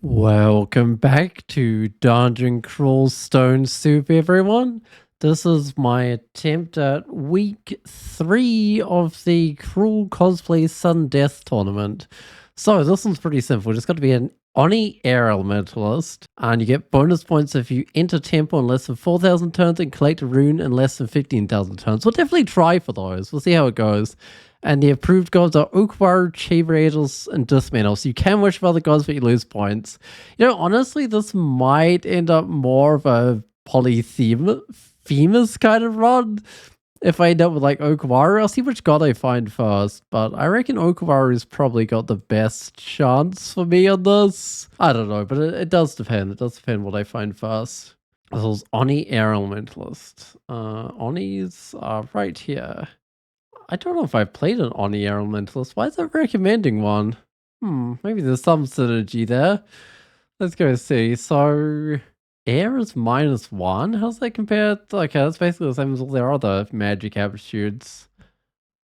Welcome back to Dungeon Crawl Stone Soup, everyone. This is my attempt at week 3 of the Cruel Cosplay Sudden Death Tournament. So this one's pretty simple. Just got to be an Oni Air Elementalist, and you get bonus points if you enter temple in less than 4,000 turns and collect a rune in less than 15,000 turns. We'll definitely try for those. We'll see how it goes. And the approved gods are Ukwaru, Chamber and Dismantle. So you can wish for other gods, but you lose points. You know, honestly, this might end up more of a polyphemus kind of run. If I end up with like Ukwaru, I'll see which god I find first. But I reckon Ukwaru's probably got the best chance for me on this. I don't know, but it does depend. It does depend what I find first. This is Oni Air Elementalist. Onis are right here. I don't know if I've played an Oni Air Elementalist. Why is it recommending one? Maybe there's some synergy there. Let's go see. So, air is -1. How's that compared to, okay, that's basically the same as all their other magic aptitudes.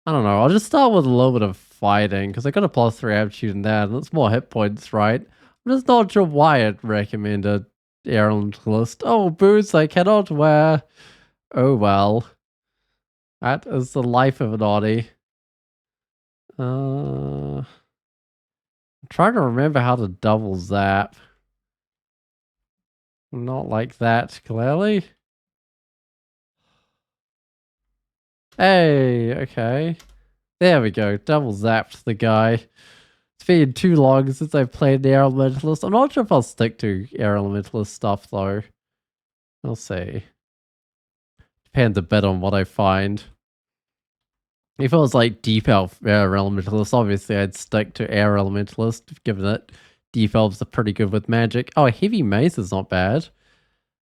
I don't know. I'll just start with a little bit of fighting, because I got a +3 aptitude in that, and it's more hit points, right? I'm just not sure why it recommended Air Elementalist. Oh, boots I cannot wear. Oh well. That is the life of an oddie. I'm trying to remember how to double zap. Not like that, clearly. Hey, okay. There we go. Double zapped the guy. It's been too long since I've played the Air Elementalist. I'm not sure if I'll stick to Air Elementalist stuff, though. We'll see. Depends a bit on what I find. If it was like Deep Elf Air Elementalist, obviously I'd stick to Air Elementalist, given that Deep Elves are pretty good with magic. Oh, Heavy Mace is not bad.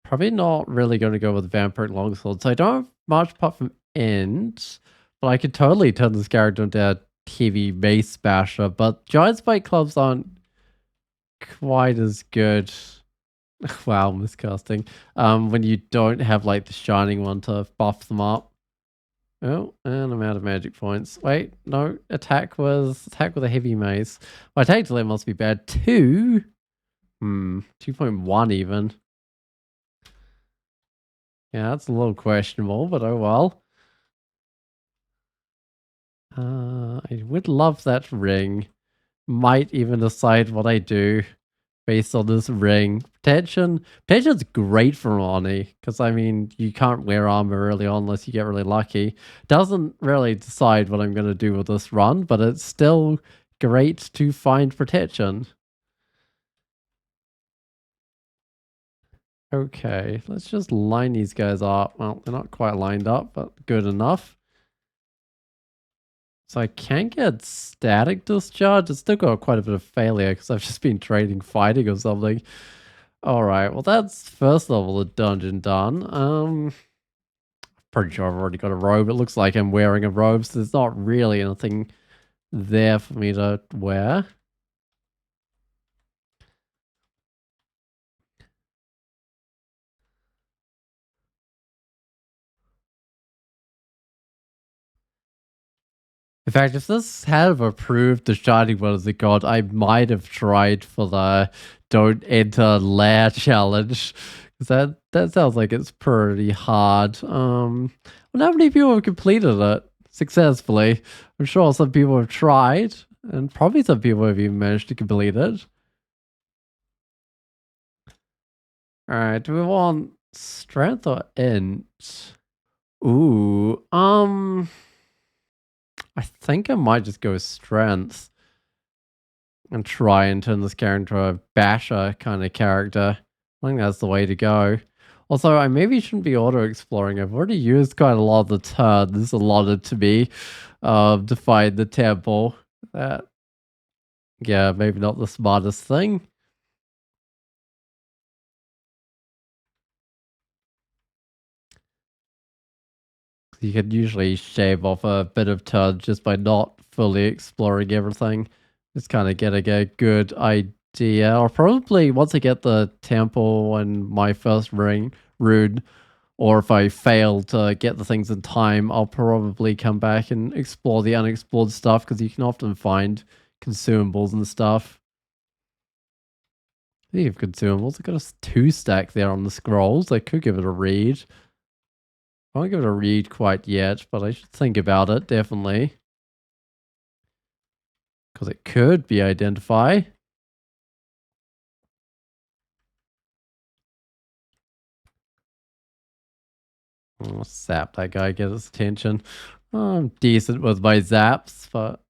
Probably not really going to go with Vampiric Longsword, so I don't have much apart from End, but I could totally turn this character into a Heavy Mace Basher, but Giant Spike Clubs aren't quite as good. Wow, miscasting. When you don't have like the Shining one to buff them up. Oh, and I'm out of magic points. Wait, no, attack with a heavy mace. My attack delay must be bad. 2? 2.1 even. Yeah, that's a little questionable, but oh well. I would love that ring. Might even decide what I do based on this ring. Protension's great for Oni, because I mean, you can't wear armor early on unless you get really lucky. Doesn't really decide what I'm going to do with this run, but it's still great to find protection. Okay, let's just line these guys up. Well, they're not quite lined up, but good enough. So I can't get static discharge. It's still got quite a bit of failure because I've just been trading fighting or something. Alright, well that's first level of dungeon done. Pretty sure I've already got a robe. It looks like I'm wearing a robe, so there's not really anything there for me to wear. In fact, if this had approved the Shining One as a god, I might have tried for the Don't Enter Lair challenge. Because that sounds like it's pretty hard. Well, how many people have completed it successfully? I'm sure some people have tried, and probably some people have even managed to complete it. Alright, do we want strength or int? Ooh, I think I might just go with strength and try and turn this character into a basher kind of character. I think that's the way to go. Also, I maybe shouldn't be auto-exploring. I've already used quite a lot of the turns allotted to me to find the temple. Yeah, maybe not the smartest thing. You can usually shave off a bit of turn just by not fully exploring everything. Just kind of getting a good idea. Or probably once I get the temple and my first rune, or if I fail to get the things in time, I'll probably come back and explore the unexplored stuff because you can often find consumables and stuff. Speaking of consumables, I got a 2-stack there on the scrolls. I could give it a read. I won't give it a read quite yet, but I should think about it, definitely. Because it could be identify. Oh, zap that guy, get his attention. I'm decent with my zaps, but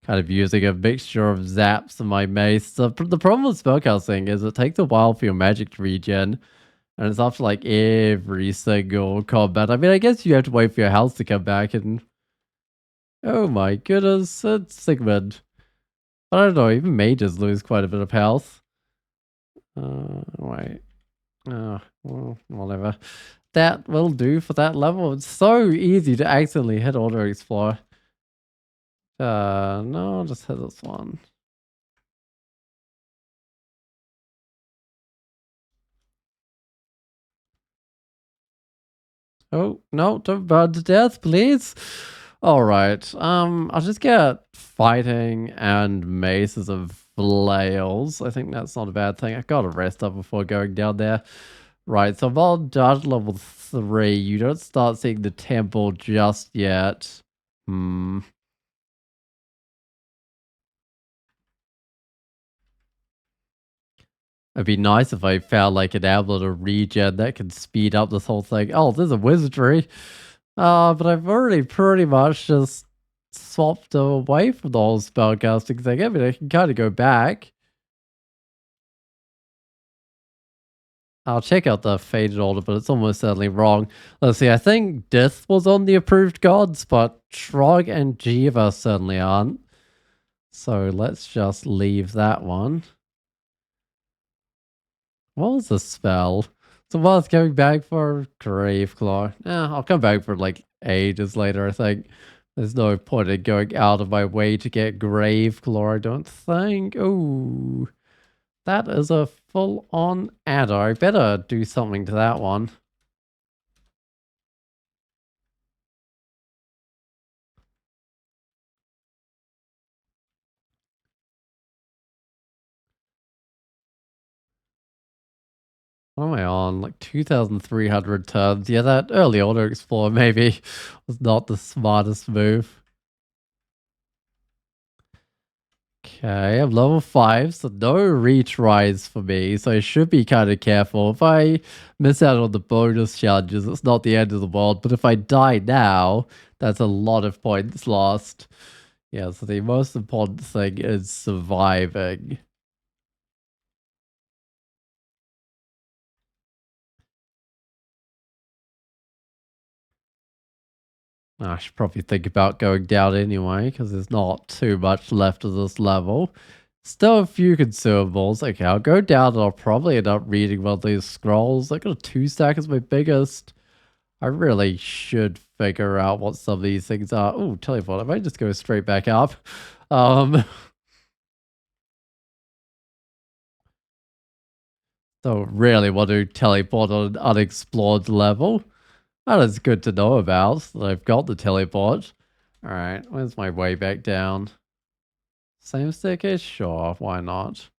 kind of using a mixture of zaps and my mace. The problem with spellcasting is it takes a while for your magic to regen, and it's after like every single combat. I mean, I guess you have to wait for your health to come back, and oh my goodness, it's Sigmund. I don't know, even mages lose quite a bit of health. Wait. Well, whatever. That will do for that level. It's so easy to accidentally hit auto explore. No, I'll just hit this one. Oh, no, don't burn to death, please. Alright, I'll just get fighting and maces and flails. I think that's not a bad thing. I gotta rest up before going down there. Right, so while down to level 3, you don't start seeing the temple just yet. It'd be nice if I found like an amulet or regen that can speed up this whole thing. Oh, there's a wizardry. But I've already pretty much just swapped away from the whole spellcasting thing. I mean, I can kind of go back. I'll check out the faded order, but it's almost certainly wrong. Let's see, I think Death was on the approved gods, but Trog and Jiva certainly aren't. So let's just leave that one. What was the spell? So while it's coming back for Graveclaw. I'll come back for like ages later, I think. There's no point in going out of my way to get Graveclaw, I don't think. Oh, that is a full-on adder. I better do something to that one. What am I on? Like 2,300 turns. Yeah, that early auto explore maybe was not the smartest move. Okay, I'm level 5, so no retries for me, so I should be kind of careful. If I miss out on the bonus challenges, it's not the end of the world, but if I die now, that's a lot of points lost. Yeah, so the most important thing is surviving. I should probably think about going down anyway, because there's not too much left of this level. Still a few consumables. Okay, I'll go down and I'll probably end up reading one of these scrolls. I got a 2-stack as my biggest. I really should figure out what some of these things are. Oh, teleport. I might just go straight back up. Don't really want to teleport on an unexplored level. That is good to know about, that I've got the teleport. Alright, where's my way back down? Same staircase? Sure, why not?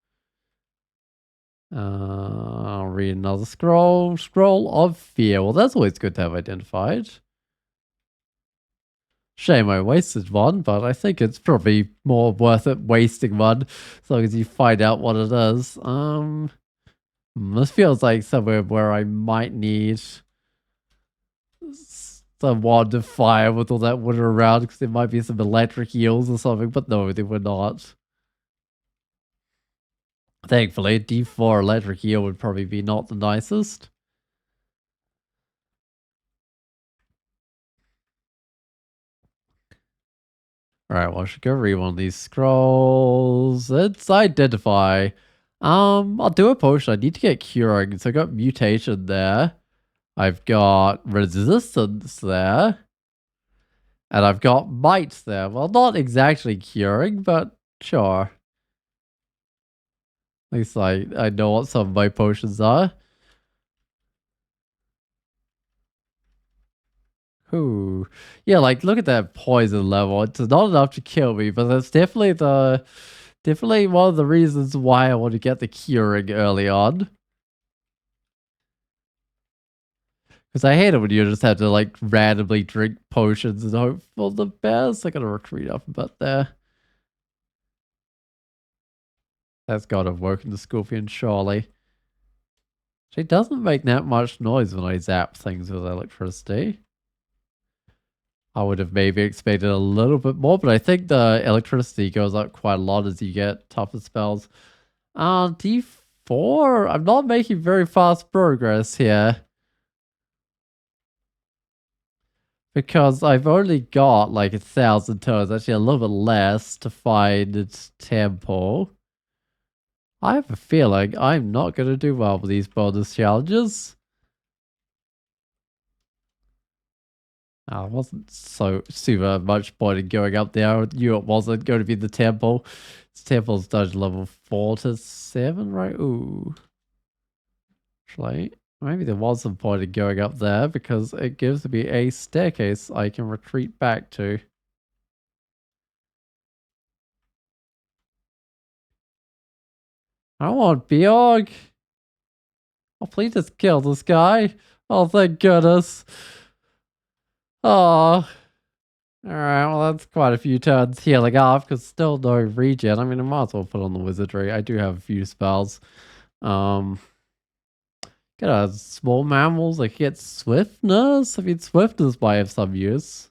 I'll read another scroll. Scroll of Fear. Well, that's always good to have identified. Shame I wasted one, but I think it's probably more worth it wasting one as long as you find out what it is. This feels like somewhere where I might need some wand of fire with all that water around because there might be some electric eels or something, but no, they were not. Thankfully, D4 electric eel would probably be not the nicest. Alright, well, I should go read one of these scrolls. It's identify. I'll do a potion. I need to get curing. So I got mutation there. I've got resistance there. And I've got might there. Well, not exactly curing, but sure. At least I know what some of my potions are. Ooh. Yeah, like look at that poison level. It's not enough to kill me, but that's definitely the Definitely one of the reasons why I want to get the curing early on. Because I hate it when you just have to like randomly drink potions and hope for the best. I gotta retreat up a bit there. That's gotta work in the Scorpion, surely. She doesn't make that much noise when I zap things with electricity. I would have maybe expected a little bit more, but I think the electricity goes up quite a lot as you get tougher spells. D4? I'm not making very fast progress here. Because I've only got like 1,000 turns, actually a little bit less to find its temple. I have a feeling I'm not going to do well with these bonus challenges. I wasn't so super much point in going up there. I knew it wasn't going to be the temple. This temple's dungeon level 4 to 7, right? Ooh. Actually, maybe there was some point in going up there because it gives me a staircase I can retreat back to. I want Bjorg. Oh, please just kill this guy. Oh, thank goodness. Oh. Alright, well, that's quite a few turns healing off because still no regen. I mean, I might as well put on the wizardry. I do have a few spells. Get a small mammals. I get swiftness. I mean, swiftness might have some use.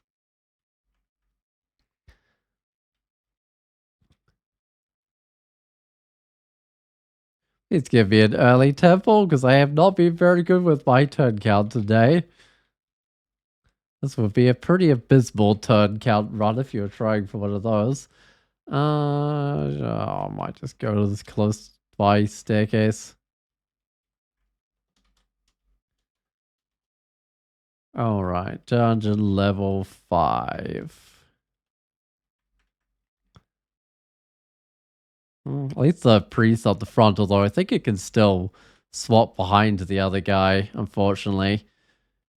Please give me an early temple because I have not been very good with my turn count today. This would be a pretty abysmal turn count run if you were trying for one of those. I might just go to this close by staircase. Alright, dungeon level 5. At least the priest at the front, although I think it can still swap behind the other guy, unfortunately.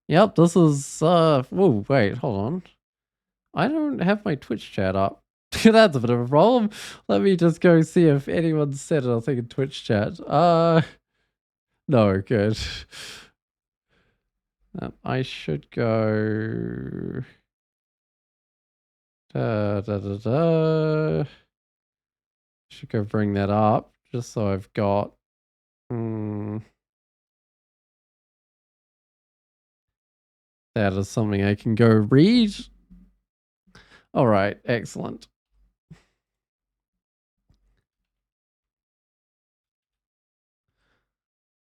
Yep, this is, whoa, wait, hold on. I don't have my Twitch chat up. That's a bit of a problem. Let me just go see if anyone said anything in Twitch chat. No, good. I should go... Should go bring that up, just so I've got... that is something I can go read. All right, excellent.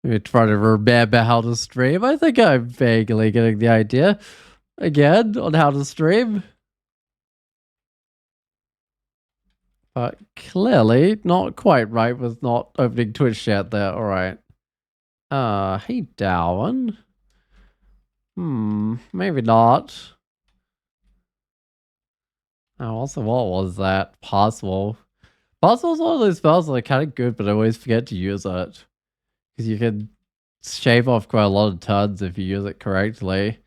Let me try to remember how to stream. I think I'm vaguely getting the idea again on how to stream. But clearly not quite right with not opening Twitch chat there. All right. Hey, Darwin. Maybe not. Oh, also, what was that? Possible. Possible's one of those spells that are kind of good, but I always forget to use it. Because you can shave off quite a lot of turns if you use it correctly.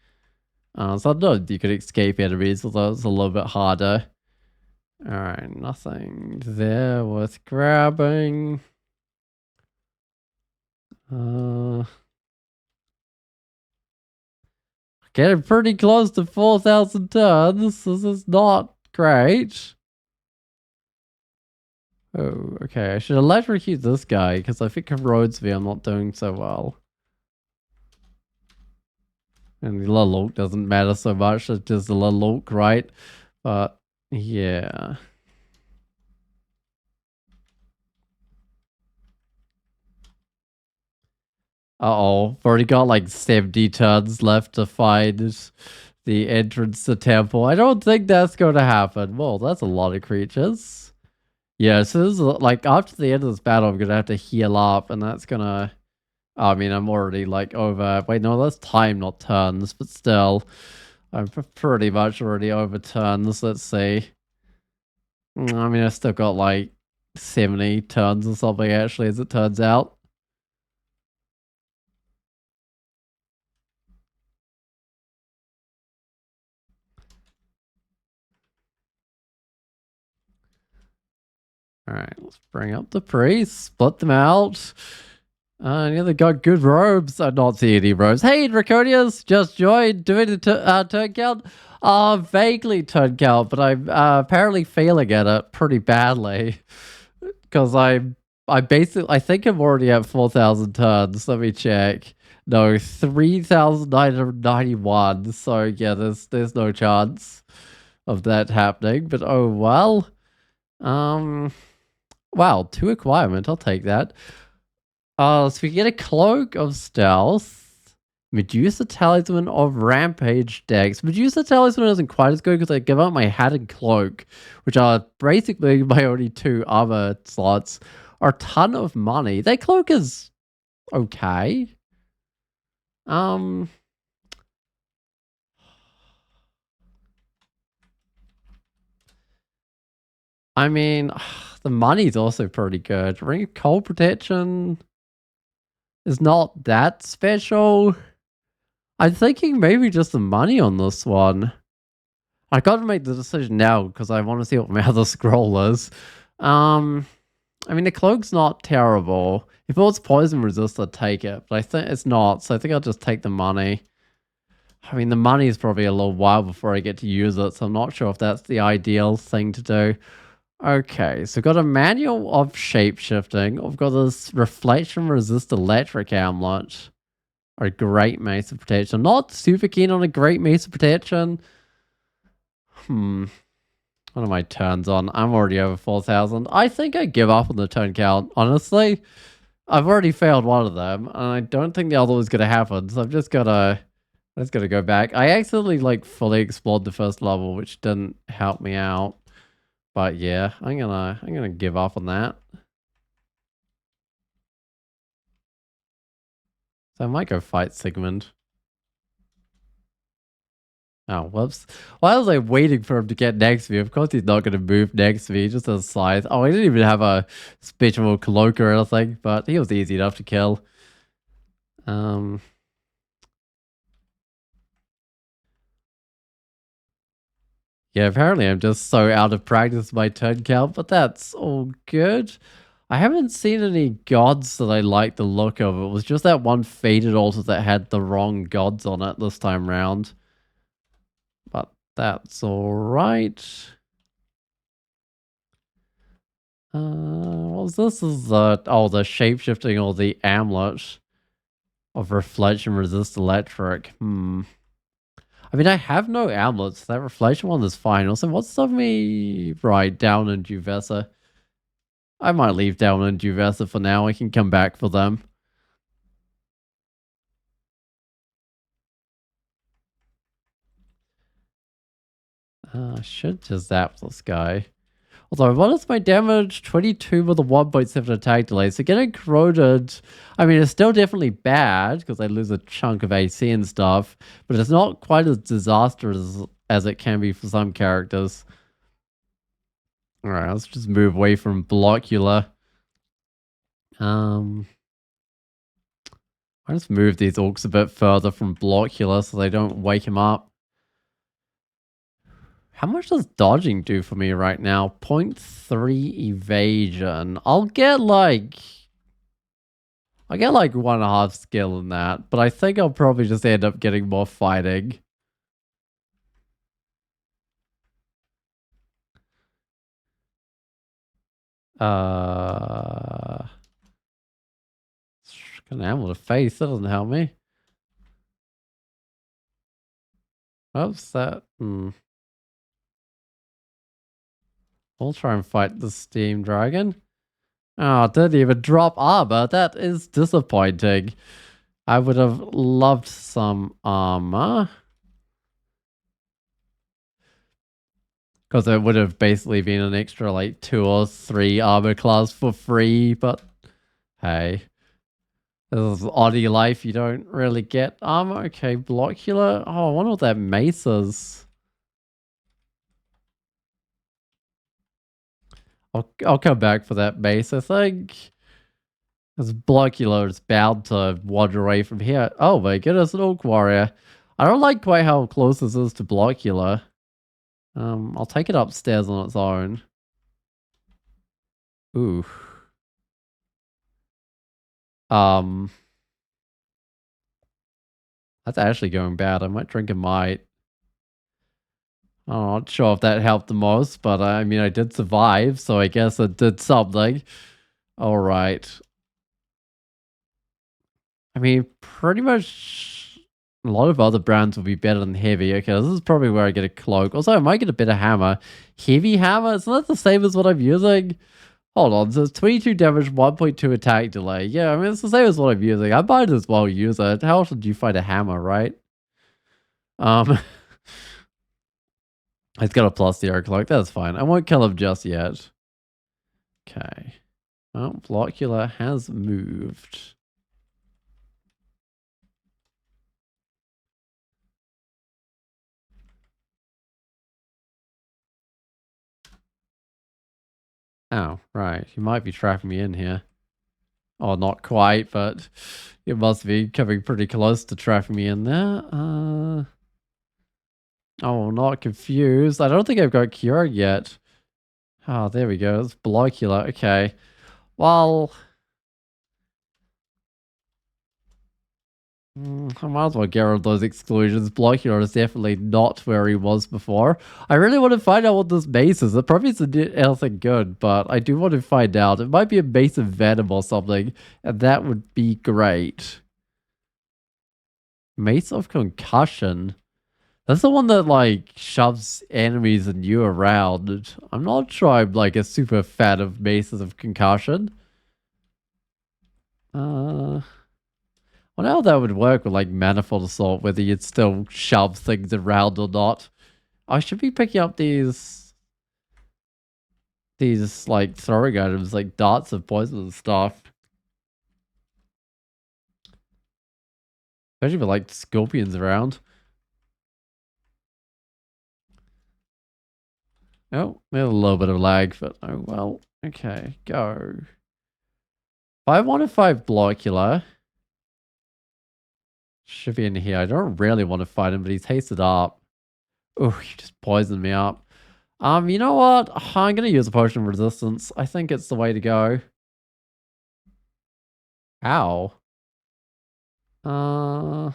Sometimes you can escape enemies, although it's a little bit harder. Alright, nothing there worth grabbing. Getting pretty close to 4,000 turns. This is not great. Oh, okay. I should electrocute this guy because I think corrodes me. I'm not doing so well. And the little look doesn't matter so much. It's just a little look, right? But yeah. Uh-oh. I've already got like 70 turns left to find the entrance to temple. I don't think that's going to happen. Well, that's a lot of creatures. Yeah, so this is like after the end of this battle, I'm going to have to heal up, and that's going to... I mean, I'm already like over... Wait, no, that's time, not turns, but still. I'm pretty much already over turns. Let's see. I mean, I've still got like 70 turns or something, actually, as it turns out. Alright, let's bring up the priests, split them out. Yeah, they got good robes. I not see any robes. Hey, Draconius, just joined doing the turn count. Vaguely turn count, but I'm apparently failing at it pretty badly. Because I basically, I think I'm already at 4,000 turns. Let me check. No, 3,991. So yeah, there's no chance of that happening. But oh well. Wow, 2 acquirement. I'll take that. So we get a Cloak of Stealth, Medusa Talisman of Rampage Dex. Medusa Talisman isn't quite as good because I give up my Hat and Cloak, which are basically my only 2 armor slots, are a ton of money. That Cloak is okay. I mean, the money's also pretty good. Ring of Cold Protection is not that special. I'm thinking maybe just the money on this one. I gotta make the decision now because I want to see what my other scroll is. I mean, the cloak's not terrible. If it was poison resist, I'd take it, but I think it's not, so I think I'll just take the money. I mean, the money is probably a little while before I get to use it, so I'm not sure if that's the ideal thing to do. Okay, so got a manual of shape-shifting. I've got this reflection resist electric amulet. Or a great mace of protection. I'm not super keen on a great mace of protection. What are my turns on? I'm already over 4,000. I think I give up on the turn count, honestly. I've already failed one of them, and I don't think the other was going to happen, so I've just got to go back. I accidentally, like, fully explored the first level, which didn't help me out. But yeah, I'm gonna give up on that. So I might go fight Sigmund. Oh, whoops. Why was I waiting for him to get next to me? Of course he's not going to move next to me, just a scythe. Oh, he didn't even have a special cloak or anything, but he was easy enough to kill. Yeah, apparently I'm just so out of practice with my turn count, but that's all good. I haven't seen any gods that I like the look of. It was just that one faded altar that had the wrong gods on it this time round. But that's alright. What was this? Is the the shapeshifting or the amulet of reflection resist electric. I mean, I have no amulets. That reflection one is fine. Also, what's of me right down in Juvesa? I might leave down in Juvesa for now. I can come back for them. I should just zap this guy. Although, what is my damage? 22 with a 1.7 attack delay. So getting corroded, I mean, it's still definitely bad because I lose a chunk of AC and stuff, but it's not quite as disastrous as it can be for some characters. Alright, let's just move away from Blockula. I just move these orcs a bit further from Blockula so they don't wake him up. How much does dodging do for me right now? 0.3 evasion. I'll get like 1.5 skill in that, but I think I'll probably just end up getting more fighting. An ammo to face, that doesn't help me. What's that? We'll try and fight the steam dragon. Oh, it didn't even drop armor. That is disappointing. I would have loved some armor. Because it would have basically been an extra like 2 or 3 armor class for free, but hey. This is Oni life, you don't really get armor. Okay, Blockula. Oh, I wonder what that mace is. I'll come back for that mace, I think. This Blockula is bound to wander away from here. Oh my goodness, an Orc Warrior. I don't like quite how close this is to Blockula. I'll take it upstairs on its own. Ooh. Um, that's actually going bad. I might drink a mite. I'm not sure if that helped the most, but I mean, I did survive, so I guess it did something. All right. I mean, pretty much a lot of other brands will be better than heavy. Okay, this is probably where I get a cloak. Also, I might get a better hammer. Heavy hammer? Isn't that the same as what I'm using? Hold on, so it's 22 damage, 1.2 attack delay. Yeah, I mean, it's the same as what I'm using. I might as well use it. How else would you find a hammer, right? Um, it's got a plus the cloak. That's fine. I won't kill him just yet. Okay. Well, Blockula has moved. Oh, right. He might be trapping me in here. Oh, not quite, but it must be coming pretty close to trapping me in there. Oh, not confused. I don't think I've got Cure yet. Oh, there we go. It's Blockula. Okay. Well, I might as well get rid of those exclusions. Blockula is definitely not where he was before. I really want to find out what this base is. It probably isn't anything good, but I do want to find out. It might be a base of Venom or something, and that would be great. Mace of Concussion. That's the one that, like, shoves enemies and you around. I'm not sure I'm, like, a super fan of Maces of Concussion. Well, how that would work with, like, Manifold Assault, whether you'd still shove things around or not. I should be picking up these, like, throwing items, like darts of poison and stuff. Especially with, like, scorpions around. Oh, we have a little bit of lag, but oh well. Okay, go. 5-1-5 Blockula. Should be in here. I don't really want to fight him, but he's hasted up. Oh, he just poisoned me up. You know what? I'm gonna use a potion of resistance. I think it's the way to go. Ow. Uh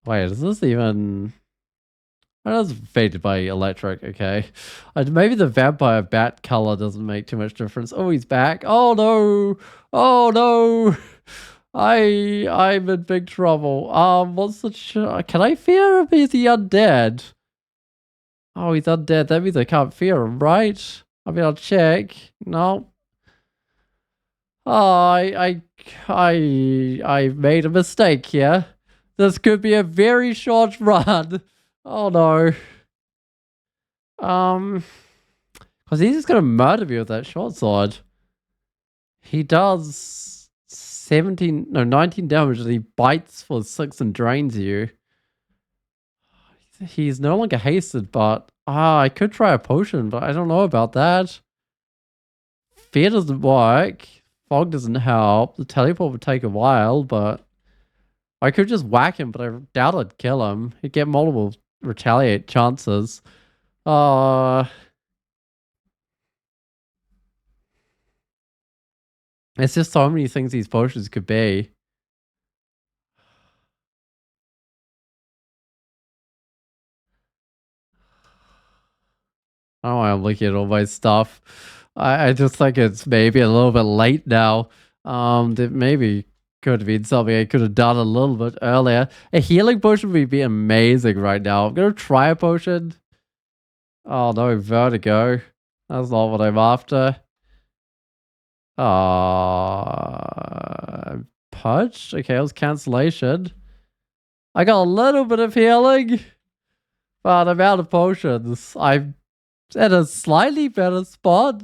Wait, is this even... Oh, that's faded by electric, okay. Maybe the vampire bat color doesn't make too much difference. Oh, he's back. Oh no! Oh no! I'm in big trouble. What's the... Can I fear him? Is he undead? Oh, he's undead. That means I can't fear him, right? I mean, I'll check. No. Oh, I made a mistake here. This could be a very short run. Oh no. Because he's just gonna murder me with that short sword. He does 19 damage and he bites for 6 and drains you. He's no longer hasted, but I could try a potion, but I don't know about that. Fear doesn't work. Fog doesn't help. The teleport would take a while, but I could just whack him, but I doubt I'd kill him. He'd get multiple retaliate chances. It's just so many things these potions could be. Oh, I'm looking at all my stuff. I just think it's maybe a little bit late now. That maybe could have been something I could have done a little bit earlier. A healing potion would be amazing right now. I'm gonna try a potion. Oh no, vertigo. That's not what I'm after. Pudge? Okay, it was cancellation. I got a little bit of healing, but I'm out of potions. I'm at a slightly better spot.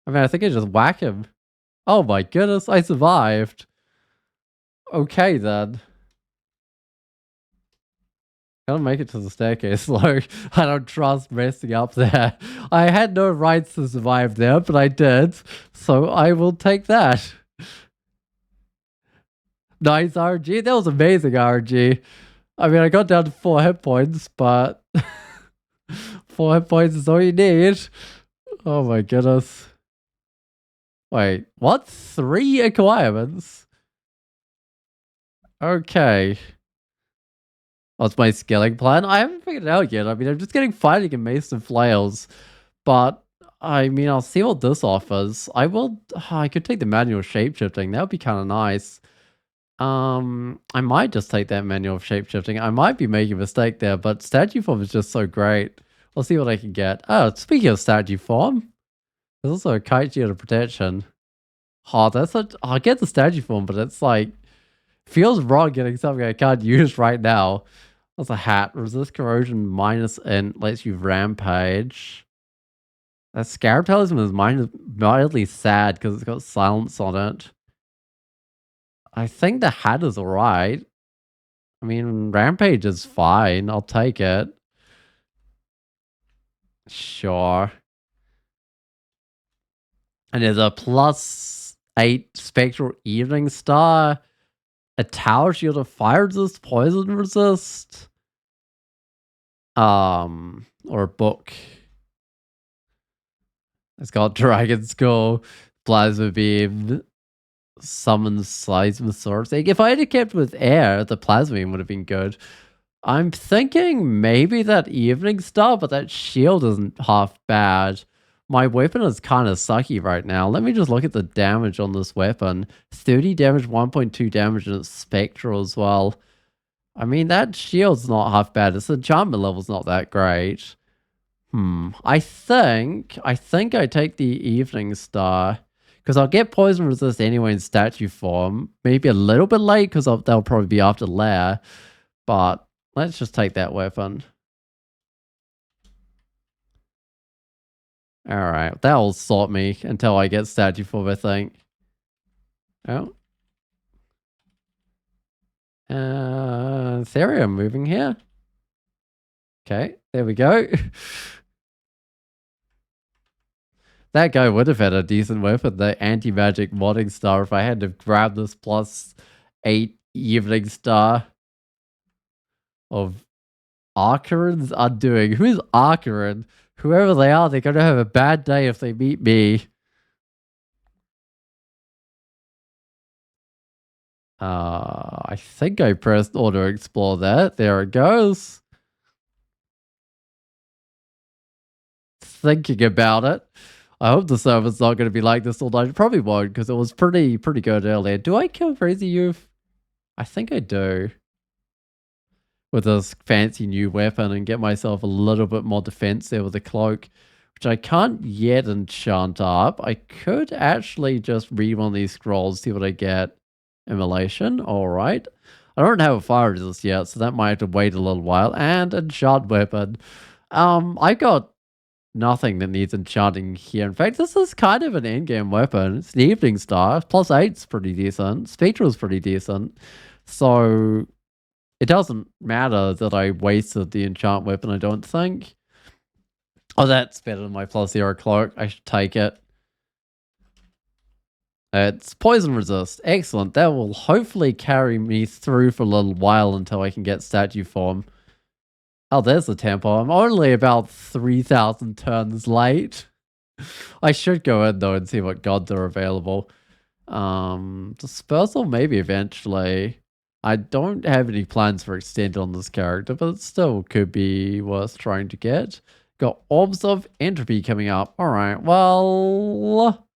I mean, I think I just whack him. Oh my goodness, I survived. Okay then. Gotta make it to the staircase, though. I don't trust messing up there. I had no rights to survive there, but I did. So I will take that. Nice RNG. That was amazing RNG. I mean, I got down to 4 hit points, but 4 hit points is all you need. Oh my goodness. Wait, what? 3 acquirements? Okay. What's my scaling plan? I haven't figured it out yet. I mean, I'm just getting fighting and mace and flails. But, I mean, I'll see what this offers. I could take the manual shapeshifting. That would be kind of nice. I might just take that manual shapeshifting. I might be making a mistake there, but statue form is just so great. I'll see what I can get. Oh, speaking of statue form, there's also a kite shield of protection. Oh, I'll get the statue form, but it's like, feels wrong getting something I can't use right now. That's a hat. Resist corrosion minus and lets you rampage. That scarab talisman is mildly sad because it's got silence on it. I think the hat is alright. I mean, rampage is fine. I'll take it. Sure. And there's a +8 spectral evening star. A tower shield of fire resist, poison resist. Or a book. It's got Dragon Skull, Plasma Beam, Summons Seismosaurus. Like, if I had kept with air, the Plasma Beam would have been good. I'm thinking maybe that Evening Star, but that shield isn't half bad. My weapon is kind of sucky right now. Let me just look at the damage on this weapon. 30 damage, 1.2 damage, and it's spectral as well. I mean, that shield's not half bad. Its enchantment level's not that great. I think I take the Evening Star. Because I'll get poison resist anyway in statue form. Maybe a little bit late because they'll probably be after lair. But let's just take that weapon. Alright, that'll sort me until I get statue form, I think. Oh. Therium moving here. Okay, there we go. That guy would have had a decent weapon, the anti-magic modding star, if I had to grab this +8 evening star of Arcarin's Undoing. Who's Arcarin? Whoever they are, they're going to have a bad day if they meet me. I think I pressed auto explore that. There it goes. Thinking about it. I hope the server's not going to be like this all night. It probably won't, because it was pretty good earlier. Do I kill Crazy Youth? I think I do. With this fancy new weapon and get myself a little bit more defense there with the cloak, which I can't yet enchant up. I could actually just read one of these scrolls, see what I get. Immolation, alright. I don't have a fire resist yet, so that might have to wait a little while. And enchant weapon. I got nothing that needs enchanting here. In fact, this is kind of an endgame weapon. It's the Evening Star. +8's pretty decent. Spectral's pretty decent. So it doesn't matter that I wasted the enchant weapon, I don't think. Oh, that's better than my +0 cloak. I should take it. It's poison resist. Excellent. That will hopefully carry me through for a little while until I can get statue form. Oh, there's the tempo. I'm only about 3,000 turns late. I should go in though and see what gods are available. Dispersal maybe eventually. I don't have any plans for extend on this character, but it still could be worth trying to get. Got Orbs of Entropy coming up. Alright, well,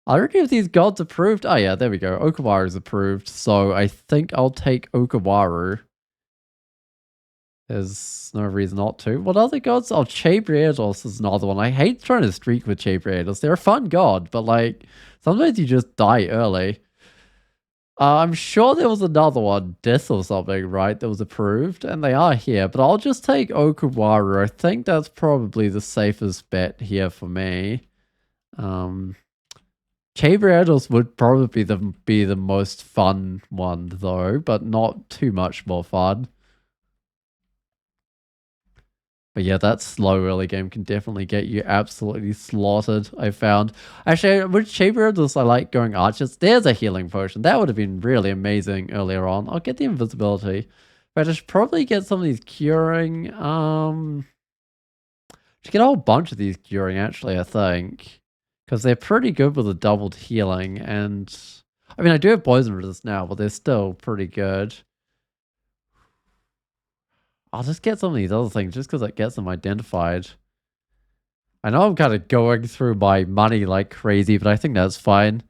I don't know if these gods approved. Oh yeah, there we go. Okawaru's approved. So I think I'll take Okawaru. There's no reason not to. What other gods? Oh, Chabriados is another one. I hate trying to streak with Chabriados. They're a fun god, but like, sometimes you just die early. I'm sure there was another one, Death or something, right, that was approved, and they are here, but I'll just take Okawaru. I think that's probably the safest bet here for me. Chabriados would probably be the most fun one, though, but not too much more fun. But yeah, that slow early game can definitely get you absolutely slaughtered, I found. Actually, with Shaper, I like going archers. There's a healing potion. That would have been really amazing earlier on. I'll get the invisibility. But I should probably get some of these curing. Should get a whole bunch of these curing, actually, I think. Because they're pretty good with the doubled healing. And I mean, I do have poison resist now, but they're still pretty good. I'll just get some of these other things just because it gets them identified. I know I'm kind of going through my money like crazy, but I think that's fine.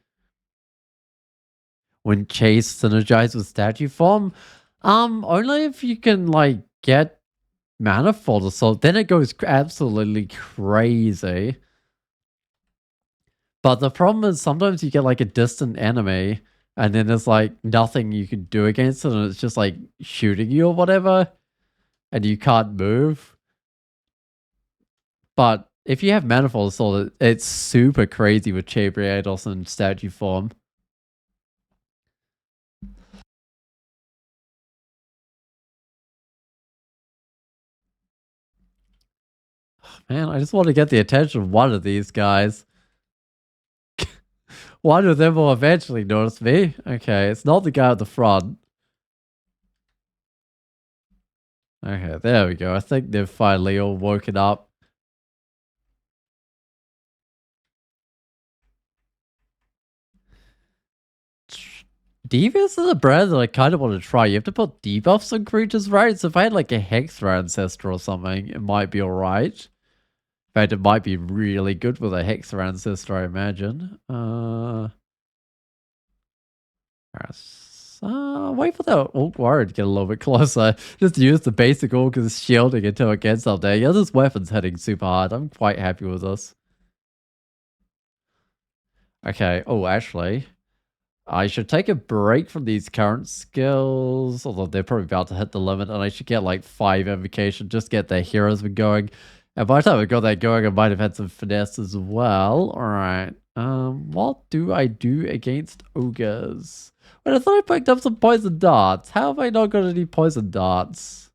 When Chase synergized with statue form, only if you can like get manifold assault, then it goes absolutely crazy. But the problem is sometimes you get like a distant enemy, and then there's like nothing you can do against it, and it's just like shooting you or whatever, and you can't move. But if you have manifold assault, it's super crazy with Chabriados and statue form. Man, I just want to get the attention of one of these guys. One of them will eventually notice me. Okay, it's not the guy at the front. Okay, there we go. I think they've finally all woken up. Devious is a brand that I kind of want to try. You have to put debuffs on creatures, right? So if I had like a Hexra Ancestor or something, it might be alright. In fact, it might be really good with a Hexra Ancestor, I imagine. Wait for the Orc Warrior to get a little bit closer. Just use the basic Orc as shielding until it gets up there. Yeah, this weapon's hitting super hard. I'm quite happy with this. Okay, oh, actually, I should take a break from these current skills, although they're probably about to hit the limit, and I should get like 5 invocation, just get their heroes going. And by the time I got that going, I might have had some finesse as well. Alright, what do I do against ogres? Wait, I thought I picked up some poison darts. How have I not got any poison darts?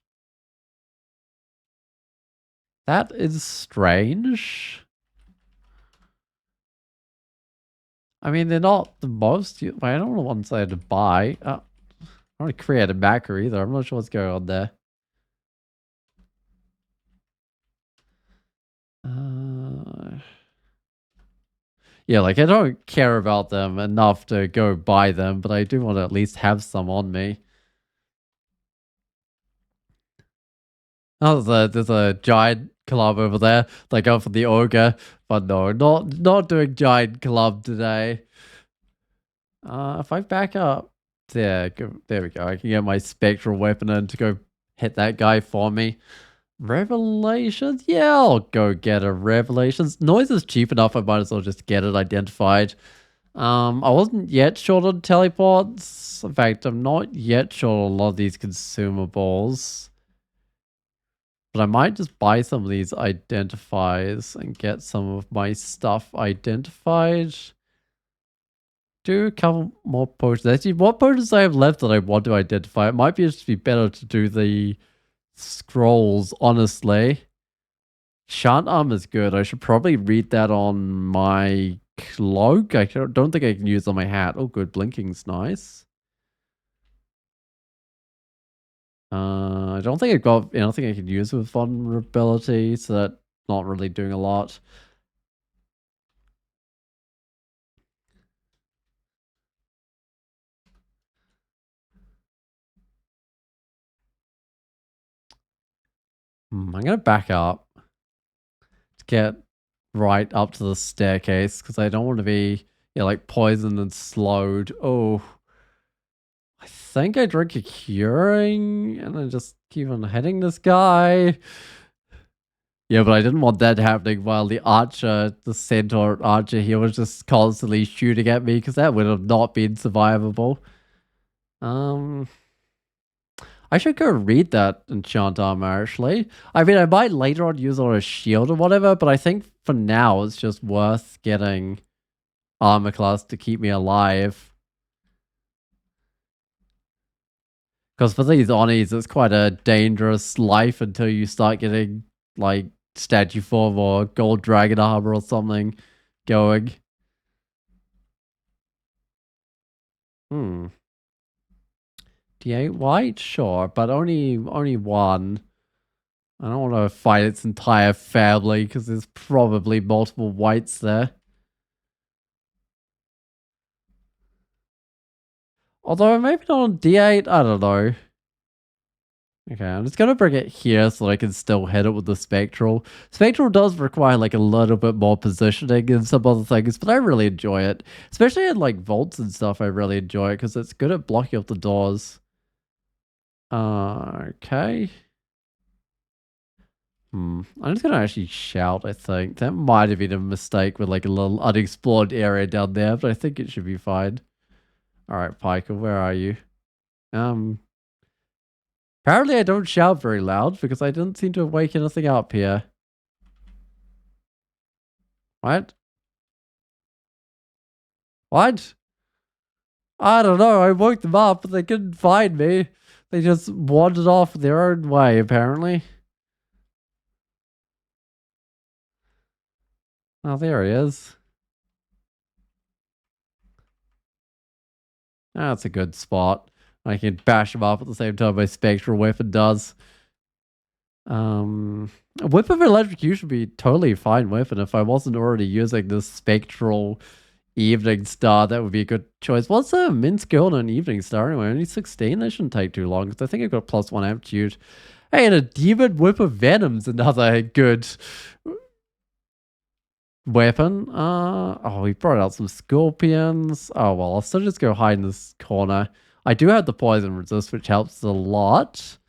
That is strange. I mean, they're not the most. I don't want to say to buy. I don't want to create a macro either. I'm not sure what's going on there. Yeah, like I don't care about them enough to go buy them, but I do want to at least have some on me. Oh, there's a giant club over there. They go for the ogre, but no, not doing giant club today. If I back up, there we go. I can get my spectral weapon in to go hit that guy for me. Revelations? Yeah, I'll go get a Revelations. Noise is cheap enough, I might as well just get it identified. I wasn't yet short on teleports. In fact, I'm not yet short on a lot of these consumables. But I might just buy some of these identifiers and get some of my stuff identified. Do a couple more potions. Actually, what potions I have left that I want to identify? It might just be better to do the scrolls, honestly. Shan't arm is good. I should probably read that on my cloak. I don't think I can use it on my hat. Oh, good. Blinking's nice. I don't think I've got anything I can use with vulnerability, so that's not really doing a lot. I'm going to back up to get right up to the staircase because I don't want to be like poisoned and slowed. Oh, I think I drink a curing and I just keep on hitting this guy. Yeah, but I didn't want that happening while the archer, the centaur archer here was just constantly shooting at me because that would have not been survivable. I should go read that enchant armor, actually. I mean, I might later on use it on a shield or whatever, but I think for now it's just worth getting armor class to keep me alive. Because for these Onis, it's quite a dangerous life until you start getting like statue form or gold dragon armor or something going. Hmm. D8 white? Sure, but only one. I don't want to fight its entire family because there's probably multiple whites there. Although maybe not on D8, I don't know. Okay, I'm just gonna bring it here so that I can still hit it with the Spectral. Spectral does require like a little bit more positioning and some other things, but I really enjoy it. Especially in like vaults and stuff, I really enjoy it because it's good at blocking up the doors. Okay. I'm just gonna actually shout, I think. That might have been a mistake with like a little unexplored area down there, but I think it should be fine. Alright, Piker, where are you? Apparently I don't shout very loud because I didn't seem to wake anything up here. What? What? I don't know. I woke them up, but they couldn't find me. They just wandered off their own way, apparently. Oh, there he is. That's a good spot. I can bash him up at the same time my spectral weapon does. A whip of electrocution would be totally fine weapon if I wasn't already using this spectral evening star. That would be a good choice. What's a min skill on an evening star anyway? Only 16? That shouldn't take too long because I think I've got +1 aptitude. Hey, and a demon whip of venom's another good weapon. Oh, we brought out some scorpions. Oh well, I'll still just go hide in this corner. I do have the poison resist, which helps a lot.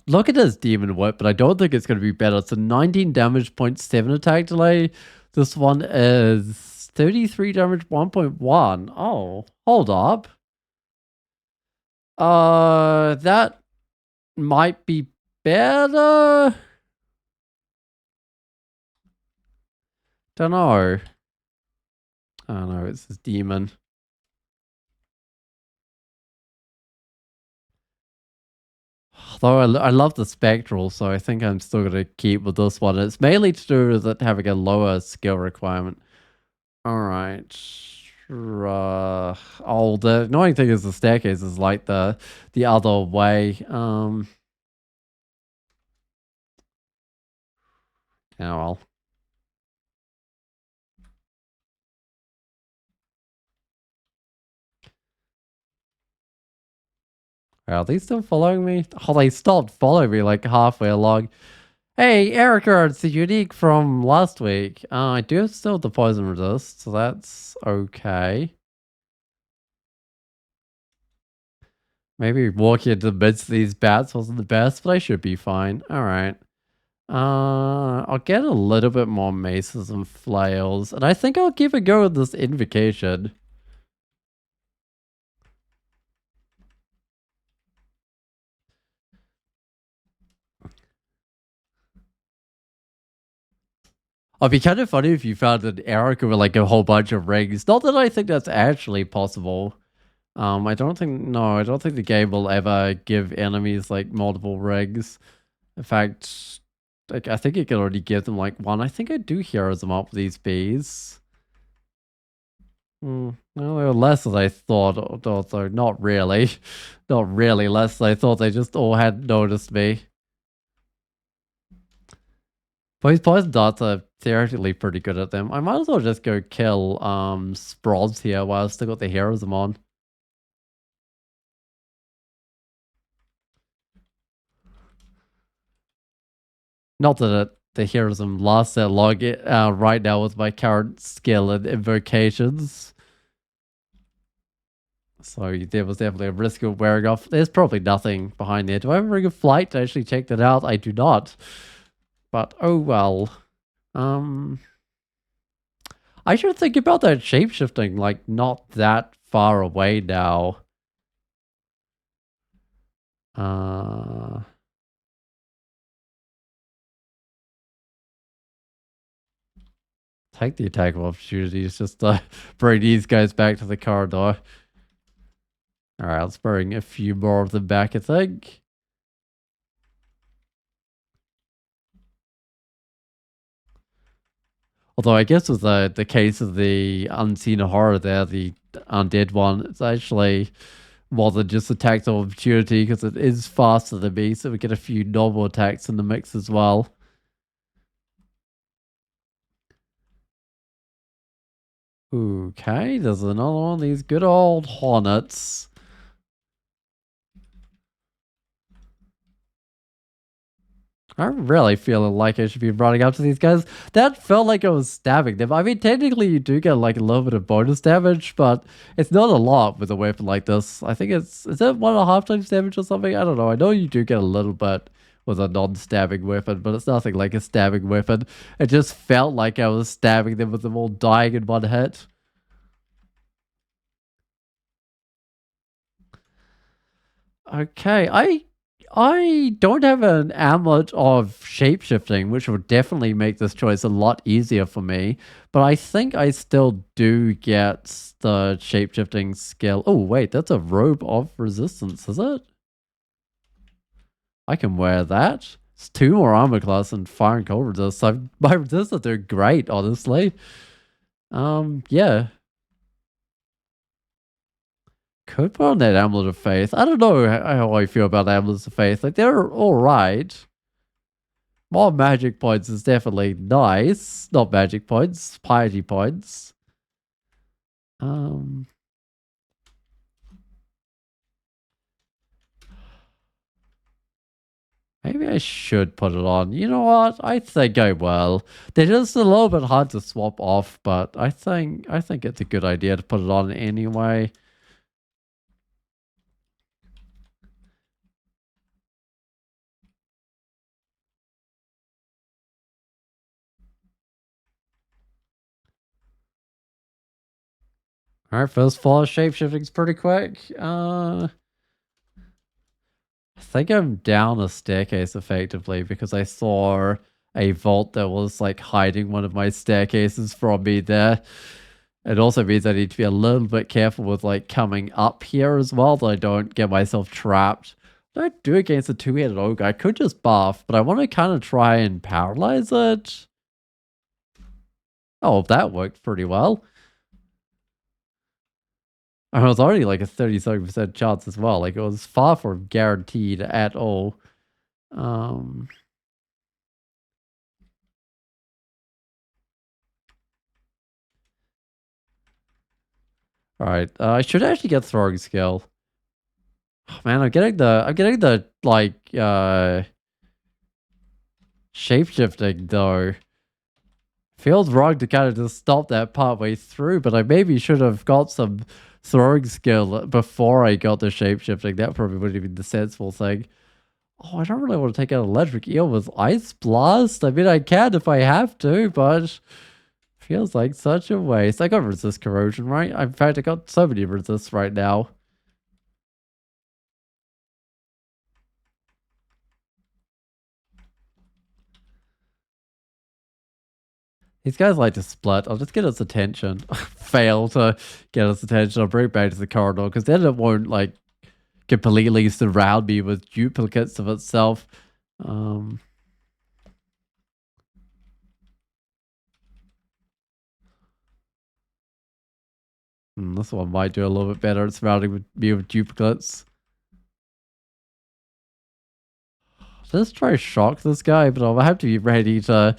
Look at this demon whip, but I don't think it's going to be better. It's a 19 damage, 0.7 attack delay. This one is 33 damage, 1.1. Oh, hold up. That might be better. Don't know. I don't know. It's this demon. Though I love the spectral, so I think I'm still going to keep with this one. It's mainly to do with it having a lower skill requirement. All right. Oh, the annoying thing is the staircase is like the other way. Yeah, well. Are they still following me? Oh, they stopped following me like halfway along. Hey, Erica, it's unique from last week. I do still have the poison resist, so that's okay. Maybe walking into the midst of these bats wasn't the best, but I should be fine. Alright. I'll get a little bit more maces and flails, and I think I'll give a go with this invocation. It'd be kind of funny if you found an Erica with like a whole bunch of rings. Not that I think that's actually possible. I don't think the game will ever give enemies like multiple rings. In fact, like I think it can already give them like one. I think I do heroes them up with these bees. Well, they were less than I thought, although not really. Not really less than I thought. They just all had noticed me. But these poison darts are theoretically pretty good at them. I might as well just go kill Sprods here while I've still got the heroes I'm on. Not that the heroism lasts that long right now with my current skill and invocations. So there was definitely a risk of wearing off. There's probably nothing behind there. Do I have a ring of flight to actually check that out? I do not. But oh well. I should think about that shapeshifting, like not that far away now. Take the attack of opportunities just to bring these guys back to the corridor. Alright, let's bring a few more of them back, I think. Although I guess with the case of the unseen horror there, the undead one, it's actually more than just attacks of opportunity because it is faster than me, so we get a few normal attacks in the mix as well. Okay, there's another one of these good old hornets. I'm really feeling like I should be running up to these guys. That felt like I was stabbing them. I mean, technically you do get like a little bit of bonus damage, but it's not a lot with a weapon like this. I think is it 1.5 times damage or something? I don't know. I know you do get a little bit with a non-stabbing weapon, but it's nothing like a stabbing weapon. It just felt like I was stabbing them with them all dying in one hit. Okay, I don't have an amulet of shapeshifting, which would definitely make this choice a lot easier for me. But I think I still do get the shapeshifting skill. Oh, wait, that's a robe of resistance, is it? I can wear that. It's 2 more armor class and fire and cold resist. So my resistance are great, honestly. Yeah. Could put on that amulet of faith. I don't know how I feel about amulets of faith. Like, they're alright. More magic points is definitely nice. Not magic points, piety points. Um, Maybe I should put it on. You know what? I think I will. They're just a little bit hard to swap off, but I think it's a good idea to put it on anyway. All right, first floor shapeshifting's pretty quick. I think I'm down a staircase effectively because I saw a vault that was like hiding one of my staircases from me there. It also means I need to be a little bit careful with like coming up here as well, that I don't get myself trapped. What do I do against a two-headed ogre? I could just buff, but I want to kind of try and paralyze it. Oh, that worked pretty well. And it was already like a 37% chance as well. Like it was far from guaranteed at all. Um, all right. I should actually get throwing skill. Oh, man, I'm getting the like shapeshifting though. Feels wrong to kind of just stop that part way through, but I maybe should have got some throwing skill before I got the shapeshifting. That probably would have been the sensible thing. Oh, I don't really want to take out electric eel with ice blast. I mean, I can if I have to, but feels like such a waste. I got resist corrosion, right? In fact, I got so many resists right now. These guys like to split. I'll just get its attention. Fail to get its attention. I'll bring it back to the corridor because then it won't like completely surround me with duplicates of itself. Um, this one might do a little bit better at surrounding me with duplicates. Let's try shock this guy, but I'll have to be ready to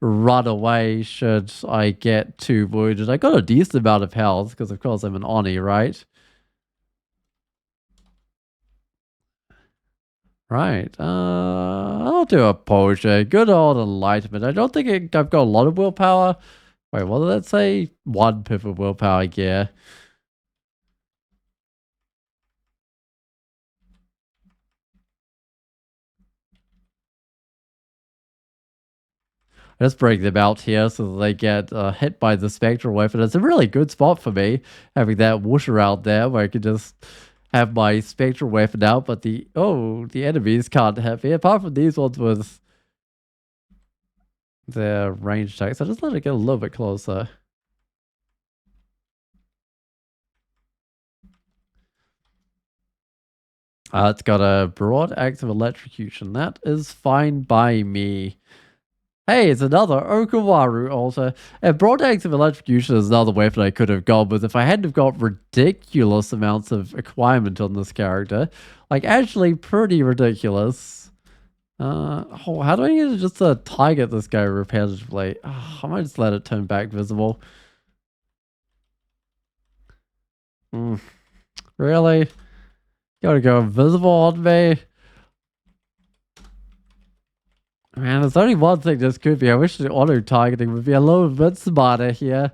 run away should I get too wounded. I got a decent amount of health because, of course, I'm an Oni, right? Right. I'll do a potion. Good old enlightenment. I don't think I've got a lot of willpower. Wait, what did that say? 1 pip of willpower, yeah. I just bring them out here so that they get hit by the spectral weapon. It's a really good spot for me, having that whoosh out there where I can just have my spectral weapon out, but the enemies can't hit me. Apart from these ones with their range attacks, I just let it get a little bit closer. It's got a broad active electrocution. That is fine by me. Hey, it's another Okawaru altar. And broad-active electrocution is another weapon I could have gone with if I hadn't have got ridiculous amounts of acquirement on this character. Like, actually pretty ridiculous. Oh, how do I get to just target this guy repetitively? Oh, I might just let it turn back visible. Really? You gotta go invisible on me? Man, there's only one thing this could be. I wish the auto-targeting would be a little bit smarter here.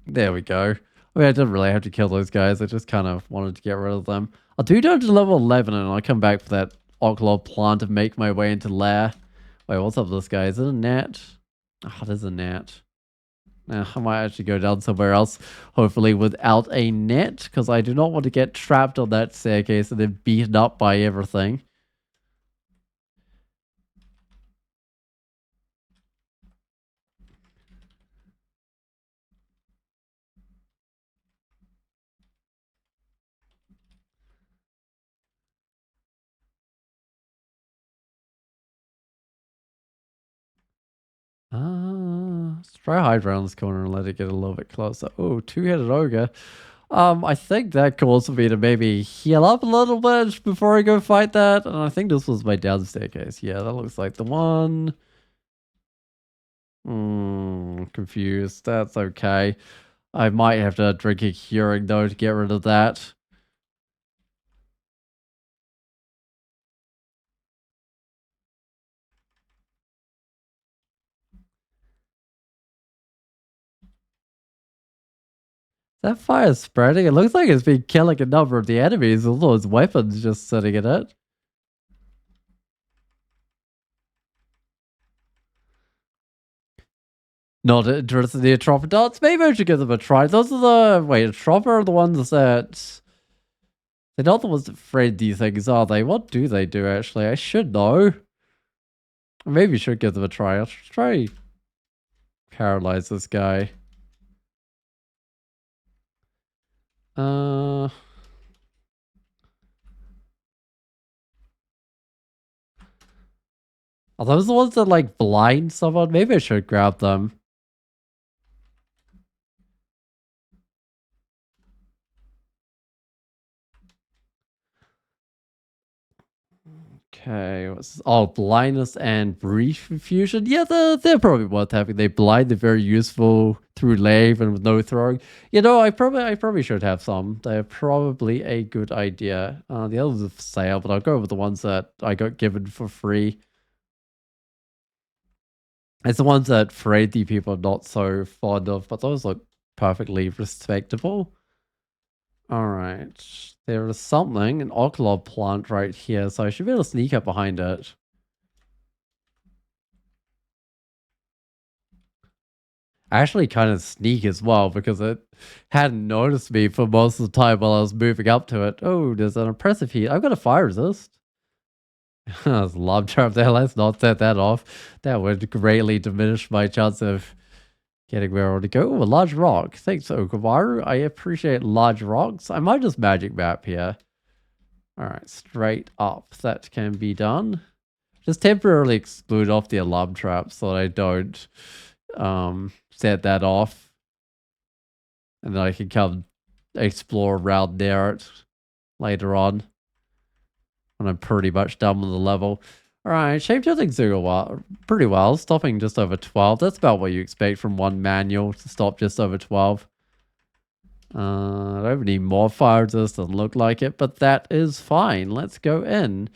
There we go. I mean, I didn't really have to kill those guys. I just kind of wanted to get rid of them. I'll do down to level 11 and I'll come back for that ocular plant and make my way into lair. Wait, what's up with this guy? Is it a gnat? Oh, it is a gnat. I might actually go down somewhere else, hopefully without a net, because I do not want to get trapped on that staircase and then beaten up by everything. Let's try hide around this corner and let it get a little bit closer. Oh, two-headed ogre. I think that calls for me to maybe heal up a little bit before I go fight that. And I think this was my down staircase. Yeah, that looks like the one. Confused. That's okay. I might have to drink a curing though to get rid of that. That fire spreading? It looks like it's been killing a number of the enemies. All those weapons just sitting in it. Not interested in the Atropa darts. Maybe I should give them a try. Those are the... Wait, Atropa are the ones that... They're not the ones that thread these things, are they? What do they do, actually? I should know. Maybe I should give them a try. I'll try paralyze this guy. Are those the ones that, like, blind someone? Maybe I should grab them. Okay, what's this? Oh, blindness and brief infusion. Yeah, they're probably worth having. They blind, they're very useful through lave and with no throwing. You know, I probably should have some. They're probably a good idea. The others are for sale, but I'll go with the ones that I got given for free. It's the ones that Freddy people are not so fond of, but those look perfectly respectable. Alright. There is something, an ocular plant right here, so I should be able to sneak up behind it. I actually kind of sneak as well because it hadn't noticed me for most of the time while I was moving up to it. Oh, there's an impressive heat. I've got a fire resist. There's a lob trap there. Let's not set that off. That would greatly diminish my chance of getting where I want to go. Ooh, a large rock. Thanks, Okawaru. I appreciate large rocks. I might just magic map here. Alright, straight up. That can be done. Just temporarily exclude off the alarm trap so that I don't set that off. And then I can come explore around near it later on. When I'm pretty much done with the level. Alright, shapeshifting's doing pretty well. Stopping just over 12. That's about what you expect from one manual to stop just over 12. I don't need more fire resist, doesn't look like it, but that is fine. Let's go in.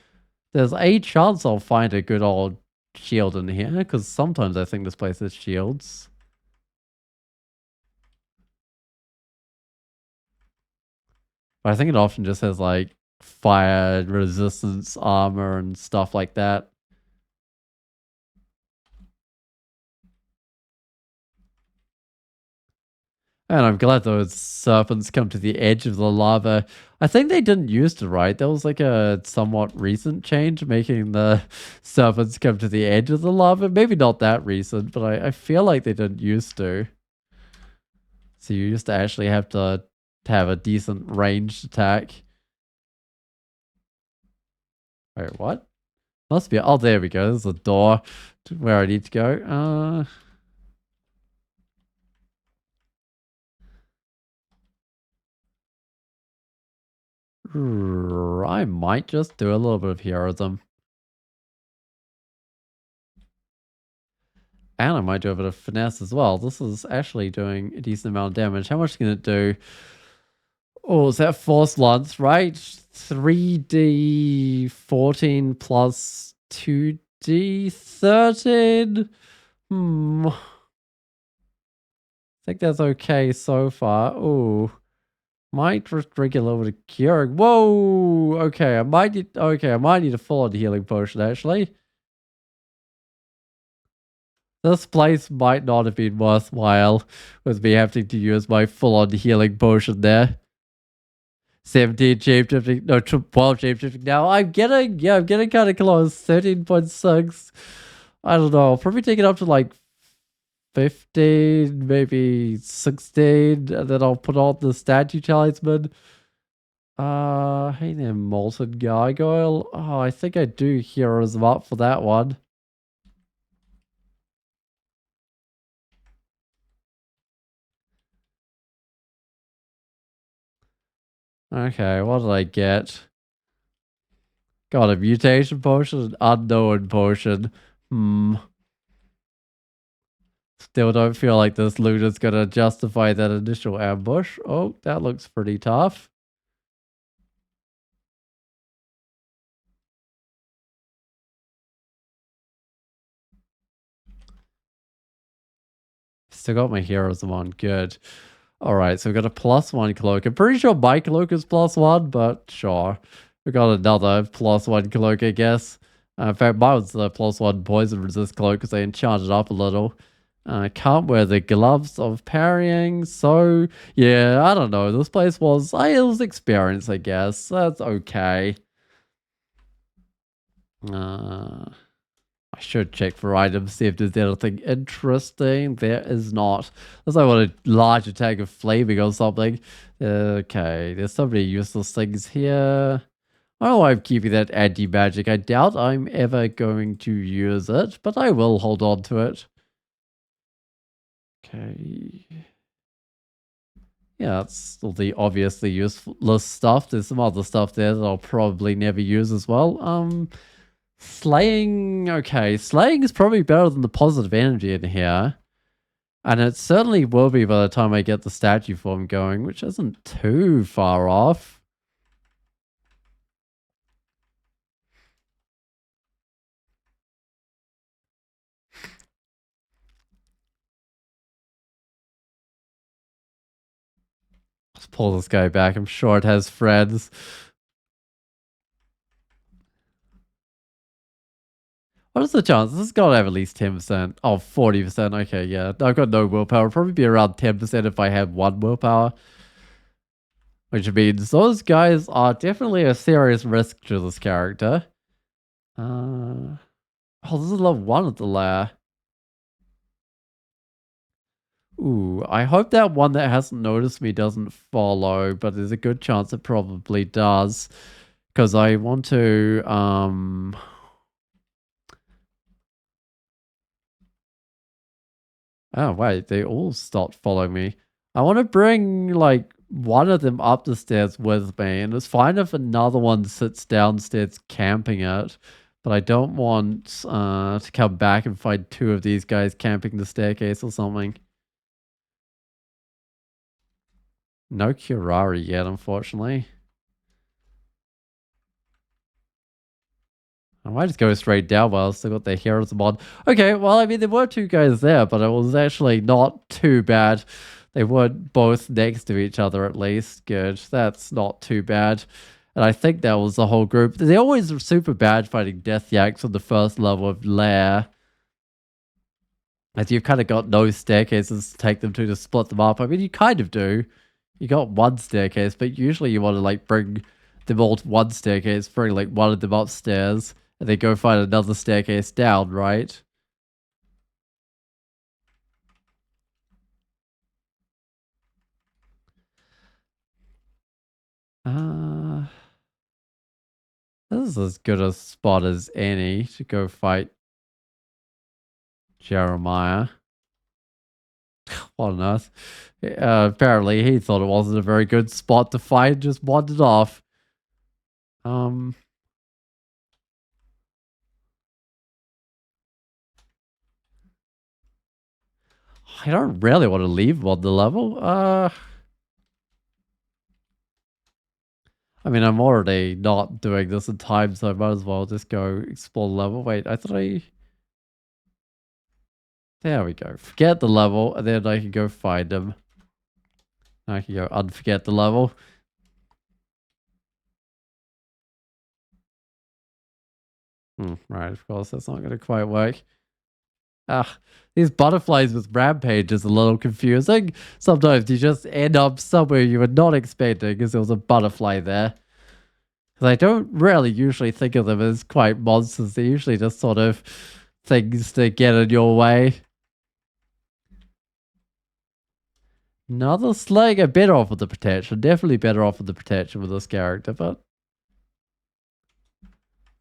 There's a chance I'll find a good old shield in here, because sometimes I think this place has shields. But I think it often just has like fire resistance armor and stuff like that. And I'm glad those serpents come to the edge of the lava. I think they didn't used to, right? There was like a somewhat recent change making the serpents come to the edge of the lava. Maybe not that recent, but I feel like they didn't used to. So you used to actually have to have a decent ranged attack. Wait, what? Must be. Oh, there we go. There's a door to where I need to go. I might just do a little bit of heroism. And I might do a bit of finesse as well. This is actually doing a decent amount of damage. How much can it do? Oh, is that force lance, right? 3d14 plus 2d13? I think that's okay so far. Oh, might just drink a little bit of curing. Whoa! Okay, I might need a full-on healing potion, actually. This place might not have been worthwhile with me having to use my full-on healing potion there. 17 shapeshifting, no, 12 shapeshifting now. I'm getting kind of close. 13.6. I don't know. I'll probably take it up to like 15, maybe 16, and then I'll put on the statue talisman. Hey there, Molten Gargoyle. Oh, I think I do heroism up for that one. Okay, what did I get? Got a mutation potion, an unknown potion. Still don't feel like this loot is gonna justify that initial ambush. Oh, that looks pretty tough. Still got my heroism on. Good. Alright, so we got a +1 cloak. I'm pretty sure my cloak is +1, but sure. We got another +1 cloak, I guess. In fact, mine was the +1 poison resist cloak because I enchanted up a little. I can't wear the gloves of parrying, so yeah, I don't know. This place was, it was experience, I guess. That's okay. I should check for items, see if there's anything interesting. There is not. Unless I want a large attack of flaming or something. Okay, there's so many useless things here. I don't know why I'm keeping that anti-magic. I doubt I'm ever going to use it, but I will hold on to it. Okay. Yeah, that's all the obviously useless stuff. There's some other stuff there that I'll probably never use as well. Slaying, okay. Slaying is probably better than the positive energy in here. And it certainly will be by the time I get the statue form going, which isn't too far off. Let's pull this guy back. I'm sure it has friends. What is the chance? This has got to have at least 10%. Oh, 40%. Okay, yeah. I've got no willpower. It'll probably be around 10% if I have one willpower. Which means those guys are definitely a serious risk to this character. Oh, this is level 1 of the lair. Ooh, I hope that one that hasn't noticed me doesn't follow, but there's a good chance it probably does. Because I want to, oh, wait, they all stopped following me. I want to bring, like, one of them up the stairs with me, and it's fine if another one sits downstairs camping it, but I don't want to come back and find two of these guys camping the staircase or something. No Curari yet, unfortunately. I might just go straight down while I still got the heroes mod. Okay, well, I mean, there were two guys there, but it was actually not too bad. They weren't both next to each other, at least. Good. That's not too bad. And I think that was the whole group. They're always super bad fighting Death Yaks on the first level of Lair. As you've kind of got no staircases to take them to split them up. I mean, you kind of do. You got one staircase, but usually you want to, like, bring them all to one staircase, bring, like, one of them upstairs, and then go find another staircase down, right? Uh, This is as good a spot as any to go fight Jeremiah. What on earth? Apparently he thought it wasn't a very good spot to fight, just wandered off. Um, I don't really want to leave him on the level. I mean, I'm already not doing this in time, so I might as well just go explore the level. Wait, I thought I... There we go. Forget the level, and then I can go find him. I can go unforget the level. Right, of course, that's not going to quite work. Ah, these butterflies with rampage is a little confusing. Sometimes you just end up somewhere you were not expecting because there was a butterfly there. Because I don't really usually think of them as quite monsters. They're usually just sort of things to get in your way. Another slag. I'm better off with the protection. Definitely better off with the protection with this character, but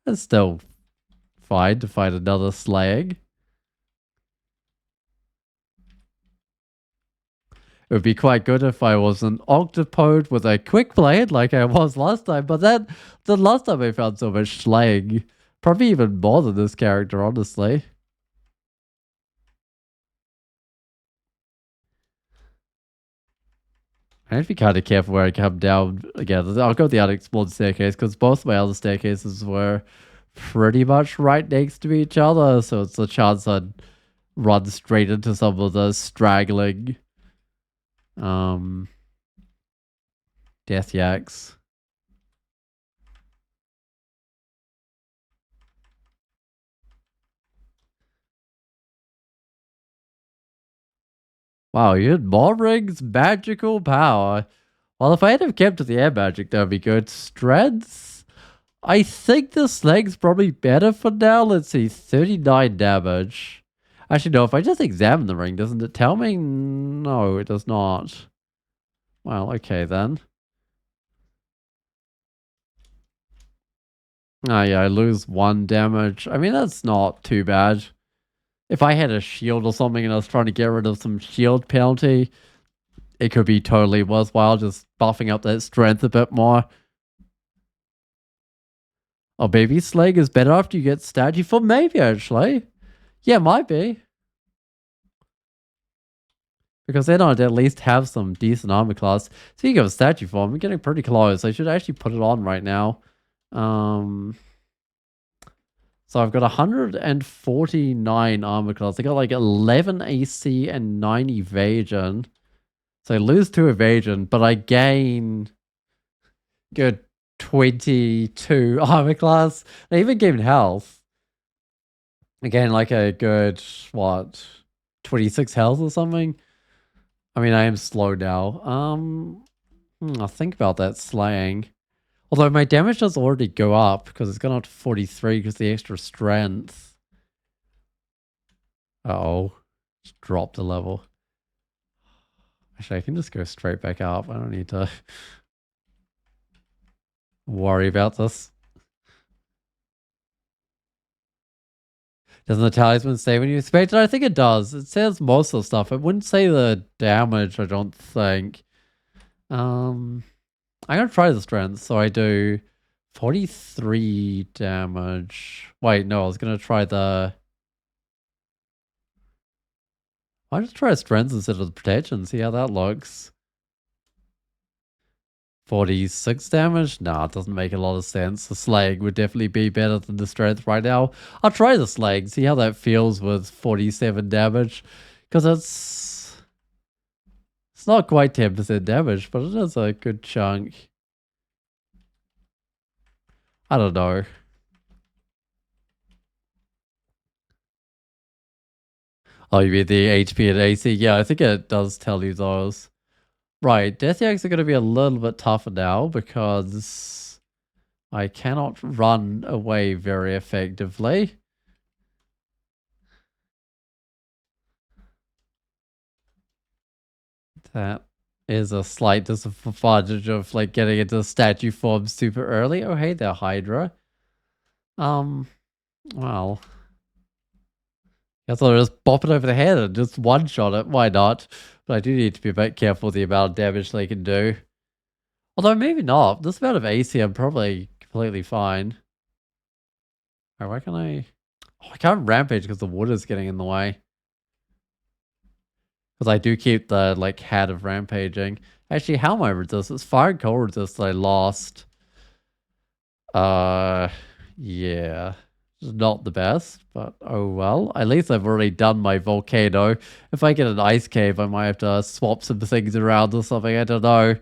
it's still fine to find another slag. It would be quite good if I was an octopode with a quick blade like I was last time, but then the last time I found so much slag. Probably even more than this character, honestly. I have to be kind of careful where I come down again. I'll go the unexplored staircase because both my other staircases were pretty much right next to each other, so it's a chance I'd run straight into some of the straggling death yaks. Wow, you had Morring's magical power. Well, if I had have kept to the air magic, that would be good. Strength? I think this leg's probably better for now. Let's see, 39 damage. Actually, no, if I just examine the ring, doesn't it tell me? No, it does not. Well, okay then. Oh yeah, I lose 1 damage. I mean, that's not too bad. If I had a shield or something and I was trying to get rid of some shield penalty, it could be totally worthwhile just buffing up that strength a bit more. Oh, Baby Slag is better after you get statue form? Maybe, actually. Yeah, might be. Because then I'd at least have some decent armor class. Speaking of statue form, I'm getting pretty close. I should actually put it on right now. So I've got 149 armor class. I got like 11 AC and 9 evasion. So I lose 2 evasion, but I gain good 22 armor class. I even gain health. Again, like a good, what, 26 health or something? I mean, I am slow now. I'll think about that slaying. Although my damage does already go up because it's gone up to 43 because the extra strength. Uh-oh. Just dropped a level. Actually, I can just go straight back up. I don't need to worry about this. Doesn't the talisman say when you expect it? I think it does. It says most of the stuff. It wouldn't say the damage, I don't think. I'm going to try the strength. So I do 43 damage. Wait, no, I was going to try the... I'll just try strength instead of the protection, see how that looks. 46 damage? Nah, it doesn't make a lot of sense. The slag would definitely be better than the strength right now. I'll try the slag, see how that feels with 47 damage. Because it's not quite 10% damage, but it is a good chunk. I don't know. Oh, you mean the HP and AC? Yeah, I think it does tell you those. Right, Death Yaks are going to be a little bit tougher now because I cannot run away very effectively. That is a slight disadvantage of like getting into statue form super early. Oh, hey there, Hydra. Well, guess I'll just bop it over the head and just one-shot it. Why not? But I do need to be a bit careful with the amount of damage they can do. Although maybe not. This amount of AC, I'm probably completely fine. Alright, why can I... Oh, I can't rampage because the wood is getting in the way. Because I do keep the, like, hat of rampaging. Actually, how am I resist? It's fire and cold resist that I lost. Yeah. Not the best, but oh well. At least I've already done my volcano. If I get an ice cave, I might have to swap some things around or something. I don't know.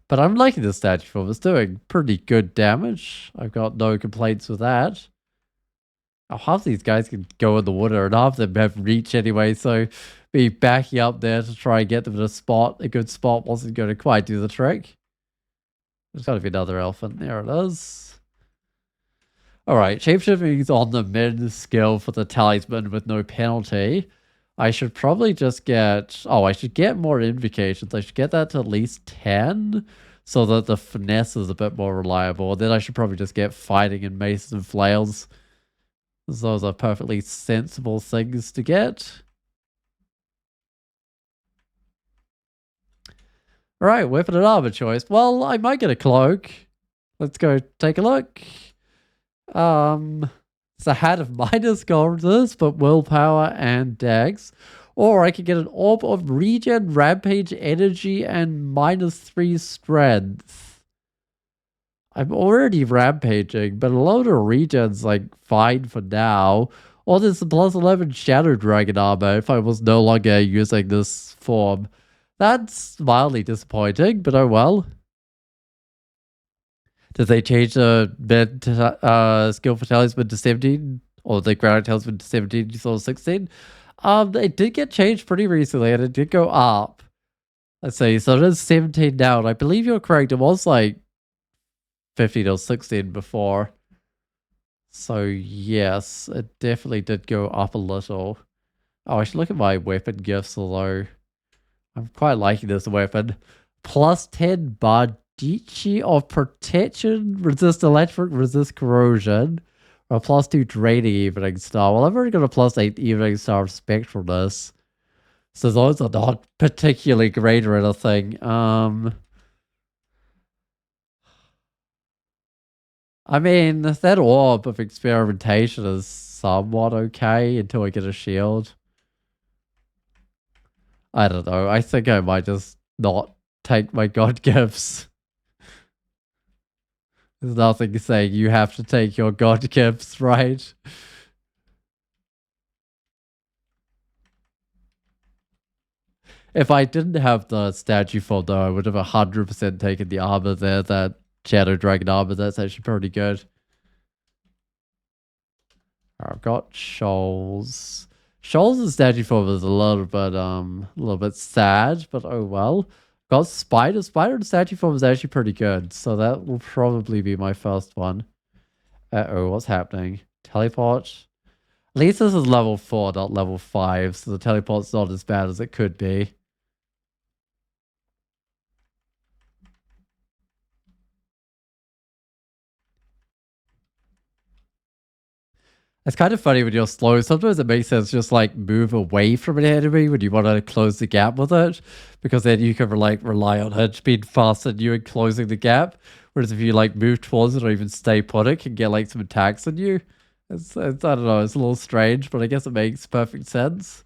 But I'm liking the statue form. It's doing pretty good damage. I've got no complaints with that. Oh, half these guys can go in the water and half of them have reach anyway, so be backing up there to try and get them in a good spot wasn't going to quite do the trick. There's got to be another elephant. There it is. Alright, shapeshifting is on the mid skill for the talisman with no penalty. I should probably just get... Oh, I should get more invocations. I should get that to at least 10 so that the finesse is a bit more reliable. And then I should probably just get fighting and maces and flails. Those are perfectly sensible things to get. Alright, weapon and armor choice. Well, I might get a cloak. Let's go take a look. It's a hat of minus golders, but willpower and dex. Or I could get an orb of regen, rampage, energy, and -3 strength. I'm already rampaging, but a load of regen's like fine for now. Or there's the +11 Shadow Dragon armor if I was no longer using this form. That's mildly disappointing, but oh well. Did they change the mid skill for talisman to 17? Or the ground talisman to 17 instead of 16? It did get changed pretty recently and it did go up. Let's see, so it is 17 now, and I believe you're correct. It was like 15 or 16 before. So yes, it definitely did go up a little. Oh, I should look at my weapon gifts, although I'm quite liking this weapon. +10 Bardici of protection, resist electric, resist corrosion, or +2 draining evening star. Well, I've already got a +8 evening star of spectralness, so those are not particularly great or anything. I mean, that orb of experimentation is somewhat okay until I get a shield. I don't know. I think I might just not take my god gifts. There's nothing saying you have to take your god gifts, right? If I didn't have the statue form, though, I would have 100% taken the armor there, that Shadow Dragon armor. That's actually pretty good. I've got Shoals. Shoals' statue form is a little bit sad, but oh well. Got Spider. Spider and statue form is actually pretty good, so that will probably be my first one. Uh-oh, what's happening? Teleport? At least this is level 4, not level 5, so the teleport's not as bad as it could be. It's kind of funny when you're slow. Sometimes it makes sense just like move away from an enemy when you want to close the gap with it, because then you can like rely on it being faster than you and closing the gap. Whereas if you like move towards it or even stay put, it can get like some attacks on you. It's I don't know. It's a little strange, but I guess it makes perfect sense.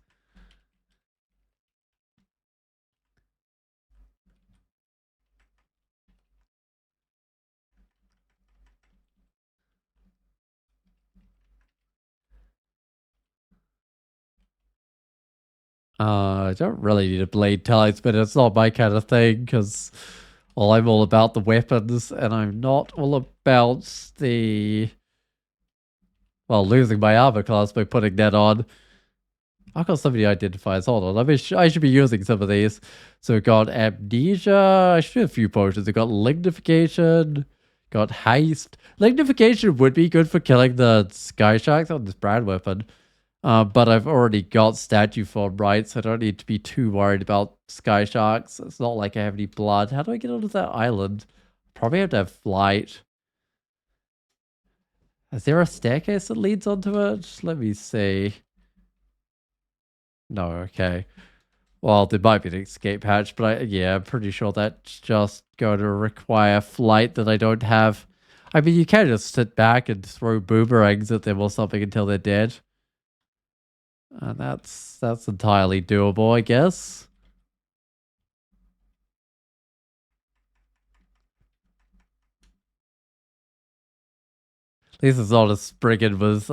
I don't really need a blade type, but it's not my kind of thing because I'm all about the weapons and I'm not all about the losing my armor class by putting that on. I've got so many identifiers. Hold on, I should be using some of these. So we've got amnesia. I should have a few potions. We've got lignification. Got haste. Lignification would be good for killing the sky sharks on this brand weapon. But I've already got statue form, right? So I don't need to be too worried about sky sharks. It's not like I have any blood. How do I get onto that island? Probably have to have flight. Is there a staircase that leads onto it? Let me see. No, okay. Well, there might be an escape hatch, but yeah, I'm pretty sure that's just going to require flight that I don't have. I mean, you can just sit back and throw boomerangs at them or something until they're dead. And that's entirely doable, I guess. At least it's not a Spriggan with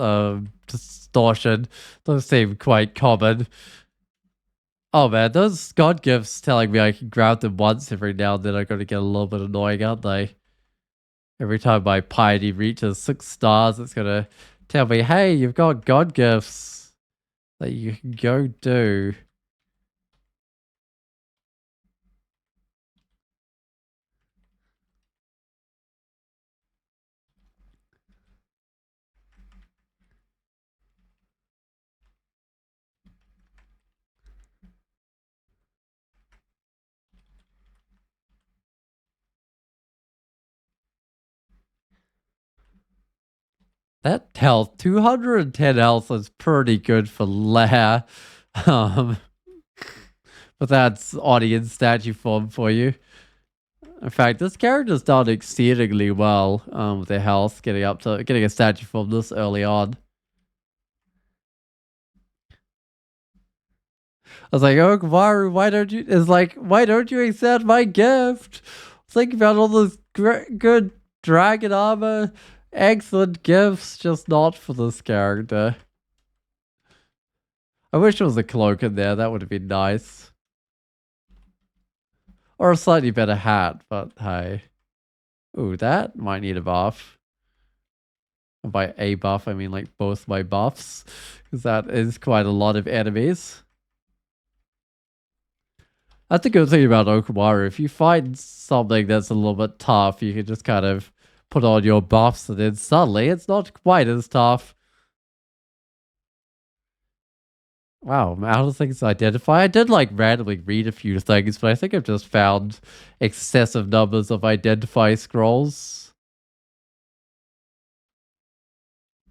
distortion. Those seem quite common. Oh man, those god gifts telling me I can grab them once every now and then are going to get a little bit annoying, aren't they? Every time my piety reaches 6 stars, it's going to tell me, hey, you've got god gifts that you can go do. That health, 210 health is pretty good for Lair. Um, but that's audience statue form for you. In fact, this character's done exceedingly well with their health, getting a statue form this early on. I was like, oh, Kamaru, why don't you accept my gift? Think about all those good dragon armor, excellent gifts, just not for this character. I wish there was a cloak in there, that would have been nice. Or a slightly better hat, but hey. Ooh, that might need a buff. And by a buff, I mean like both my buffs, because that is quite a lot of enemies. That's a good thing about Okumaru. If you find something that's a little bit tough, you can just kind of put on your buffs and then suddenly it's not quite as tough. Wow, I'm out of things to identify. I did like randomly read a few things, but I think I've just found excessive numbers of identify scrolls.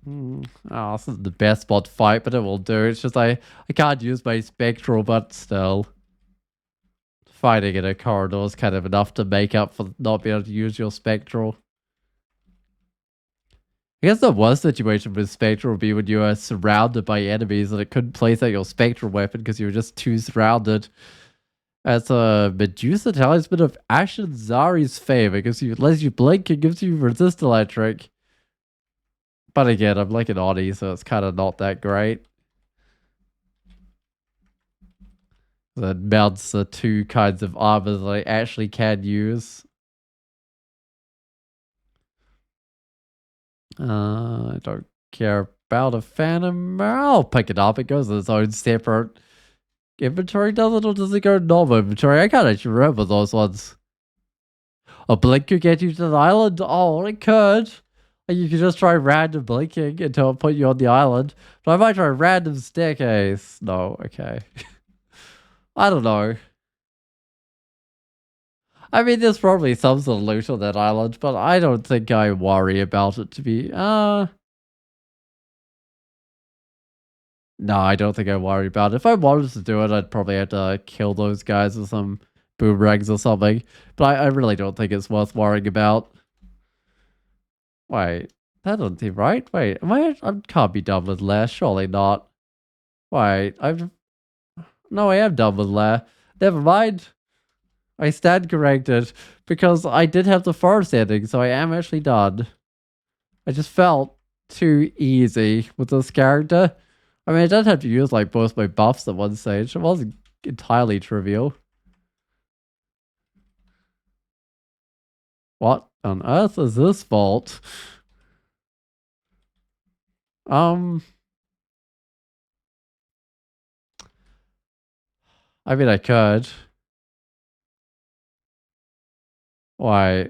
Oh, this isn't the best spot to fight, but it will do. It's just I can't use my spectral, but still. Fighting in a corridor is kind of enough to make up for not being able to use your spectral. I guess the worst situation with spectral would be when you are surrounded by enemies and it couldn't place out your spectral weapon because you were just too surrounded. As a Medusa talisman of Ashen Zari's favor, because you lets you blink and gives you resist electric. But again, I'm like an Oni, so it's kind of not that great. That mounts the 2 kinds of armor that I actually can use. I don't care about a Phantom. I'll pick it up. It goes in its own separate inventory, does it? Or does it go in normal inventory? I can't actually remember those ones. A blink could get you to the island? Oh, it could. And you could just try random blinking until it put you on the island. But I might try random staircase. No, okay. I don't know. I mean, there's probably some sort of loot on that island, but I don't think I worry about it to be, no, I don't think I worry about it. If I wanted to do it, I'd probably have to kill those guys with some boomerangs or something. But I really don't think it's worth worrying about. Wait, that doesn't seem right. Wait, I can't be done with Lair, surely not. Wait, no, I am done with Lair. Never mind. I stand corrected because I did have the forest ending, so I am actually done. I just felt too easy with this character. I mean, I did have to use like both my buffs at one stage. It wasn't entirely trivial. What on earth is this vault? I mean, I could. Why?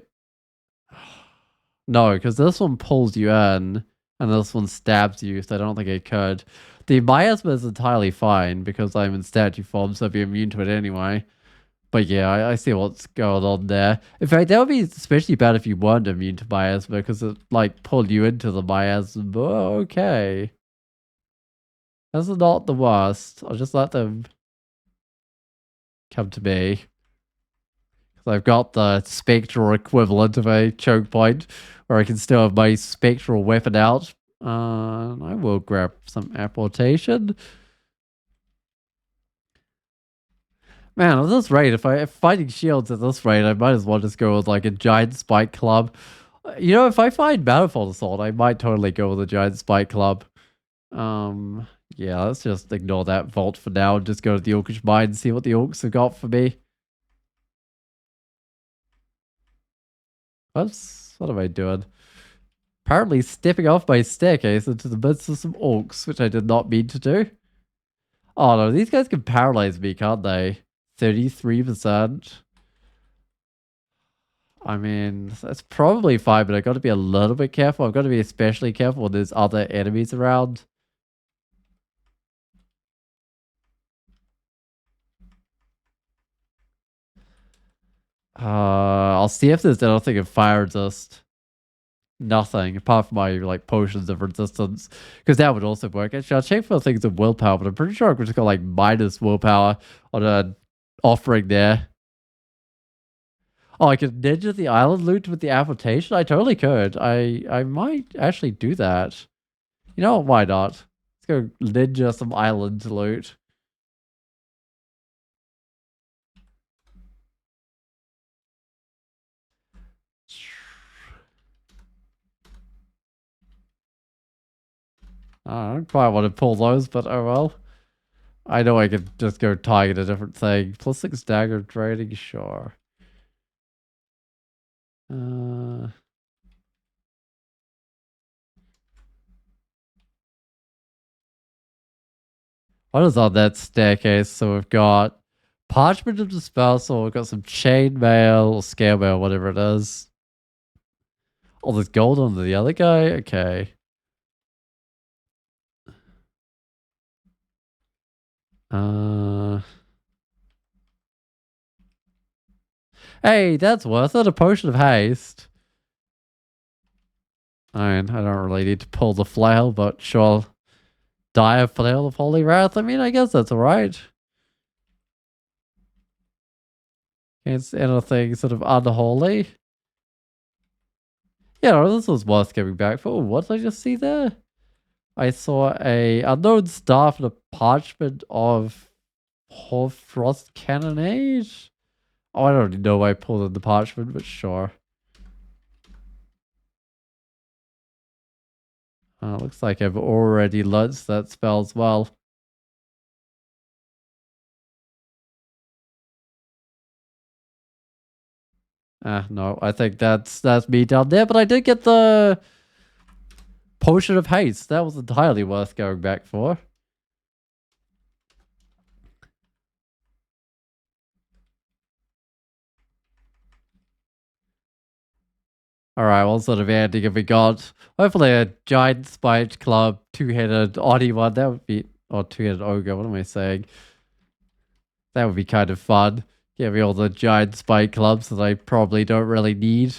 No, because this one pulls you in, And this one stabs you, so I don't think it could. The miasma is entirely fine because I'm in statue form, so I'd be immune to it anyway. But yeah, I see what's going on there. In fact, that would be especially bad if you weren't immune to miasma because it like pulled you into the miasma. Okay. That's not the worst. I'll just let them come to me. I've got the spectral equivalent of a choke point where I can still have my spectral weapon out. I will grab some apportation. Man, at this rate, if fighting shields at this rate, I might as well just go with like a giant spike club. You know, if I find Manifold Assault, I might totally go with a giant spike club. Yeah, let's just ignore that vault for now and just go to the Orcish Mine and see what the orcs have got for me. What am I doing? Apparently stepping off my staircase into the midst of some orcs, which I did not mean to do. Oh no, these guys can paralyze me, can't they? 33%. I mean, that's probably fine, but I got to be a little bit careful. I've got to be especially careful when there's other enemies around. I'll see if there's anything of fire resist. Nothing, apart from my, like, potions of resistance. Because that would also work. Actually, I'll check for things of willpower, but I'm pretty sure I've just got, like, minus willpower on an offering there. Oh, I could ninja the island loot with the application? I totally could. I might actually do that. You know what? Why not? Let's go ninja some island loot. I don't quite want to pull those, but oh well. I know I could just go target a different thing. +6 dagger trading, sure. What is on that staircase? So we've got parchment of dispersal, we've got some chain mail or scale mail, whatever it is. Oh, there's gold on the other guy? Okay. Hey, that's worth it. A potion of haste. I mean, I don't really need to pull the flail, but sure. Dire flail of holy wrath. I mean, I guess that's alright. Against anything sort of unholy. Yeah, no, this was worth coming back for. Oh, what did I just see there? I saw a unknown staff and a parchment of Frost Cannonade. Oh, I don't know why I pulled in the parchment, but sure. Looks like I've already learned that spell as well. No, I think that's me down there, but I did get the Potion of Haste. That was entirely worth going back for. Alright, what sort of ending have we got? Hopefully a giant spiked club, two-headed Oni one. That would be... Or two-headed ogre, what am I saying? That would be kind of fun. Give me all the giant spike clubs that I probably don't really need.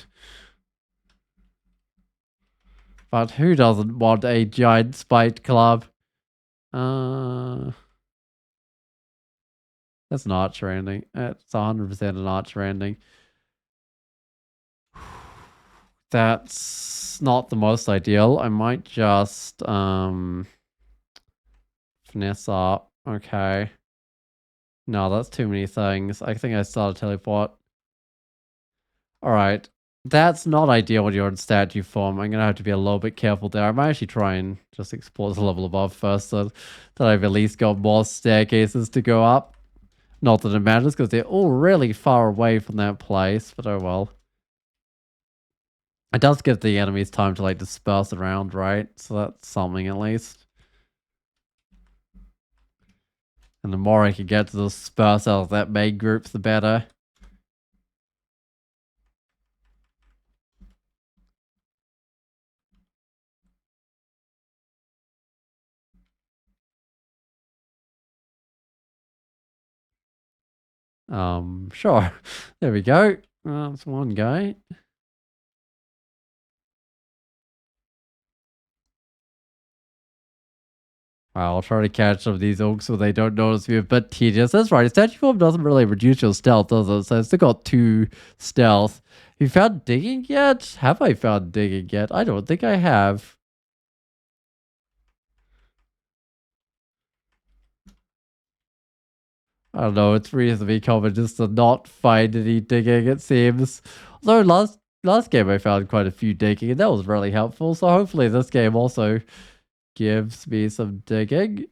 But who doesn't want a giant spiked club? That's an archer ending. It's 100% an archer ending. That's not the most ideal. I might just finesse up. Okay. No, that's too many things. I think I started teleport. Alright. That's not ideal when you're in statue form. I'm gonna have to be a little bit careful there. I might actually try and just explore the level above first so that I've at least got more staircases to go up. Not that it matters because they're all really far away from that place, but oh well. It does give the enemies time to like disperse around, right? So that's something at least. And the more I can get to disperse out of that main group, the better. Sure. There we go. That's one guy. I'll try to catch some of these orcs so they don't notice me a bit tedious. That's right, statue form doesn't really reduce your stealth, does it? So I still got 2 stealth. Have you found digging yet? Have I found digging yet? I don't think I have. I don't know, it's reasonably common just to not find any digging, it seems. Although last game I found quite a few digging, and that was really helpful, so hopefully this game also gives me some digging.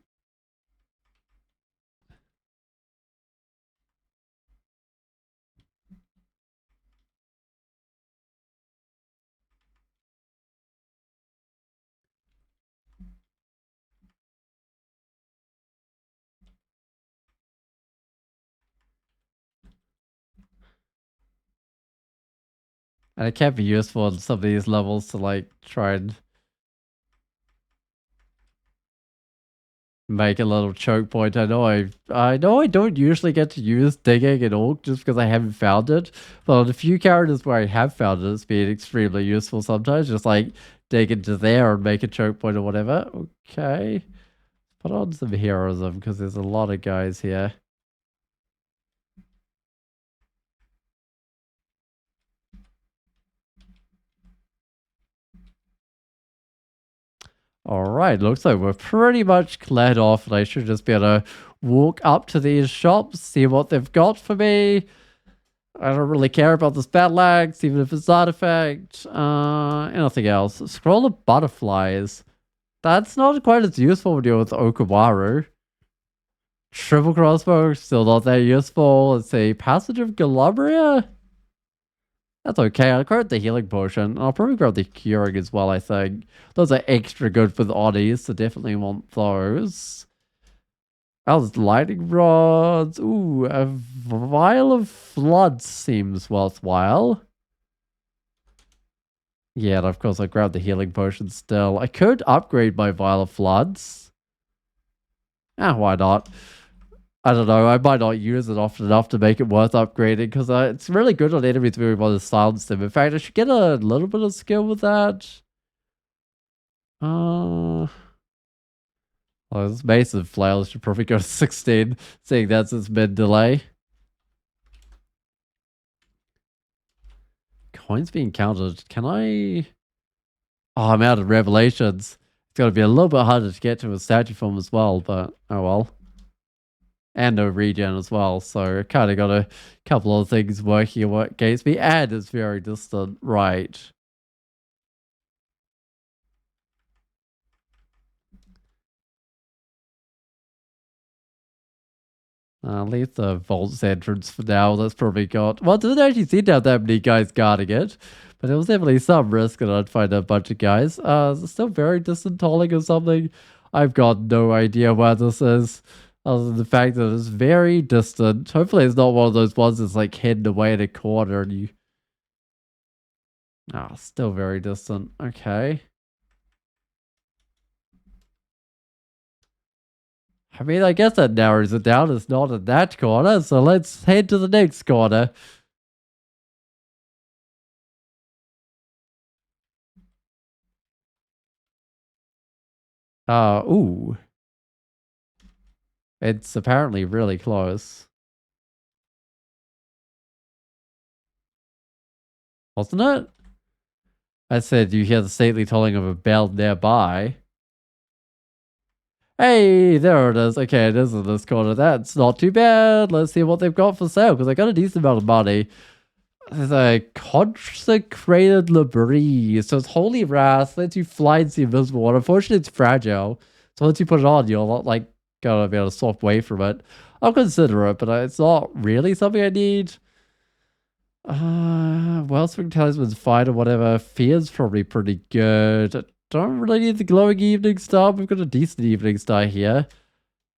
And it can be useful in some of these levels to like try and make a little choke point. I know I don't usually get to use digging at all just because I haven't found it. But on a few characters where I have found it, it's been extremely useful sometimes. Just like dig into there and make a choke point or whatever. Okay. Put on some heroism because there's a lot of guys here. Alright, looks like we're pretty much cleared off and I should just be able to walk up to these shops, see what they've got for me. I don't really care about this battle axe, even if it's artifact. Anything else. Scroll of butterflies. That's not quite as useful when you're with Okumaru. Triple crossbow, still not that useful. Let's see, Passage of Galabria? That's okay. I'll grab the healing potion. I'll probably grab the curing as well, I think. Those are extra good for the oddies, so definitely want those. How's lightning rods? Ooh, a vial of flood seems worthwhile. Yeah, and of course I grabbed the healing potion still. I could upgrade my vial of floods. Why not? I don't know, I might not use it often enough to make it worth upgrading, because it's really good on enemies when we want to silence them. In fact, I should get a little bit of skill with that. Oh, this massive flail should probably go to 16, seeing that's its mid delay. Coins being counted. Can I... Oh, I'm out of revelations. It's got to be a little bit harder to get to a statue form as well, but oh well. And no regen as well, so I kind of got a couple of things working against me, and it's very distant, right? Leave the vault's entrance for now. That's probably got... Well, it doesn't actually seem to have that many guys guarding it, but there was definitely some risk that I'd find a bunch of guys. Is it still very distant tolling or something? I've got no idea where this is, other than the fact that it's very distant. Hopefully it's not one of those ones that's like hidden away in a corner and you... still very distant. Okay. I mean, I guess that narrows it down. It's not in that corner, so let's head to the next corner. Ooh. It's apparently really close. Wasn't it? I said you hear the stately tolling of a bell nearby. Hey, there it is. Okay, it is in this corner. That's not too bad. Let's see what they've got for sale, because I got a decent amount of money. There's a consecrated labrie. So it's holy wrath, lets you fly into the invisible one. Unfortunately, it's fragile. So once you put it on, you're not like gonna be able to swap away from it. I'll consider it, but it's not really something I need. Wellspring Talisman's fine or whatever. Fear's probably pretty good. I don't really need the glowing evening star. We've got a decent evening star here.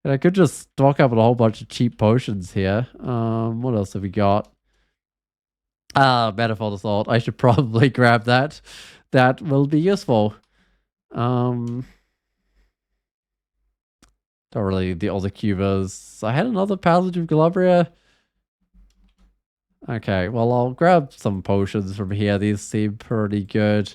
And I could just stock up on a whole bunch of cheap potions here. What else have we got? Manifold Assault. I should probably grab that. That will be useful. Don't really need the other cubas. I had another Passage of Galabria. Okay, well, I'll grab some potions from here. These seem pretty good.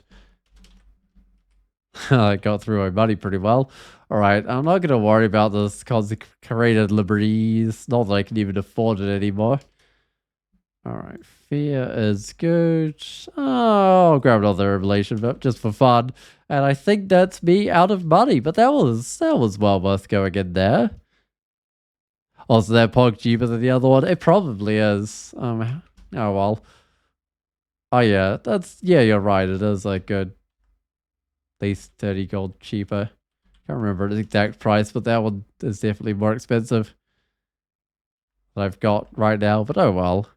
I got through my money pretty well. Alright, I'm not going to worry about this consecrated liberties. Not that I can even afford it anymore. Alright, fear is good. Oh, I'll grab another revelation but just for fun. And I think that's me out of money, but that was well worth going in there. Also, that pog cheaper than the other one? It probably is. Oh well. Oh yeah, yeah, you're right. It is like good. At least 30 gold cheaper. Can't remember the exact price, but that one is definitely more expensive than I've got right now, but oh well.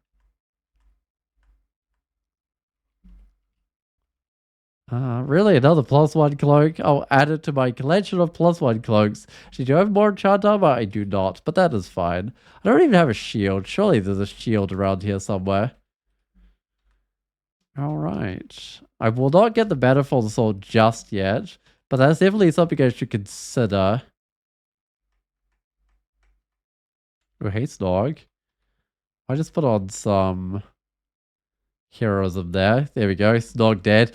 Really? Another +1 cloak? I'll add it to my collection of +1 cloaks. Do you have more enchant armor? I do not, but that is fine. I don't even have a shield. Surely there's a shield around here somewhere. Alright. I will not get the Manifold Sword just yet, but that's definitely something I should consider. Oh, hey, Snog. I just put on some heroism there. There we go. Snog dead.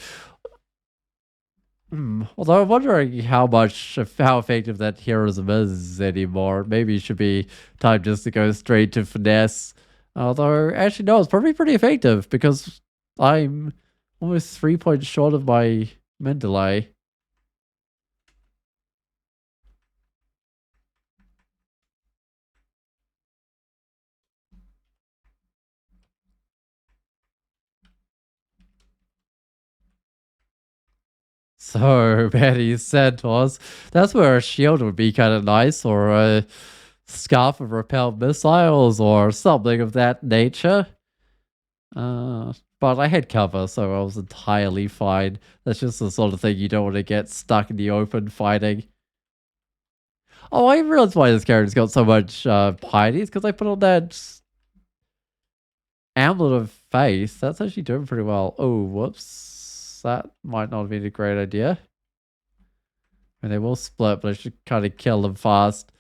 Although I'm wondering how effective that heroism is anymore. Maybe it should be time just to go straight to finesse. Although, actually, no, it's probably pretty effective because I'm almost 3 points short of my min delay. So, many centaurs. That's where a shield would be kind of nice, or a scarf of repelled missiles, or something of that nature. But I had cover, so I was entirely fine. That's just the sort of thing you don't want to get stuck in the open fighting. Oh, I realized why this character's got so much piety. It's because I put on that amulet of faith. That's actually doing pretty well. Oh, whoops. That might not have been a great idea. And they will split, but I should kind of kill them fast.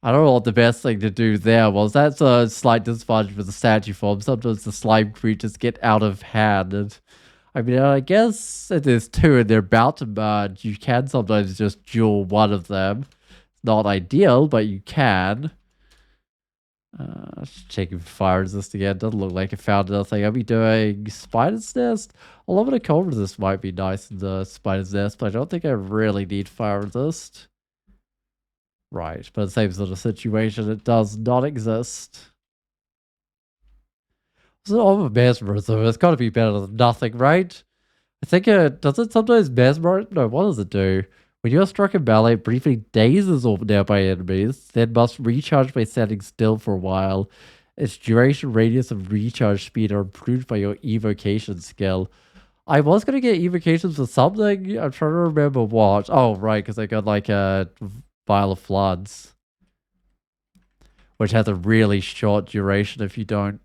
I don't know what the best thing to do there was. That's a slight disadvantage with the statue form. Sometimes the slime creatures get out of hand. And I mean, I guess if there's two and they're about to merge, you can sometimes just duel one of them. It's not ideal, but you can. Checking for fire resist again. Doesn't look like I found nothing. I'll be doing Spider's Nest. A little bit of cold resist might be nice in the Spider's Nest, but I don't think I really need fire resist. Right, but the same sort of situation, it does not exist. So over mesmerism, it's got to be better than nothing, right? I think does it sometimes mesmerize? No, what does it do? When you are struck in melee, it briefly dazes all nearby enemies, then must recharge by standing still for a while. Its duration, radius, and recharge speed are improved by your evocation skill. I was going to get evocations for something. I'm trying to remember what. Oh, right, because I got like a Vial of Floods, which has a really short duration if you don't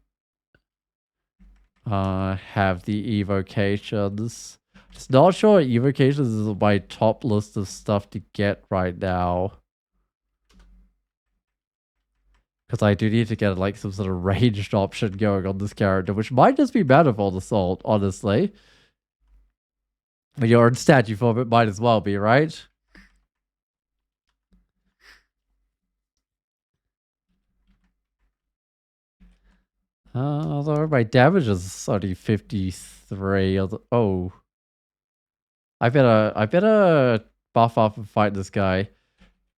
have the evocations. Just not sure evocations is my top list of stuff to get right now. Because I do need to get like some sort of ranged option going on this character, which might just be Manifold Assault, honestly. When you're in statue form, it might as well be, right? Although my damage is only 53. Oh. I better buff up and fight this guy.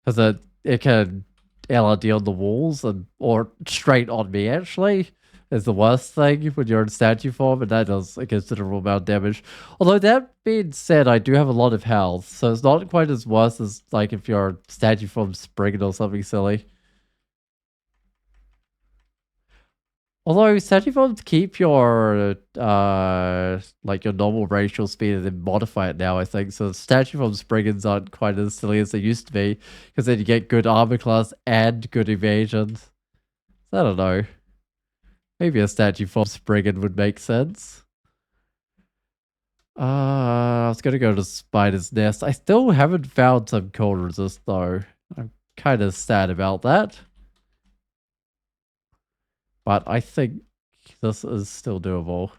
Because it can LRD on the walls or straight on me actually is the worst thing when you're in statue form, and that does a considerable amount of damage. Although that being said, I do have a lot of health, so it's not quite as worse as like if you're statue form springing or something silly. Although statue forms keep your like your normal racial speed and then modify it now, I think. So statue form springans aren't quite as silly as they used to be, because then you get good armor class and good evasion. I don't know. Maybe a statue form springan would make sense. I was gonna go to Spider's Nest. I still haven't found some cold resist though. I'm kind of sad about that. But I think this is still doable.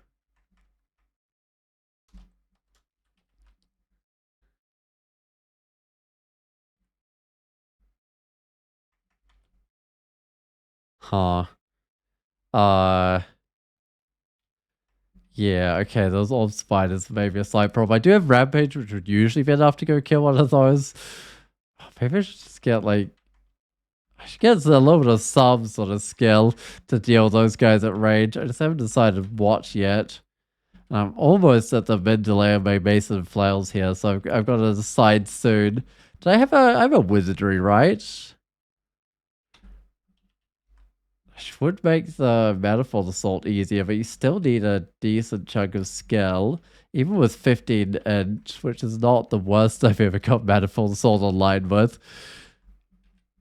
Huh. Uh, yeah, okay, those orb spiders may be a slight problem. I do have Rampage, which would usually be enough to go kill one of those. Maybe I should just get, like, I should get a little bit of some sort of skill to deal with those guys at range. I just haven't decided what yet. I'm almost at the mid delay of my Mason Flails here, so I've got to decide soon. Did I have a wizardry, right? Which would make the Manifold Assault easier, but you still need a decent chunk of skill, even with 15 inch, which is not the worst I've ever got Manifold Assault online with.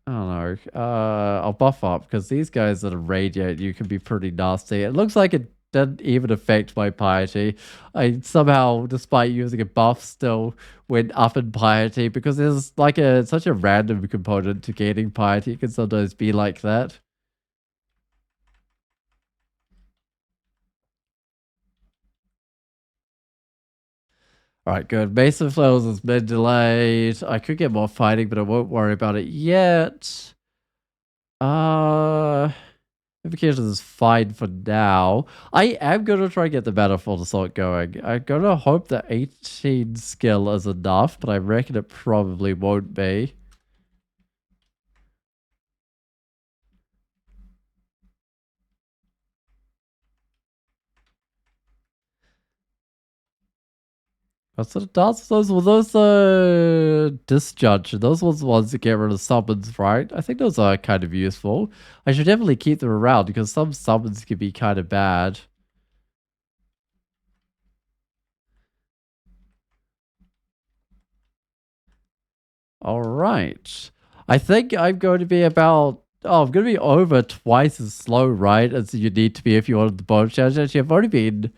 I don't know. I'll buff up, because these guys that are radiate, you can be pretty nasty. It looks like it didn't even affect my piety. I somehow, despite using a buff, still went up in piety, because there's like such a random component to gaining piety. It can sometimes be like that. Alright, good. Mason Flails has been delayed. I could get more fighting, but I won't worry about it yet. Invocation is fine for now. I am going to try and get the Manifold Assault going. I'm going to hope that 18 skill is enough, but I reckon it probably won't be. That's what it does. Those discharge. Those ones the ones that get rid of summons, right? I think those are kind of useful. I should definitely keep them around because some summons can be kind of bad. All right. I think I'm going to be about. Oh, I'm going to be over twice as slow, right? As you need to be if you wanted the bonus challenge. Actually, I've already been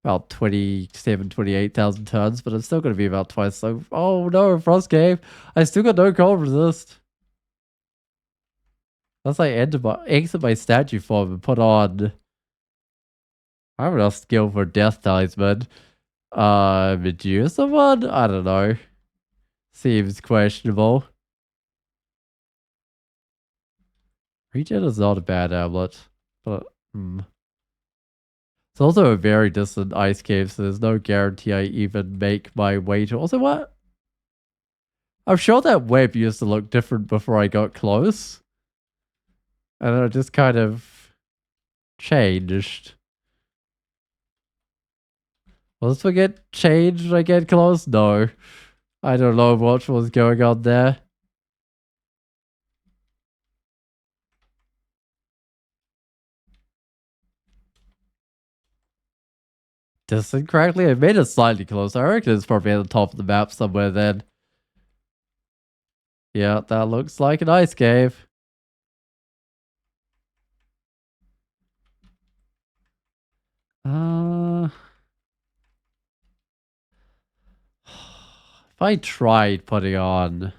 about 28,000 turns, but I'm still going to be about twice slow. Oh no, Frost Cave. I still got no cold resist. Unless I exit my statue form and put on. I have enough skill for Death Talisman. Medusa one? I don't know. Seems questionable. Regen is not a bad amulet, but it's also a very distant ice cave, so there's no guarantee I even make my way to. Also, what? I'm sure that web used to look different before I got close, and then it just kind of changed. Will this one get changed when I get close? No. I don't know what was going on there. Distant correctly? I made it slightly closer. I reckon it's probably at the top of the map somewhere then. Yeah, that looks like an ice cave. If I tried putting on...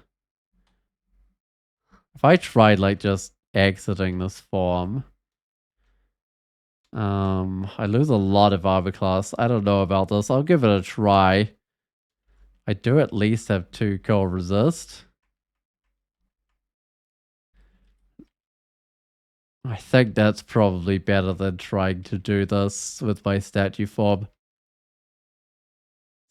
If I tried, like, just exiting this form... I lose a lot of armor class. I don't know about this. I'll give it a try. I do at least have 2 cold resist. I think that's probably better than trying to do this with my statue form.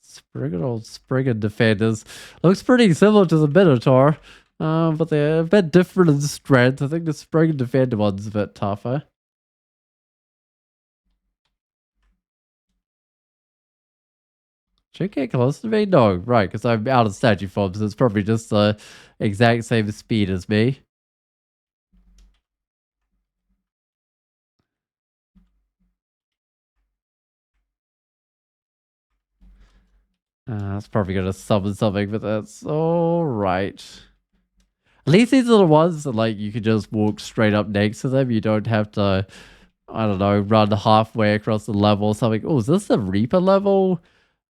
Spriggan Defenders. Looks pretty similar to the Minotaur, but they're a bit different in strength. I think the Spriggan Defender one's a bit tougher. Should it get close to me? No, right, because I'm out of statue form, so it's probably just the exact same speed as me. That's probably going to summon something, but that's alright. At least these are the ones that, like, you can just walk straight up next to them. You don't have to, I don't know, run halfway across the level or something. Oh, is this the Reaper level?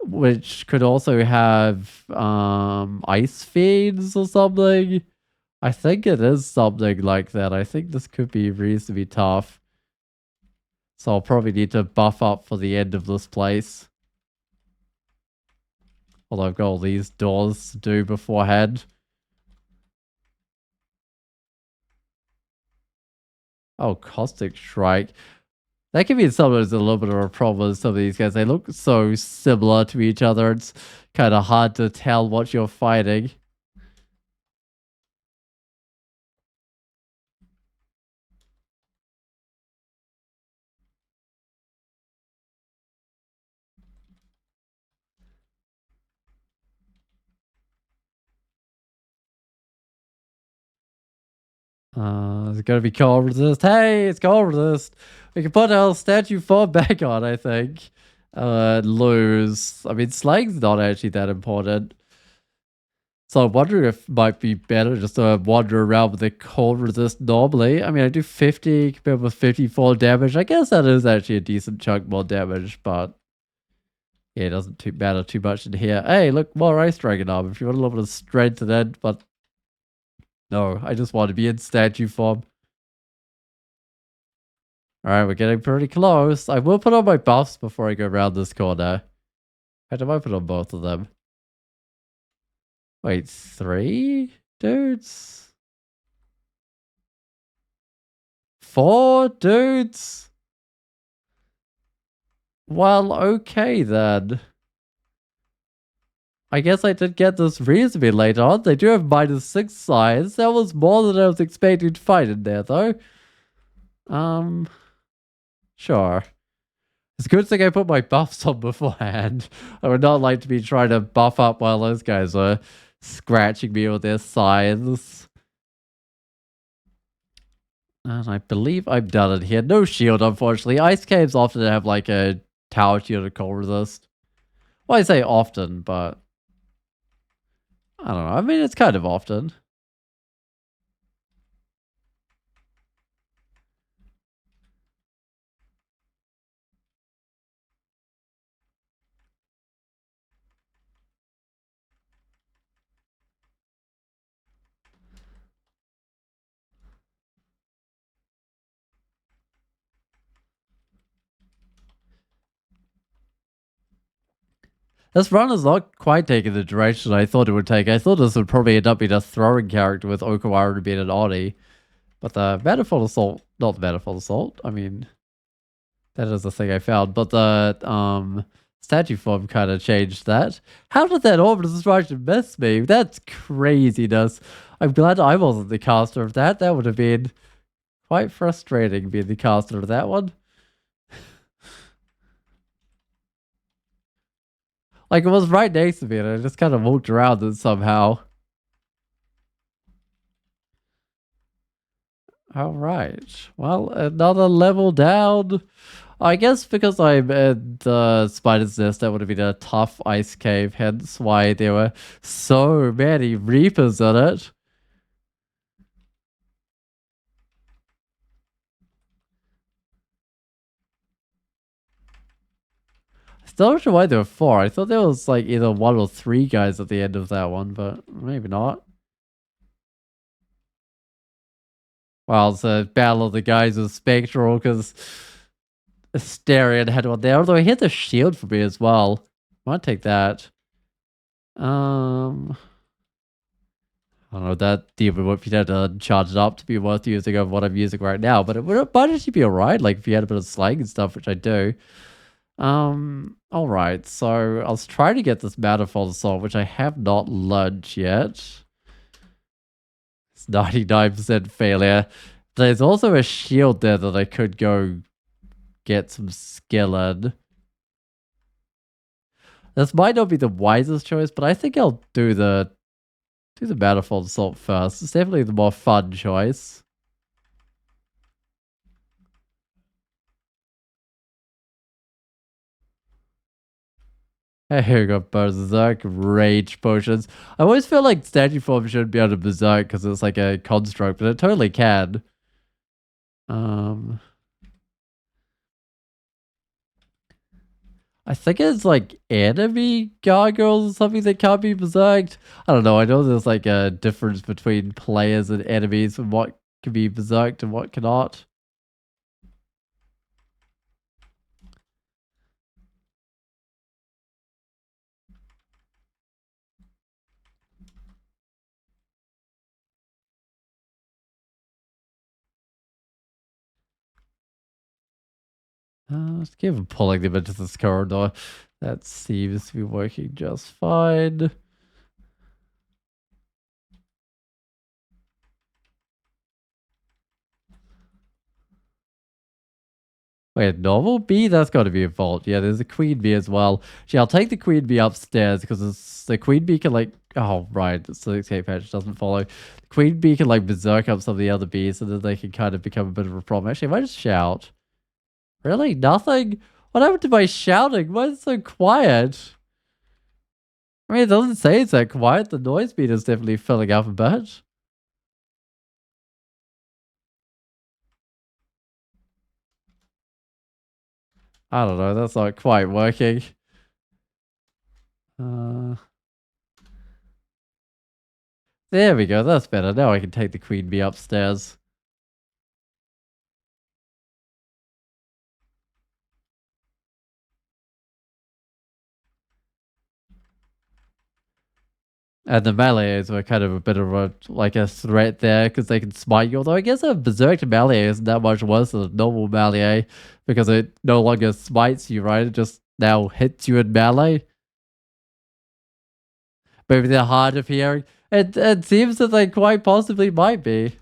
Which could also have ice fiends or something. I think it is something like that. I think this could be reasonably tough. So I'll probably need to buff up for the end of this place. Although I've got all these doors to do beforehand. Oh, Caustic Strike. That can be sometimes a little bit of a problem with some of these guys. They look so similar to each other. It's kind of hard to tell what you're fighting. It's gonna be cold resist. Hey, it's cold resist. We can put our statue form back on, I think. Lose. I mean, slang's not actually that important. So I'm wondering if it might be better just to wander around with the cold resist normally. I mean, I do 50 compared with 54 damage. I guess that is actually a decent chunk more damage, but yeah, it doesn't matter too much in here. Hey, look, more Ice Dragon armor. If you want a little bit of strength to that, but no, I just want to be in statue form. Alright, we're getting pretty close. I will put on my buffs before I go around this corner. I might put on both of them. Wait, 3 dudes? 4 dudes? Well, okay then. I guess I did get this reasonably late on. They do have -6 size. That was more than I was expecting to fight in there, though. Sure. It's a good thing I put my buffs on beforehand. I would not like to be trying to buff up while those guys are scratching me with their scythes. And I believe I'm done in here. No shield, unfortunately. Ice caves often have like a tower shield or cold resist. Well, I say often, but I don't know. I mean, it's kind of often. This run is not quite taking the direction I thought it would take. I thought this would probably end up being a throwing character with Okawara being an Oni. But the Manifold Assault, not the Manifold Assault, I mean, that is the thing I found. But the statue form kind of changed that. How did that Orbital Destruction miss me? That's craziness. I'm glad I wasn't the caster of that. That would have been quite frustrating being the caster of that one. Like, it was right next to me and I just kind of walked around it somehow. Alright. Well, another level down. I guess because I'm in the Spider's Nest, that would have been a tough ice cave, hence why there were so many Reapers in it. Still not sure why there were 4. I thought there was like either 1 or 3 guys at the end of that one, but maybe not. Well, it's a battle of the guys with Spectral because Asterion had one there, although he hit the shield for me as well. Might take that. I don't know, that demon would have to charge it up to be worth using over what I'm using right now, but it might actually be alright, like if you had a bit of slang and stuff, which I do. Alright, so I was trying to get this Manifold Assault, which I have not learned yet. It's 99% failure. There's also a shield there that I could go get some skill in. This might not be the wisest choice, but I think I'll do the Manifold Assault first. It's definitely the more fun choice. Hey, we got Berserk Rage Potions. I always feel like statue form shouldn't be able to Berserk because it's like a construct, but it totally can. I think it's like enemy gargoyles or something that can't be berserked. I don't know. I know there's like a difference between players and enemies and what can be berserked and what cannot. Let's keep pulling them into this corridor. That seems to be working just fine. Wait, normal bee? That's got to be a vault. Yeah, there's a queen bee as well. Yeah, I'll take the queen bee upstairs because the queen bee can like... Oh, right. So the escape hatch doesn't follow. The queen bee can like berserk up some of the other bees and then they can kind of become a bit of a problem. Actually, if I just shout... Really? Nothing? What happened to my shouting? Why is it so quiet? I mean, it doesn't say it's that quiet. The noise meter's definitely filling up a bit. I don't know. That's not quite working. Uh, there we go. That's better. Now I can take the queen bee upstairs. And the melees were kind of a bit of a like a threat there because they can smite you. Although I guess a berserk melee isn't that much worse than a normal melee because it no longer smites you, right? It just now hits you in melee. Maybe they're hard of hearing. It seems that they quite possibly might be.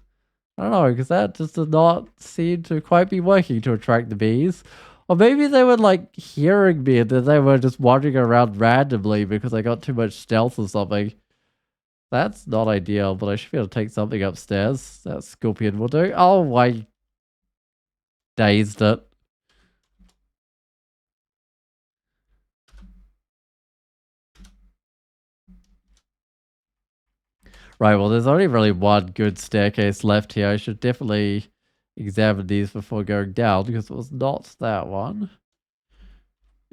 I don't know, because that just did not seem to quite be working to attract the bees. Or maybe they were like hearing me and then they were just wandering around randomly because I got too much stealth or something. That's not ideal, but I should be able to take something upstairs. That scorpion will do. Oh, I dazed it. Right, well, there's only really one good staircase left here. I should definitely examine these before going down because it was not that one.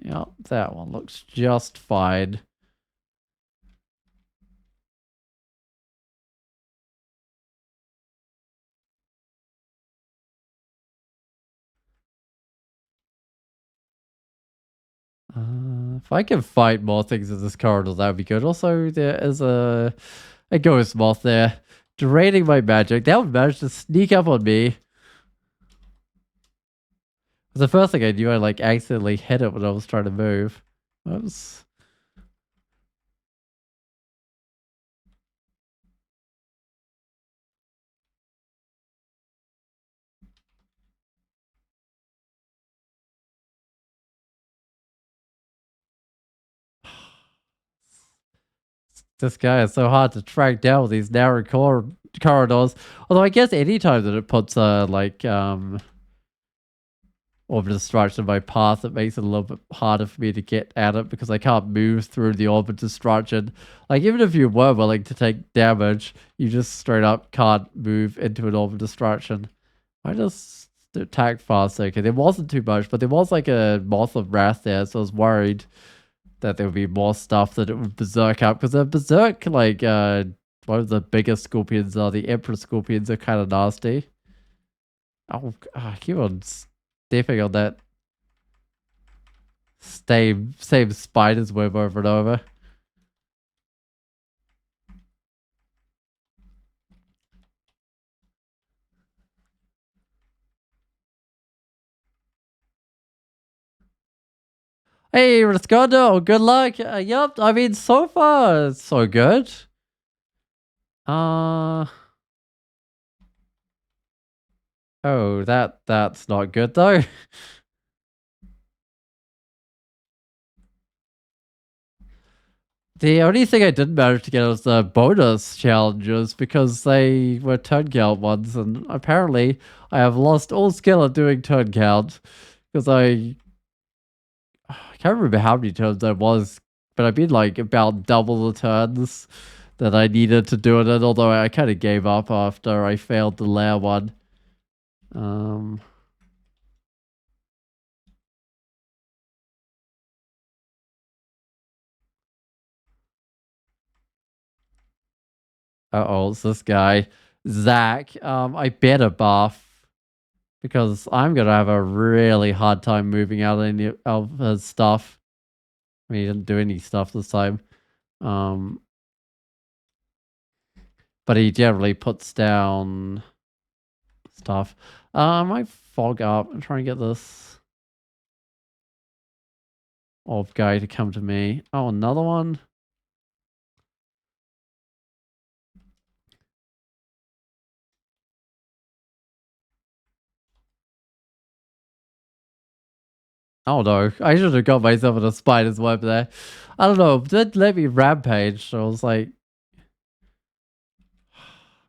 Yep, that one looks just fine. If I can fight more things in this corridor, that would be good. Also, there is a ghost moth there, draining my magic. That would manage to sneak up on me. The first thing I knew, I like accidentally hit it when I was trying to move. Oops. This guy is so hard to track down with these narrow corridors. Although I guess anytime that it puts orbit destruction in my path, it makes it a little bit harder for me to get at it because I can't move through the orbit destruction. Like even if you were willing to take damage, you just straight up can't move into an orbit destruction. I just attacked fast. Okay, there wasn't too much, but there was like a moth of wrath there, so I was worried that there would be more stuff that it would berserk up because the berserk like one of the biggest scorpions are the emperor scorpions are kind of nasty. Oh, I keep on stepping on that same spider's web over and over. Hey, Riscondo, good luck. Yep, I mean, so far, so good. Uh, oh, that's not good though. The only thing I didn't manage to get was the bonus challenges because they were turn count ones, and apparently I have lost all skill at doing turn count because I can't remember how many turns I was, but I've been like about double the turns that I needed to do it in, although I kind of gave up after I failed the lair one. Um, uh-oh, it's this guy. Zach, I better buff because I'm gonna have a really hard time moving out any of his stuff. I mean, he didn't do any stuff this time. Um, but he generally puts down stuff. I might fog up and try and get this. of guy to come to me. Oh, another one. Oh no, I should have got myself in a spider's web there. I don't know, it did let me rampage, so I was like,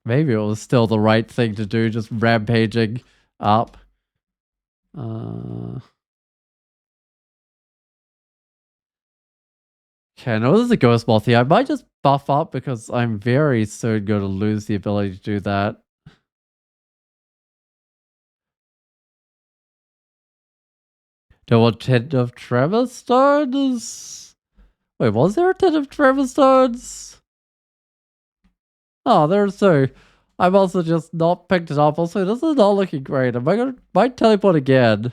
maybe it was still the right thing to do, just rampaging up. Okay, no, this is a ghost moth here. I might just buff up because I'm very soon going to lose the ability to do that. There were 10 of Tremor Stones? Wait, was there a 10 of Tremor Stones? Oh, there's two. I've also just not picked it up. Also, this is not looking great. Am I going to might teleport again?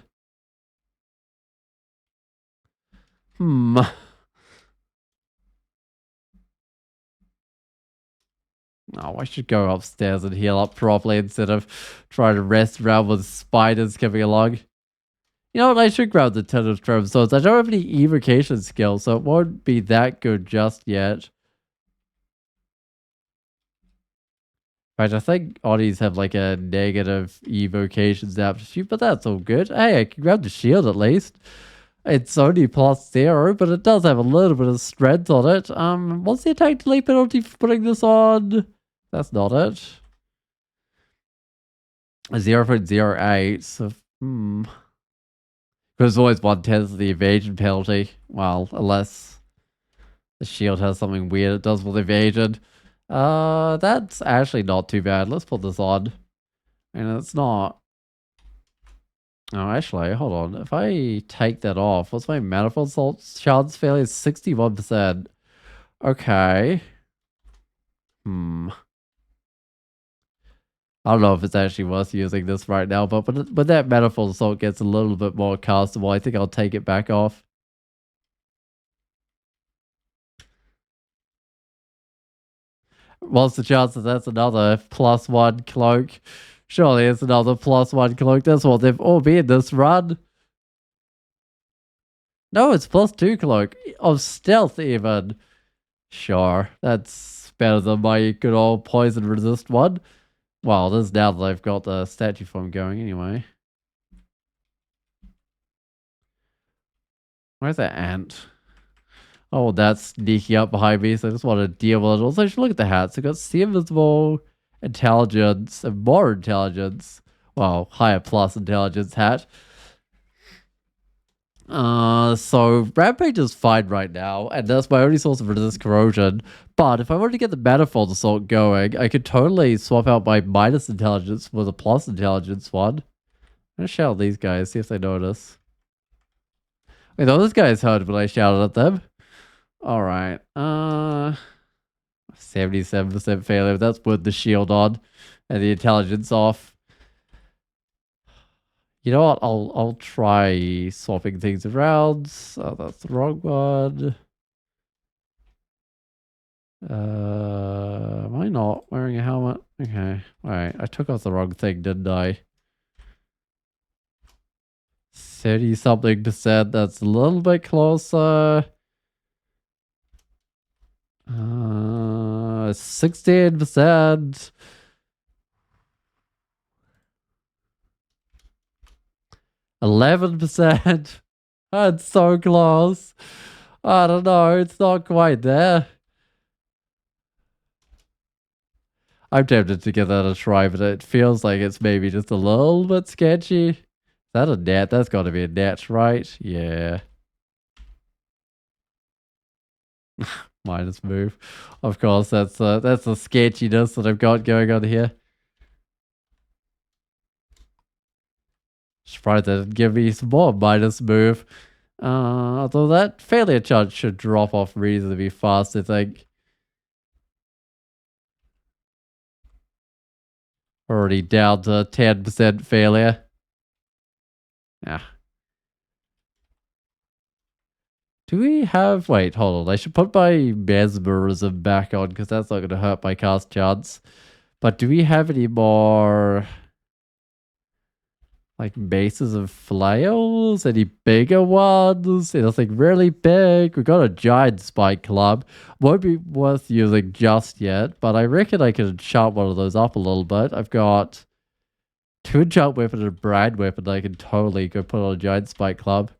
Hmm. Oh, I should go upstairs and heal up properly instead of trying to rest around with spiders coming along. You know what? I should grab the 10 of Tremor Stones. I don't have any evocation skills, so it won't be that good just yet. Right, I think Oddies have like a negative evocations aptitude, but that's all good. Hey, I can grab the shield at least. It's only +0, but it does have a little bit of strength on it. What's the attack delay penalty for putting this on? That's not it. 0.08. So, Because it's always 1/10 of the evasion penalty. Well, unless the shield has something weird it does with evasion. That's actually not too bad. Let's put this on. And it's not. Oh, actually, hold on. If I take that off, what's my manifold chance failure? 61%. Okay. I don't know if it's actually worth using this right now, but when that manifold assault gets a little bit more castable, I think I'll take it back off. What's the chances that's another +1 cloak? Surely it's another +1 cloak. That's what they've all been this run. No, it's +2 cloak. Of stealth even. Sure, that's better than my good old poison resist one. Well, this is now that I've got the statue form going anyway. Where's that ant? Oh, that's sneaking up behind me, so I just want to deal with it. Also, I should look at the hats. I've got see invisible, intelligence, and more intelligence. Well, higher plus intelligence hat. So Rampage is fine right now, and that's my only source of resist corrosion. But if I wanted to get the manifold assault going, I could totally swap out my minus intelligence with a plus intelligence one. I'm gonna shout at these guys, see if they notice. Wait, those guys heard when I shouted at them. Alright, 77% failure. That's with the shield on and the intelligence off. You know what? I'll try swapping things around. Oh, that's the wrong one. Am I not wearing a helmet? Okay. Alright. I took off the wrong thing, didn't I? 30-something%. That's a little bit closer. 16%. 11%. That's so close. I don't know. It's not quite there. I'm tempted to give that a try, but it feels like it's maybe just a little bit sketchy. Is that a net? That's got to be a net, right? Yeah. Minus move. Of course, that's the sketchiness that I've got going on here. Surprised that didn't give me some more minus move. Although that failure chance should drop off reasonably fast, I think. Already down to 10% failure. Yeah. Do we have... Wait, hold on. I should put my mesmerism back on because that's not going to hurt my cast chance. But do we have any more... like bases of flails, any bigger ones, anything really big. We got a giant spike club. Won't be worth using just yet, but I reckon I could sharp one of those up a little bit. I've got two enchant weapon and a brand weapon. I can totally go put on a giant spike club.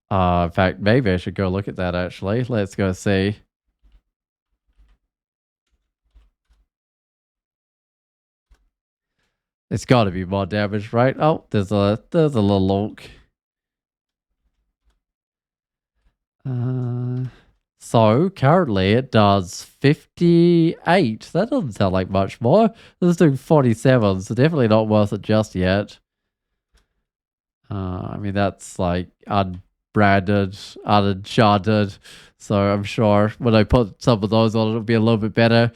In fact, maybe I should go look at that actually. Let's go see. It's got to be more damage, right? Oh, there's a little lonk. So currently it does 58. That doesn't sound like much more. This is doing 47, so definitely not worth it just yet. I mean, that's like unbranded, unenchanted. So I'm sure when I put some of those on, it'll be a little bit better.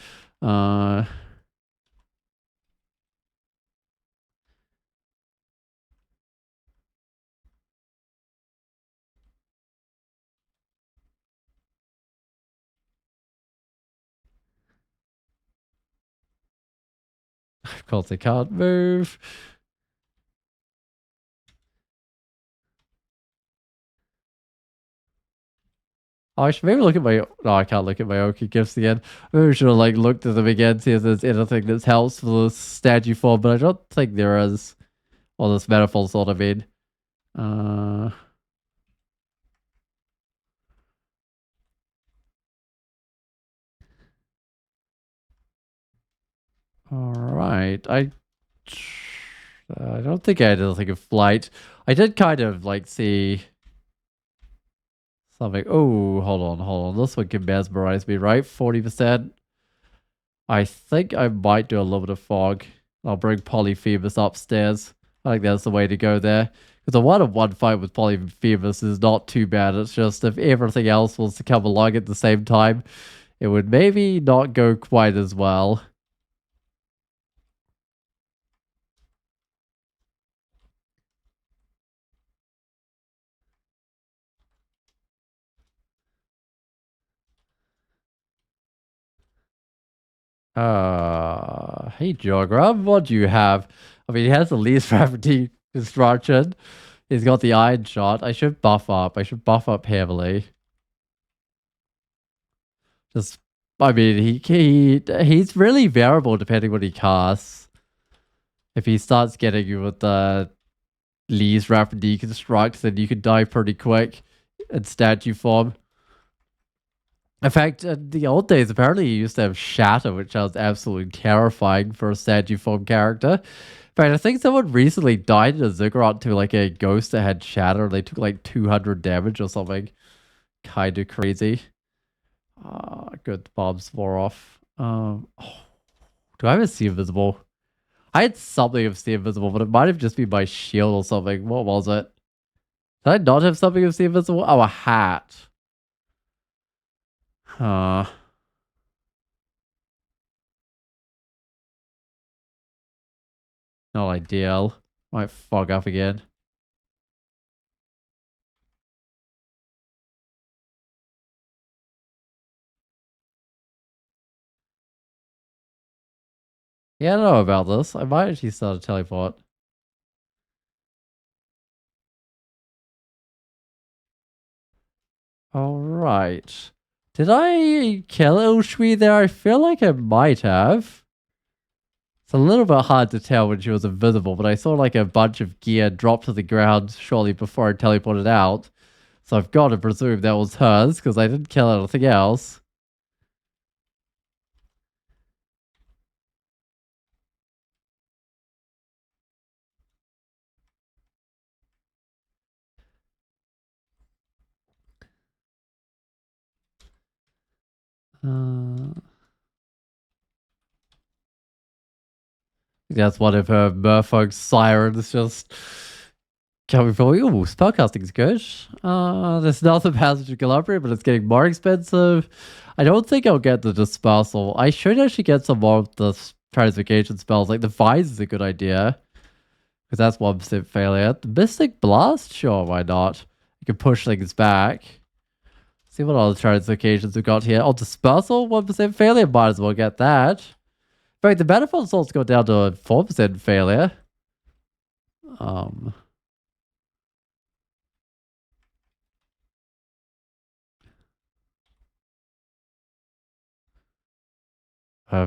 Of course, I can't move. Oh, I should maybe look at my. No, I can't look at my Oki gifts again. Maybe I should have like looked at them again, see if there's anything that's helps for the statue form, but I don't think there is. Well, this manifold sort of in. All right. I don't think I had anything of flight. I did kind of like see something. Oh, hold on. This one can mesmerize me, right? 40%. I think I might do a little bit of fog. I'll bring Polyphemus upstairs. I think that's the way to go there. Because a 1-on-1 fight with Polyphemus is not too bad. It's just if everything else was to come along at the same time, it would maybe not go quite as well. Hey Jogram, what do you have? I mean, he has the least rapidity construction. He's got the iron shot. I should buff up. I should buff up heavily. Just, I mean, he's really variable depending what he casts. If he starts getting you with the least rapid deconstruct, then you can die pretty quick in statue form. In fact, in the old days, apparently you used to have Shatter, which sounds absolutely terrifying for a statue form character. In fact, I think someone recently died in a Ziggurat to like a ghost that had Shatter. They took like 200 damage or something. Kind of crazy. Good, bombs wore off. Oh, do I have a See Invisible? I had something of See Invisible, but it might have just been my shield or something. What was it? Did I not have something of See Invisible? Oh, a hat. Not ideal. Might fog up again. Yeah, I don't know about this. I might actually start a teleport. Alright. Did I kill Ilshui there? I feel like I might have. It's a little bit hard to tell when she was invisible, but I saw like a bunch of gear drop to the ground shortly before I teleported out. So I've got to presume that was hers, because I didn't kill anything else. That's one of her merfolk sirens just coming from. Ooh, spellcasting is good. There's another passage of Calabria, but it's getting more expensive. I don't think I'll get the dispersal. I should actually get some more of the translocation spells. Like the vise is a good idea. Because that's 1% failure. The Mystic Blast? Sure, why not? You can push things back. See what other translocations we've got here. Oh, dispersal, 1% failure. Might as well get that. In fact, the manifold assault's got down to 4% failure.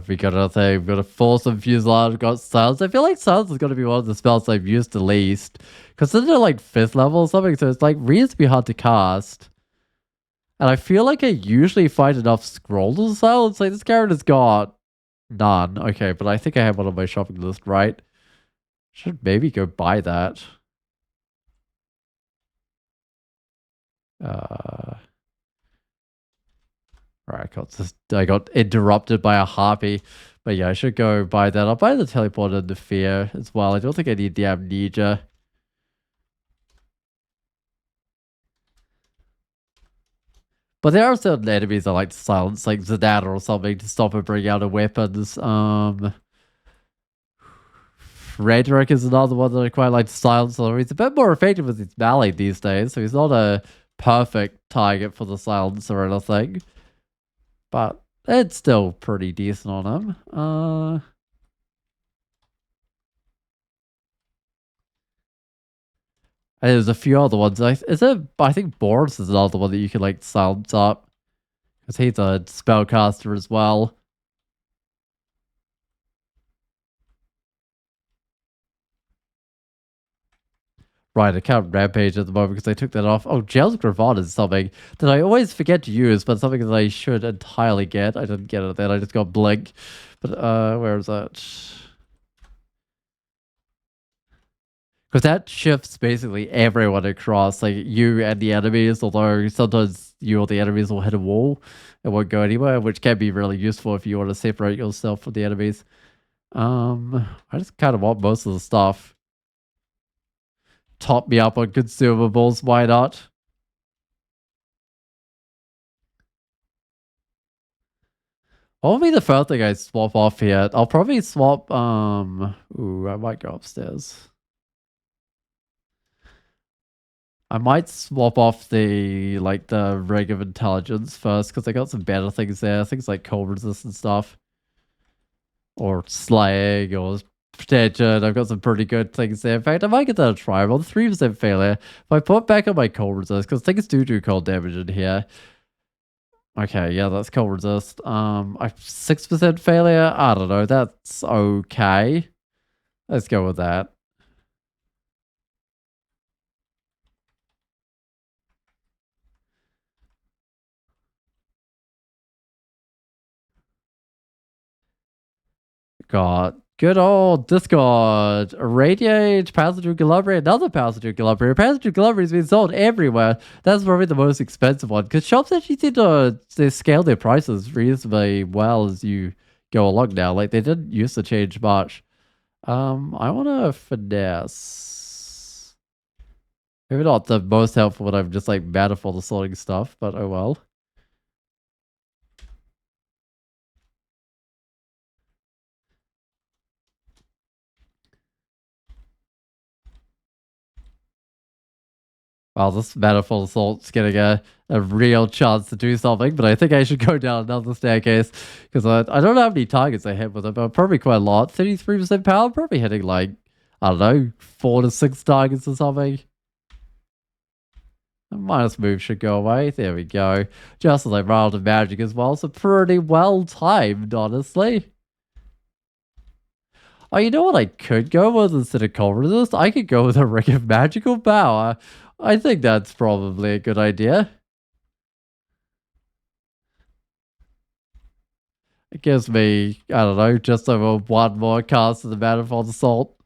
We got another thing. We've got a force and fuselage. We've got silence. I feel like silence is going to be one of the spells I've used the least. Because they're like 5th level or something, so it's like reasonably hard to cast. And I feel like I usually find enough scrolls of silence. Like this character's got none. Okay, but I think I have one on my shopping list, right? Should maybe go buy that. Right, I got interrupted by a harpy. But yeah, I should go buy that. I'll buy the teleporter and the fear as well. I don't think I need the amnesia. But there are certain enemies I like to silence, like Zanata or something, to stop and bring out a weapons. Redrick is another one that I quite like to silence. So he's a bit more effective with his melee these days, so he's not a perfect target for the silence or anything. But it's still pretty decent on him. And there's a few other ones. I think Boris is another one that you can like silence up. Because he's a spellcaster as well. Right, I can't rampage at the moment because I took that off. Oh, Jail's Gravon is something that I always forget to use, but something that I should entirely get. I didn't get it then, I just got Blink. But where is that? Because that shifts basically everyone across, like you and the enemies, although sometimes you or the enemies will hit a wall and won't go anywhere, which can be really useful if you want to separate yourself from the enemies. I just kind of want most of the stuff. Top me up on consumables, why not? What will be the first thing I swap off here? I'll probably swap, ooh, I might go upstairs. I might swap off the Ring of Intelligence first, because I got some better things there. Things like cold resist and stuff. Or slaying, or protection. I've got some pretty good things there. In fact, I might get that a try. I'm on 3% failure. If I put back on my cold resist, because things do cold damage in here. Okay, yeah, that's cold resist. I 6% failure. I don't know. That's okay. Let's go with that. Got good old Discord. Irradiate, Passage Galabria, another Passage Galabria. Passage Galabria has been sold everywhere. That's probably the most expensive one because shops actually seem to they scale their prices reasonably well as you go along now. Like they didn't used to change much. I want to finesse. Maybe not the most helpful when I'm just like manifold assaulting stuff, but oh well. Well, this manifold assault's getting a real chance to do something, but I think I should go down another staircase because I don't know how many targets I hit with it, but probably quite a lot. 33% power, probably hitting like, I don't know, 4 to 6 targets or something. The minus move should go away. There we go. Just as I rolled a magic as well, so pretty well timed, honestly. Oh, you know what I could go with instead of cold resist? I could go with a Ring of Magical Power. I think that's probably a good idea. It gives me, I don't know, just over 1 more cast of the Manifold Assault.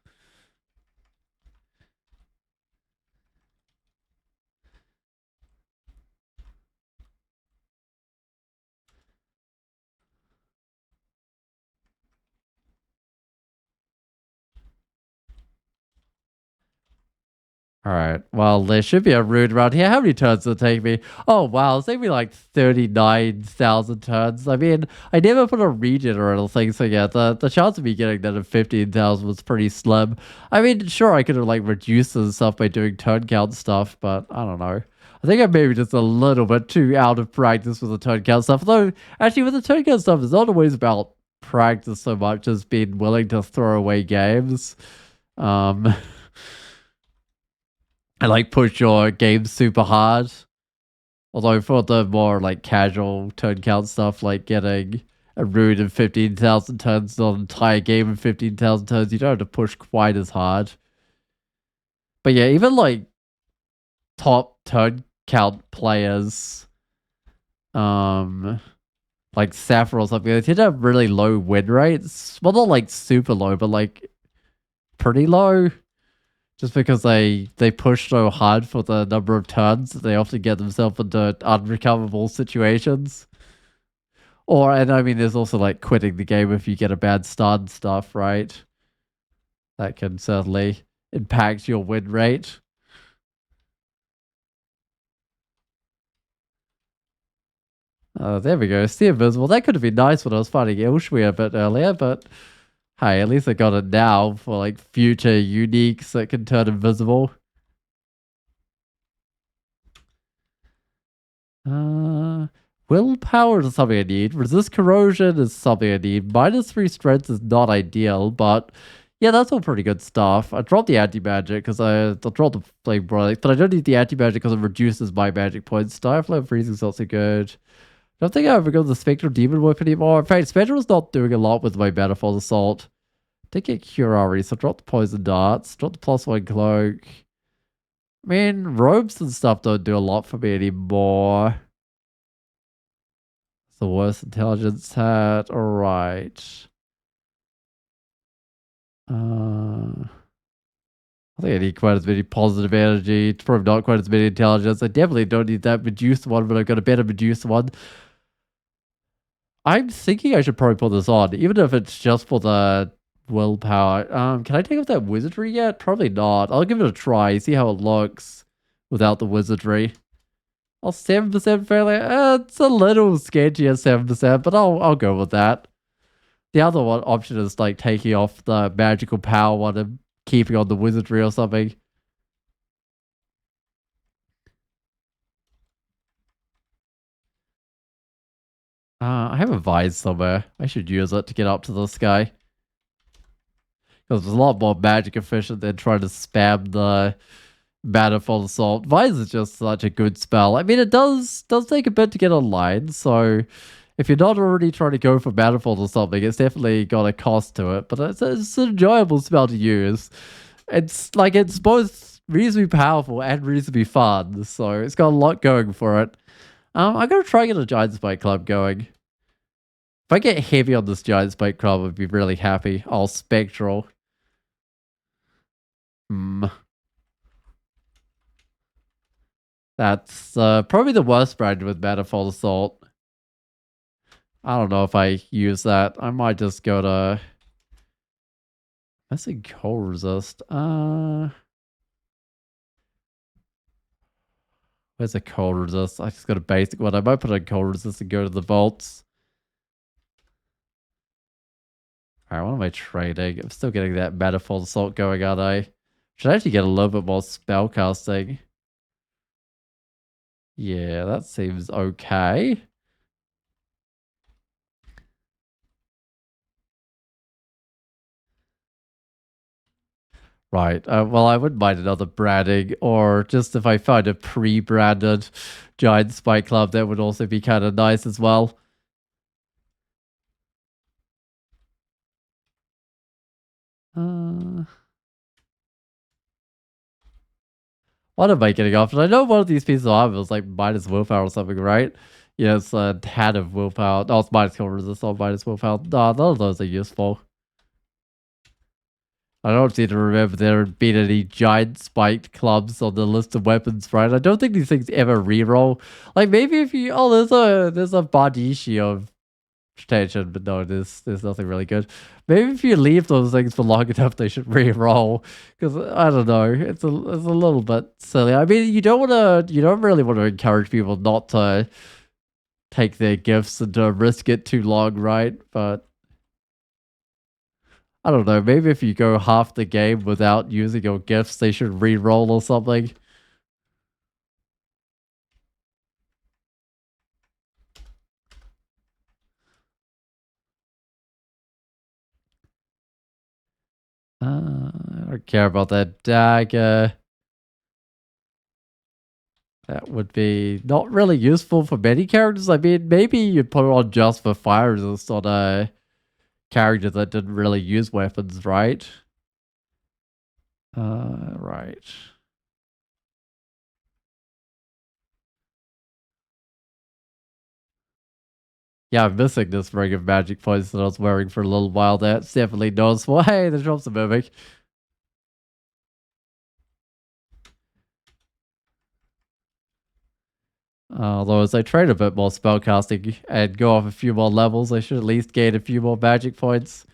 Alright, well, there should be a rune around here. How many turns will it take me? Oh, wow, it's taking me like 39,000 turns. I mean, I never put a regen or anything, so yeah, the chance of me getting that at 15,000 was pretty slim. I mean, sure, I could have like reduced and stuff by doing turn count stuff, but I don't know. I think I'm maybe just a little bit too out of practice with the turn count stuff. Though, actually, with the turn count stuff, it's not always about practice so much as being willing to throw away games. And like push your game super hard. Although for the more like casual turn count stuff, like getting a rune in 15,000 turns, not an entire game in 15,000 turns, you don't have to push quite as hard. But yeah, even like top turn count players, like Sapphire or something, they tend to have really low win rates. Well, not like super low, but like pretty low. Just because they push so hard for the number of turns, they often get themselves into unrecoverable situations. Or, and I mean, there's also like quitting the game if you get a bad start and stuff, right? That can certainly impact your win rate. There we go. Stay invisible. That could have been nice when I was fighting Ilshwe a bit earlier, but hey, at least I got it now for like future uniques that can turn invisible. Willpower is something I need. Resist corrosion is something I need. -3 strength is not ideal, but yeah, that's all pretty good stuff. I dropped the anti-magic because I dropped the flame product, but I don't need the anti-magic because it reduces my magic points. Direflame freezing is also good. I don't think I ever got the Spectral Demon Whip anymore. In fact, Spectral's not doing a lot with my Manifold Assault. Did get Cure already, so drop the Poison Darts, drop the +1 Cloak. I mean, robes and stuff don't do a lot for me anymore. It's the worst intelligence hat. Alright. I think I need quite as many positive energy. It's probably not quite as many intelligence. I definitely don't need that Medusa one, but I've got a better Medusa one. I'm thinking I should probably put this on, even if it's just for the willpower. Can I take off that wizardry yet? Probably not. I'll give it a try, see how it looks without the wizardry. Oh, 7% failure. It's a little sketchy at 7%, but I'll go with that. The other one option is like taking off the magical power one and keeping on the wizardry or something. I have a vise somewhere. I should use it to get up to this guy. Because it's a lot more magic efficient than trying to spam the Manifold Assault. Vise is just such a good spell. I mean, it does take a bit to get online, so if you're not already trying to go for Manifold or something, it's definitely got a cost to it, but it's an enjoyable spell to use. It's like, it's both reasonably powerful and reasonably fun, so it's got a lot going for it. I'm going to try and get a Giant Spike Club going. If I get heavy on this Giant Spike Club, I'd be really happy. Oh, Spectral. That's probably the worst brand with Manifold Assault. I don't know if I use that. I might just go to... That's a cold resist. Where's a cold resist? I just got a basic one. I might put a cold resist and go to the vaults. Alright, what am I trading? I'm still getting that Manifold Assault going, aren't I? Should actually get a little bit more spell casting. Yeah, that seems okay. Right. Well, I wouldn't mind another branding, or just if I find a pre-branded Giant Spike Club, that would also be kind of nice as well. What am I getting off? And I know one of these pieces of armor is like minus willpower or something, right? Yeah, it's a hat of willpower. No, it's minus kill resist, not minus willpower. No, none of those are useful. I don't seem to remember there had been any giant spiked clubs on the list of weapons, right? I don't think these things ever reroll. Like maybe if you there's a Badishi of protection, but no, there's nothing really good. Maybe if you leave those things for long enough, they should re-roll. Because I don't know, it's a little bit silly. I mean, you don't really want to encourage people not to take their gifts and to risk it too long, right? But I don't know. Maybe if you go half the game without using your gifts, they should re-roll or something. don't care about that dagger. That would be not really useful for many characters. I mean, maybe you'd put it on just for fire resist on a character that didn't really use weapons, right? Right. Yeah, I'm missing this ring of magic points that I was wearing for a little while there. It's definitely noticeable. Hey, the drops are moving. Although as I train a bit more spellcasting and go off a few more levels, I should at least gain a few more magic points.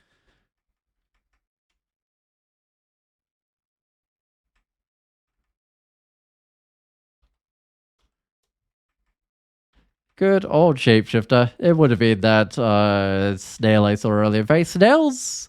Good old shapeshifter. It would have been that snail I saw earlier. Hey, snails,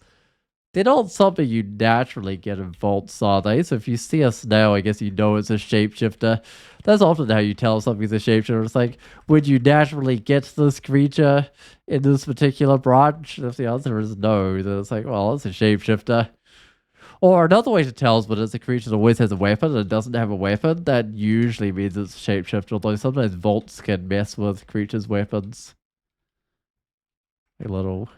they're not something you naturally get in vaults, are they? So if you see a snail, I guess you know it's a shapeshifter. That's often how you tell something's a shapeshifter. It's like, would you naturally get this creature in this particular branch? If the answer is no, then it's like, well, it's a shapeshifter. Or another way to tell is when it's a creature that always has a weapon and doesn't have a weapon, that usually means it's a shapeshifter, although sometimes vaults can mess with creatures' weapons. A little.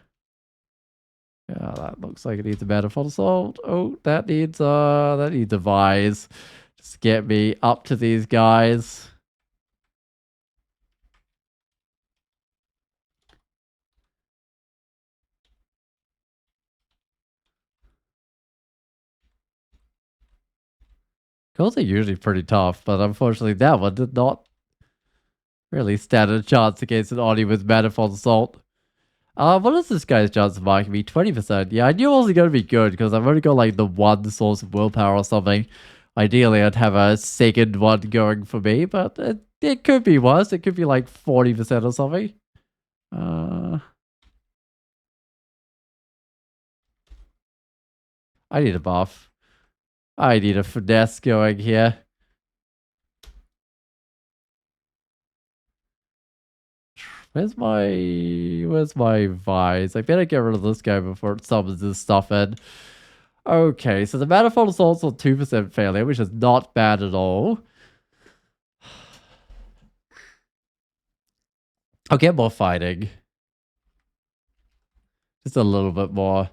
Yeah, that looks like it needs a manifold assault. Oh, that needs a vise. Just get me up to these guys. Those are usually pretty tough, but unfortunately that one did not really stand a chance against an Oni with manifold assault. What is this guy's chance of marking me? 20%. Yeah, I knew it wasn't going to be good because I've only got like the one source of willpower or something. Ideally, I'd have a second one going for me, but it could be worse. It could be like 40% or something. I need a buff. I need a finesse going here. Where's my vise? I better get rid of this guy before it summons this stuff in. Okay, so the manifold assault's on 2% failure, which is not bad at all. I'll get more fighting. Just a little bit more.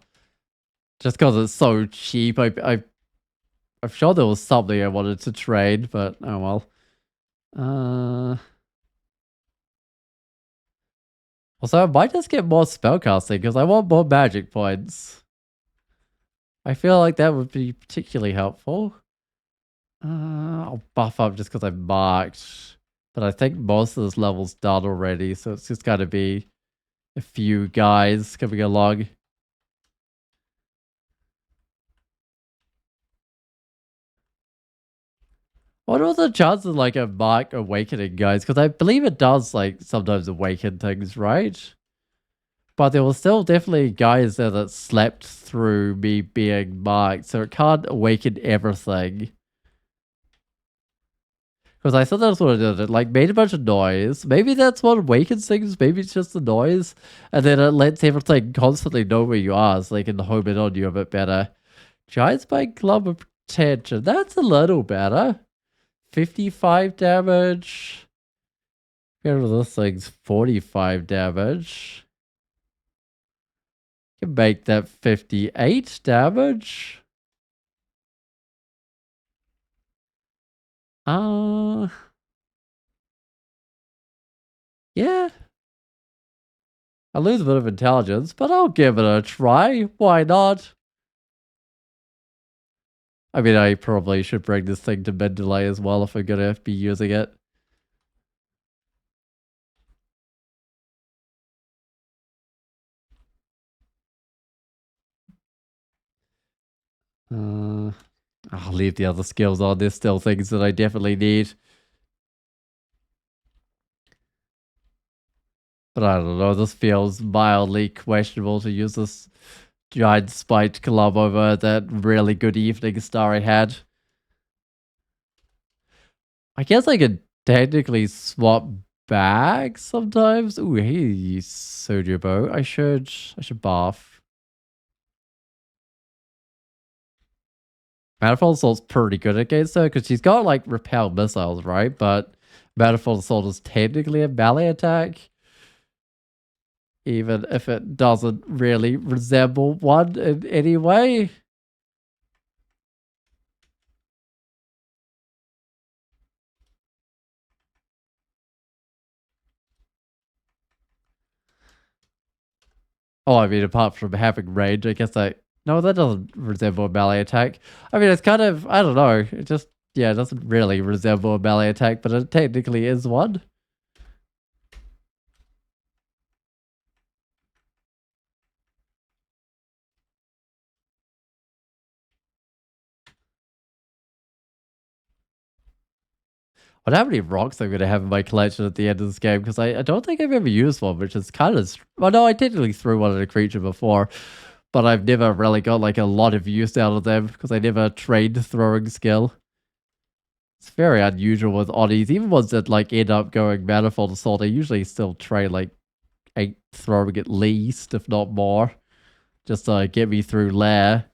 Just because it's so cheap. I'm sure there was something I wanted to trade, but oh well. Also, I might just get more spellcasting because I want more magic points. I feel like that would be particularly helpful. I'll buff up just because I marked. But I think most of this level's done already, so it's just got to be a few guys coming along. What are the chances of like a mark awakening, guys? Because I believe it does like sometimes awaken things, right? But there were still definitely guys there that slept through me being marked, so it can't awaken everything. Because I thought that's what it did. It like made a bunch of noise. Maybe that's what awakens things. Maybe it's just the noise. And then it lets everything constantly know where you are so they can home in on you a bit better. Giant Spike Club of Protection. That's a little better. 55 damage. Get rid of this thing's 45 damage. Can make that 58 damage. Yeah. I lose a bit of intelligence, but I'll give it a try. Why not? I mean, I probably should bring this thing to mid delay as well if I'm going to be using it. I'll leave the other skills on. There's still things that I definitely need. But I don't know, this feels mildly questionable to use this giant spiked club over that really good evening star I had. I guess I could technically swap back sometimes. Ooh, hey, Sojobo. I should bath. Manifold Assault's pretty good against her because she's got like repel missiles, right? But Manifold Assault is technically a melee attack, even if it doesn't really resemble one in any way. Oh, I mean, apart from having range, I guess no, that doesn't resemble a melee attack. I mean, it's kind of, I don't know, it just, yeah, it doesn't really resemble a melee attack, but it technically is one. I wonder how many rocks I'm going to have in my collection at the end of this game, because I don't think I've ever used one, which is kind of... Well, no, I technically threw one at a creature before, but I've never really got like a lot of use out of them, because I never trained throwing skill. It's very unusual with Onis. Even ones that like end up going Manifold Assault, I usually still train like 8 throwing at least, if not more, just to get me through Lair.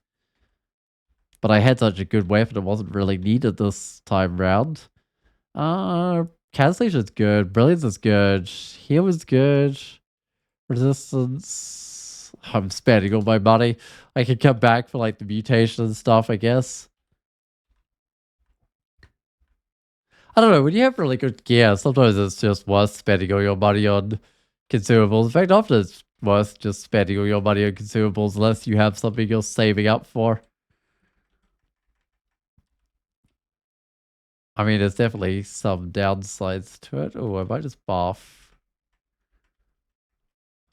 But I had such a good weapon, it wasn't really needed this time round. Cancellation's good. Brilliance is good. Heal is good. Resistance. I'm spending all my money. I can come back for like the mutation and stuff, I guess. I don't know. When you have really good gear, sometimes it's just worth spending all your money on consumables. In fact, often it's worth just spending all your money on consumables unless you have something you're saving up for. I mean, there's definitely some downsides to it. Oh, I might just buff.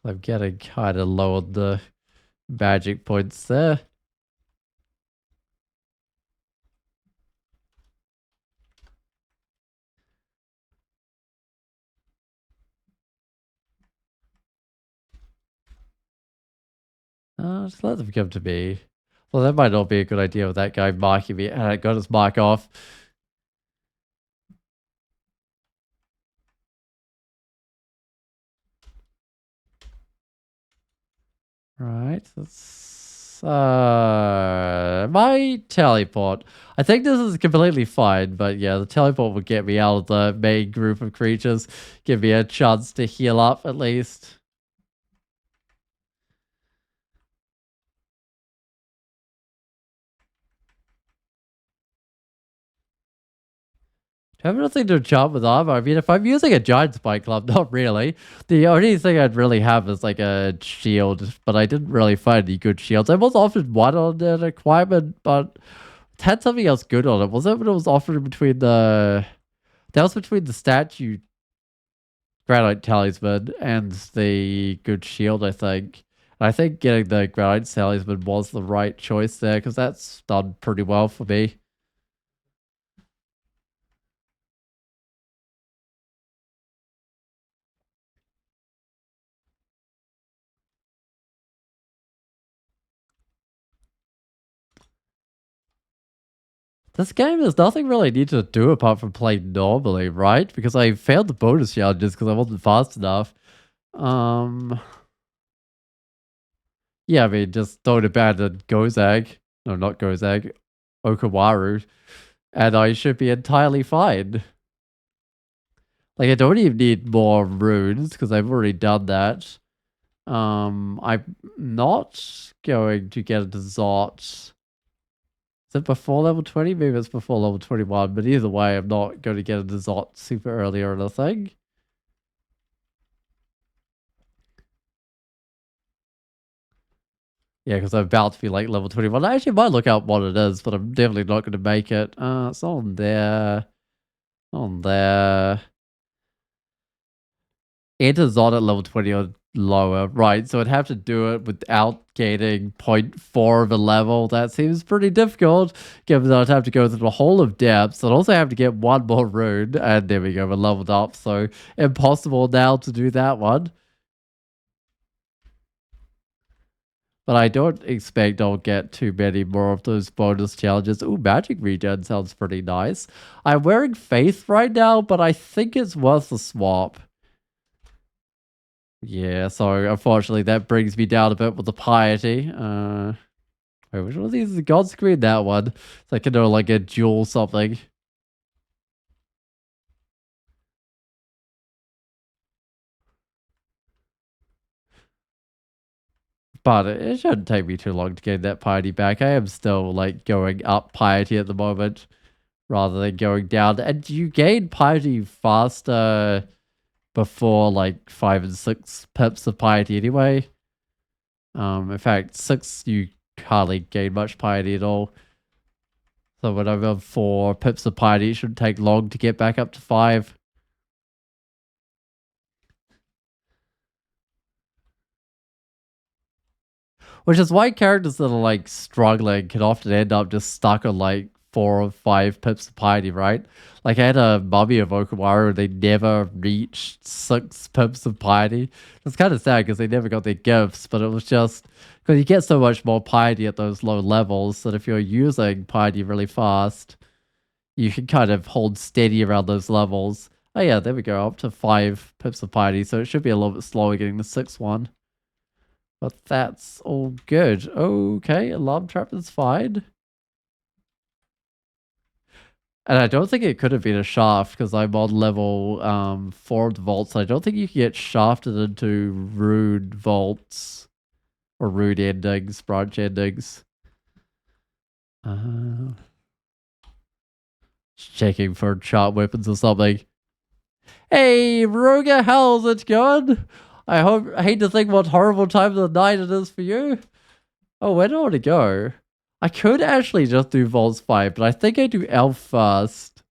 I'm getting kind of low on the magic points there. Just let them come to me. Well, that might not be a good idea with that guy marking me. And I got his mark off. Right, that's my teleport. I think this is completely fine, but yeah, the teleport will get me out of the main group of creatures, give me a chance to heal up at least. I have nothing to enchant with armor. I mean, if I'm using a giant spike club, not really. The only thing I'd really have is like a shield, but I didn't really find any good shields. I was offered one on an requirement, but it had something else good on it. Was it when it was offered between the... That was between the statue Granite Talisman and the good shield, I think. And I think getting the Granite Talisman was the right choice there, because that's done pretty well for me. This game, there's nothing really need to do apart from play normally, right? Because I failed the bonus challenges because I wasn't fast enough. Yeah, I mean, just don't abandon Gozag. No, not Gozag. Okawaru. And I should be entirely fine. Like, I don't even need more runes because I've already done that. I'm not going to get a Zot. Is it before level 20? Maybe it's before level 21, but either way, I'm not going to get a Zot super early or anything. Yeah, because I'm about to be like level 21. I actually might look up what it is, but I'm definitely not going to make it. It's on there. On there. Enter Zod at level 20 or lower. Right, so I'd have to do it without gaining 0.4 of a level. That seems pretty difficult, given that I'd have to go through the whole of depths. I'd also have to get one more rune, and there we go, we're leveled up. So impossible now to do that one. But I don't expect I'll get too many more of those bonus challenges. Ooh, magic regen sounds pretty nice. I'm wearing Faith right now, but I think it's worth the swap. Yeah, so unfortunately that brings me down a bit with the piety. Wait, which one of these is God Screen? That one. It's like, like a dual something. But it shouldn't take me too long to gain that piety back. I am still like going up piety at the moment rather than going down. And you gain piety faster before like 5 and 6 pips of piety anyway. In fact, 6 you hardly gain much piety at all. So when I'm on 4 pips of piety, it shouldn't take long to get back up to 5. Which is why characters that are like struggling can often end up just stuck on like 4 or 5 pips of piety, right? Like I had a mummy of Okamaru and they never reached 6 pips of piety. It's kind of sad because they never got their gifts, but it was just because you get so much more piety at those low levels that if you're using piety really fast, you can kind of hold steady around those levels. Oh yeah, there we go, up to 5 pips of piety, so it should be a little bit slower getting the 6th one. But that's all good. Okay, alarm trap is fine. And I don't think it could have been a shaft because I'm on level 4 of the vault, so I don't think you can get shafted into rude vaults or rude endings, branch endings. Checking for sharp weapons or something. Hey, Roga, how's it going? I hate to think what horrible time of the night it is for you. Oh, where do I want to go? I could actually just do Vaults 5, but I think I do Elf first.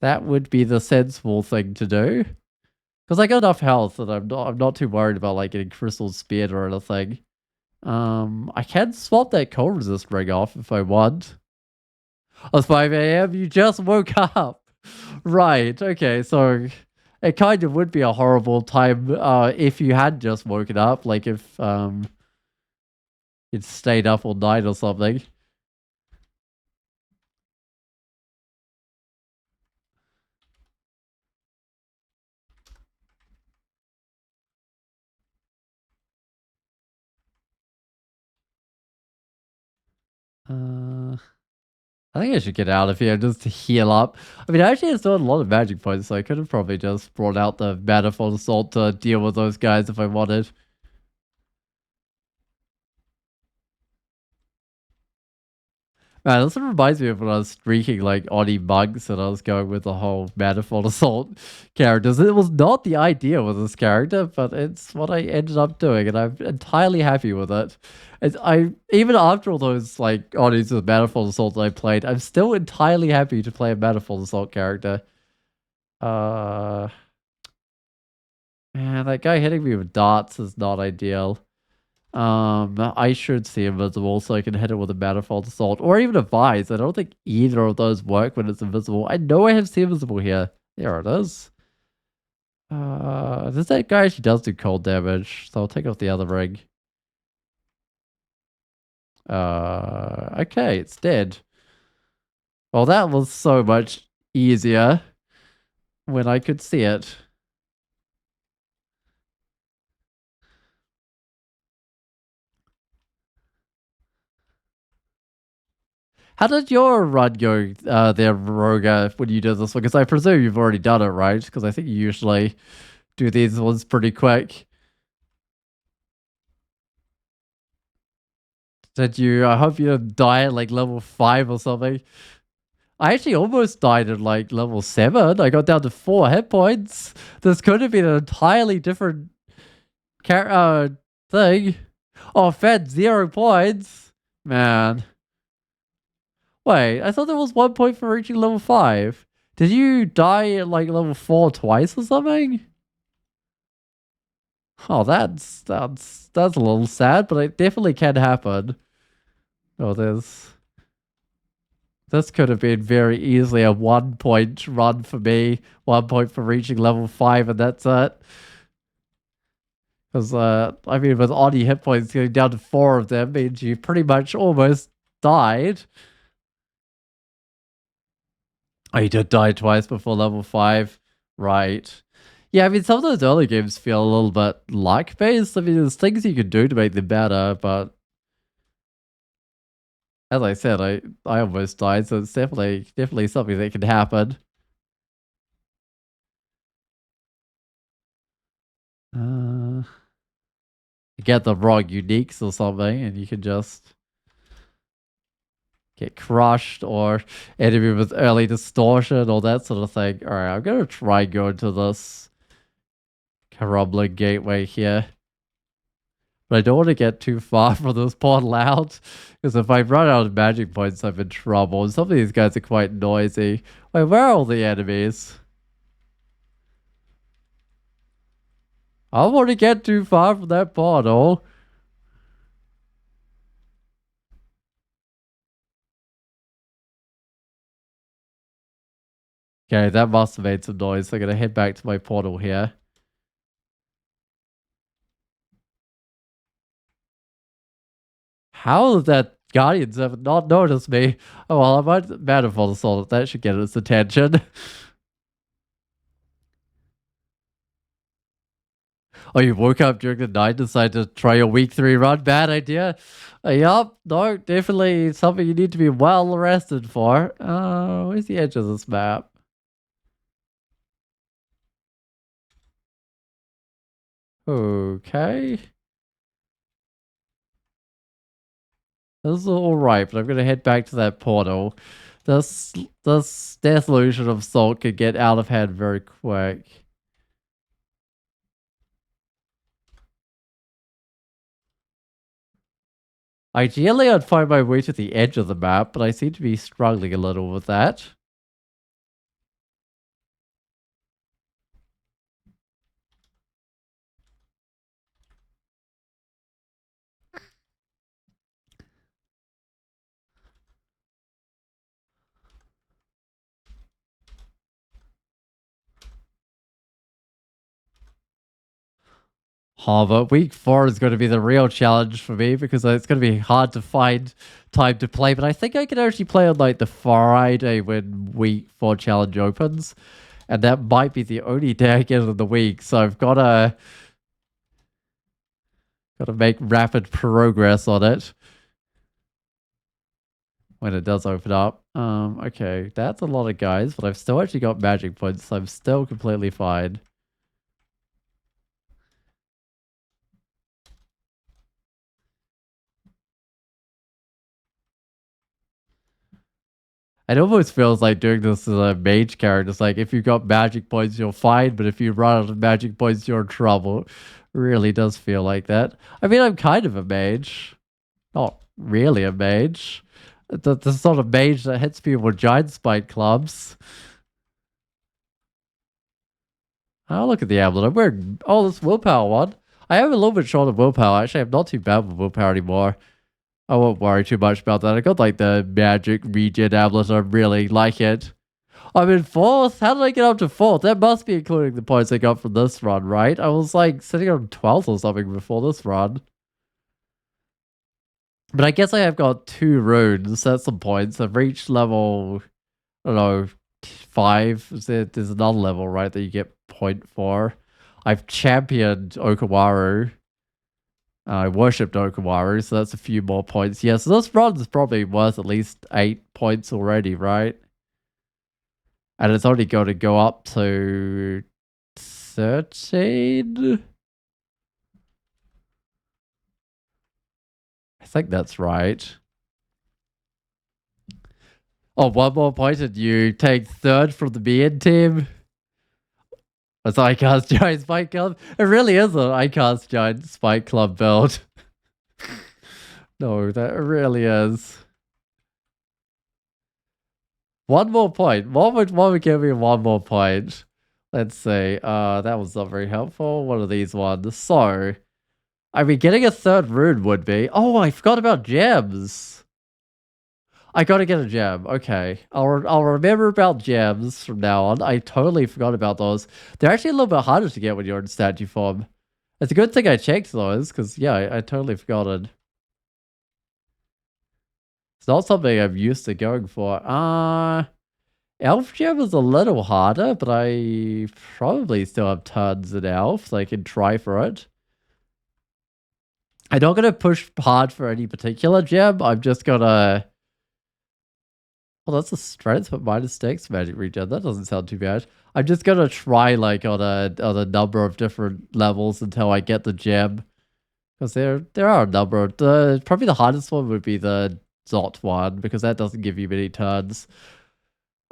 That would be the sensible thing to do. Because I got enough health that I'm not too worried about like getting crystal speared or anything. I can swap that cold resist ring off if I want. Oh, it's 5 a.m. You just woke up. Right, okay, so it kind of would be a horrible time if you had just woken up, like if you'd stayed up all night or something. I think I should get out of here just to heal up. I mean, I actually installed a lot of magic points, so I could have probably just brought out the Manifold Assault to deal with those guys if I wanted. Man, this reminds me of when I was streaking like Oni Monks and I was going with the whole Manifold Assault characters. It was not the idea with this character, but it's what I ended up doing, and I'm entirely happy with it. Even after all those like Onis with Manifold Assault I played, I'm still entirely happy to play a Manifold Assault character. Man, that guy hitting me with darts is not ideal. I should see invisible so I can hit it with a manifold assault or even a vise. I don't think either of those work when it's invisible. I know I have see invisible here. There it is. That guy actually does do cold damage, so I'll take off the other ring. Okay, it's dead. Well, that was so much easier when I could see it. How did your run go there, Roga, when you did this one? Because I presume you've already done it, right? Because I think you usually do these ones pretty quick. Did you? I hope you didn't die at like level 5 or something. I actually almost died at like level 7. I got down to 4 hit points. This could have been an entirely different thing. Oh, fed 0 points. Man. Wait, I thought there was 1 point for reaching level 5. Did you die at like level 4 twice or something? Oh, that's a little sad, but it definitely can happen. Oh, this could have been very easily a 1 point run for me. 1 point for reaching level 5, and that's it. Because, I mean, with Oni hit points going down to 4 of them means you pretty much almost died. Oh, you did die twice before level 5. Right. Yeah, I mean, some of those early games feel a little bit luck-based. I mean, there's things you can do to make them better, but As I said, I almost died, so it's definitely something that can happen. Get the wrong uniques or something, and you can just get crushed, or enemy with early distortion, or that sort of thing. Alright, I'm gonna try going to this crumbling gateway here. But I don't want to get too far from this portal out, because if I run out of magic points, I'm in trouble. And some of these guys are quite noisy. Wait, where are all the enemies? I don't want to get too far from that portal. Okay, that must have made some noise. So I'm gonna head back to my portal here. How did that Guardians have not noticed me? Oh well, I might Manifold Assault. That should get its attention. Oh, you woke up during the night, decided to try a week 3 run? Bad idea. Yup, no, definitely something you need to be well rested for. Where's the edge of this map? Okay. This is alright, but I'm gonna head back to that portal. This Death Illusion of Salt could get out of hand very quick. Ideally, I'd find my way to the edge of the map, but I seem to be struggling a little with that. But week 4 is going to be the real challenge for me because it's going to be hard to find time to play. But I think I can actually play on like the Friday when week 4 challenge opens. And that might be the only day I get of the week. So I've gotta make rapid progress on it when it does open up. Okay, that's a lot of guys, but I've still actually got magic points, so I'm still completely fine. It almost feels like doing this as a mage character. It's like if you've got magic points, you're fine, but if you run out of magic points, you're in trouble. It really does feel like that. I mean, I'm kind of a mage. Not really a mage. The sort of mage that hits people with giant spike clubs. Oh, look at the amulet. I'm wearing, oh, this willpower one. I have a little bit short of willpower. Actually, I'm not too bad with willpower anymore. I won't worry too much about that. I got like the magic regen amulet. I really like it. I'm in 4th? How did I get up to 4th? That must be including the points I got from this run, right? I was like sitting on 12th or something before this run. But I guess I have got 2 runes. That's some points. I've reached level, I don't know, 5. There's another level, right, that you get point for. I've championed Okawaru. I worshipped Okawaru, so that's a few more points. Yeah, so this run is probably worth at least 8 points already, right? And it's only going to go up to 13? I think that's right. Oh, 1 more point and you take 3rd from the BN team. That's Icast Giant Spike Club. It really is an Icast Giant Spike Club build. No, that really is. 1 more point. What would give me 1 more point? Let's see. That was not very helpful. What are these ones? So, I mean, getting a 3rd rune would be. Oh, I forgot about gems. I gotta get a gem. Okay. I'll remember about gems from now on. I totally forgot about those. They're actually a little bit harder to get when you're in statue form. It's a good thing I checked those, because, yeah, I totally forgot it. It's not something I'm used to going for. Elf gem is a little harder, but I probably still have tons in elf, so I can try for it. I'm not going to push hard for any particular gem. I'm just going to Well, that's a strength, but -6 magic regen. That doesn't sound too bad. I'm just gonna try like on a number of different levels until I get the gem. Because there are a number. Probably the hardest one would be the dot one, because that doesn't give you many turns.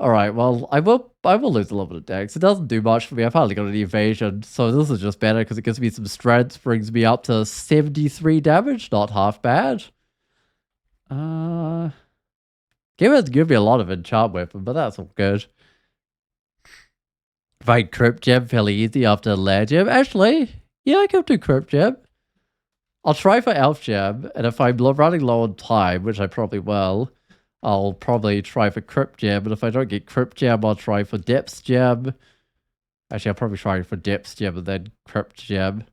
Alright, well, I will lose a little bit of dex. It doesn't do much for me. I've hardly got any evasion, so this is just better because it gives me some strength, brings me up to 73 damage. Not half bad. Give me a lot of enchant weapon, but that's all good. Find Crypt Gem fairly easy after Lair Gem. Actually, yeah, I can do Crypt Gem. I'll try for Elf Gem, and if I'm running low on time, which I probably will, I'll probably try for Crypt Gem, and if I don't get Crypt Gem, I'll try for Depths Gem. Actually, I'll probably try for Depths Gem and then Crypt Gem.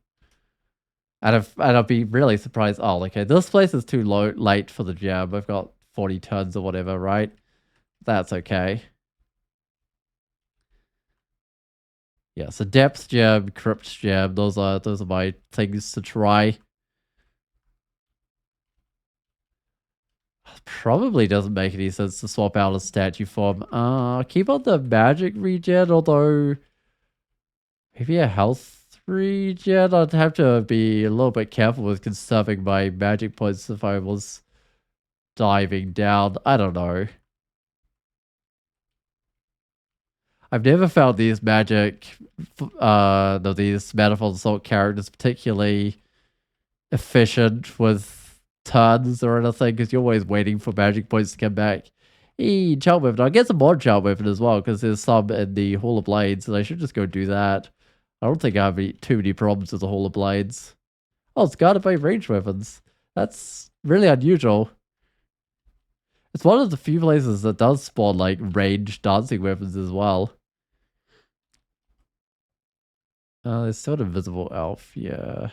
And I'll be really surprised. Oh, okay, this place is too late for the gem. I've got 40 turns or whatever, right? That's okay. Yeah, so Depth Gem, Crypt Gem, those are my things to try. Probably doesn't make any sense to swap out a statue form. Keep on the magic regen, although maybe a health regen. I'd have to be a little bit careful with conserving my magic points if I was diving down. I don't know. I've never found these these Manifold Assault characters particularly efficient with turns or anything, because you're always waiting for magic points to come back. Charm Weapon. I'll get some more Charm Weapon as well, because there's some in the Hall of Blades, and I should just go do that. I don't think I have too many problems with the Hall of Blades. Oh, it's guarded by ranged weapons. That's really unusual. It's one of the few places that does spawn, like, ranged dancing weapons as well. There's still an invisible elf, yeah.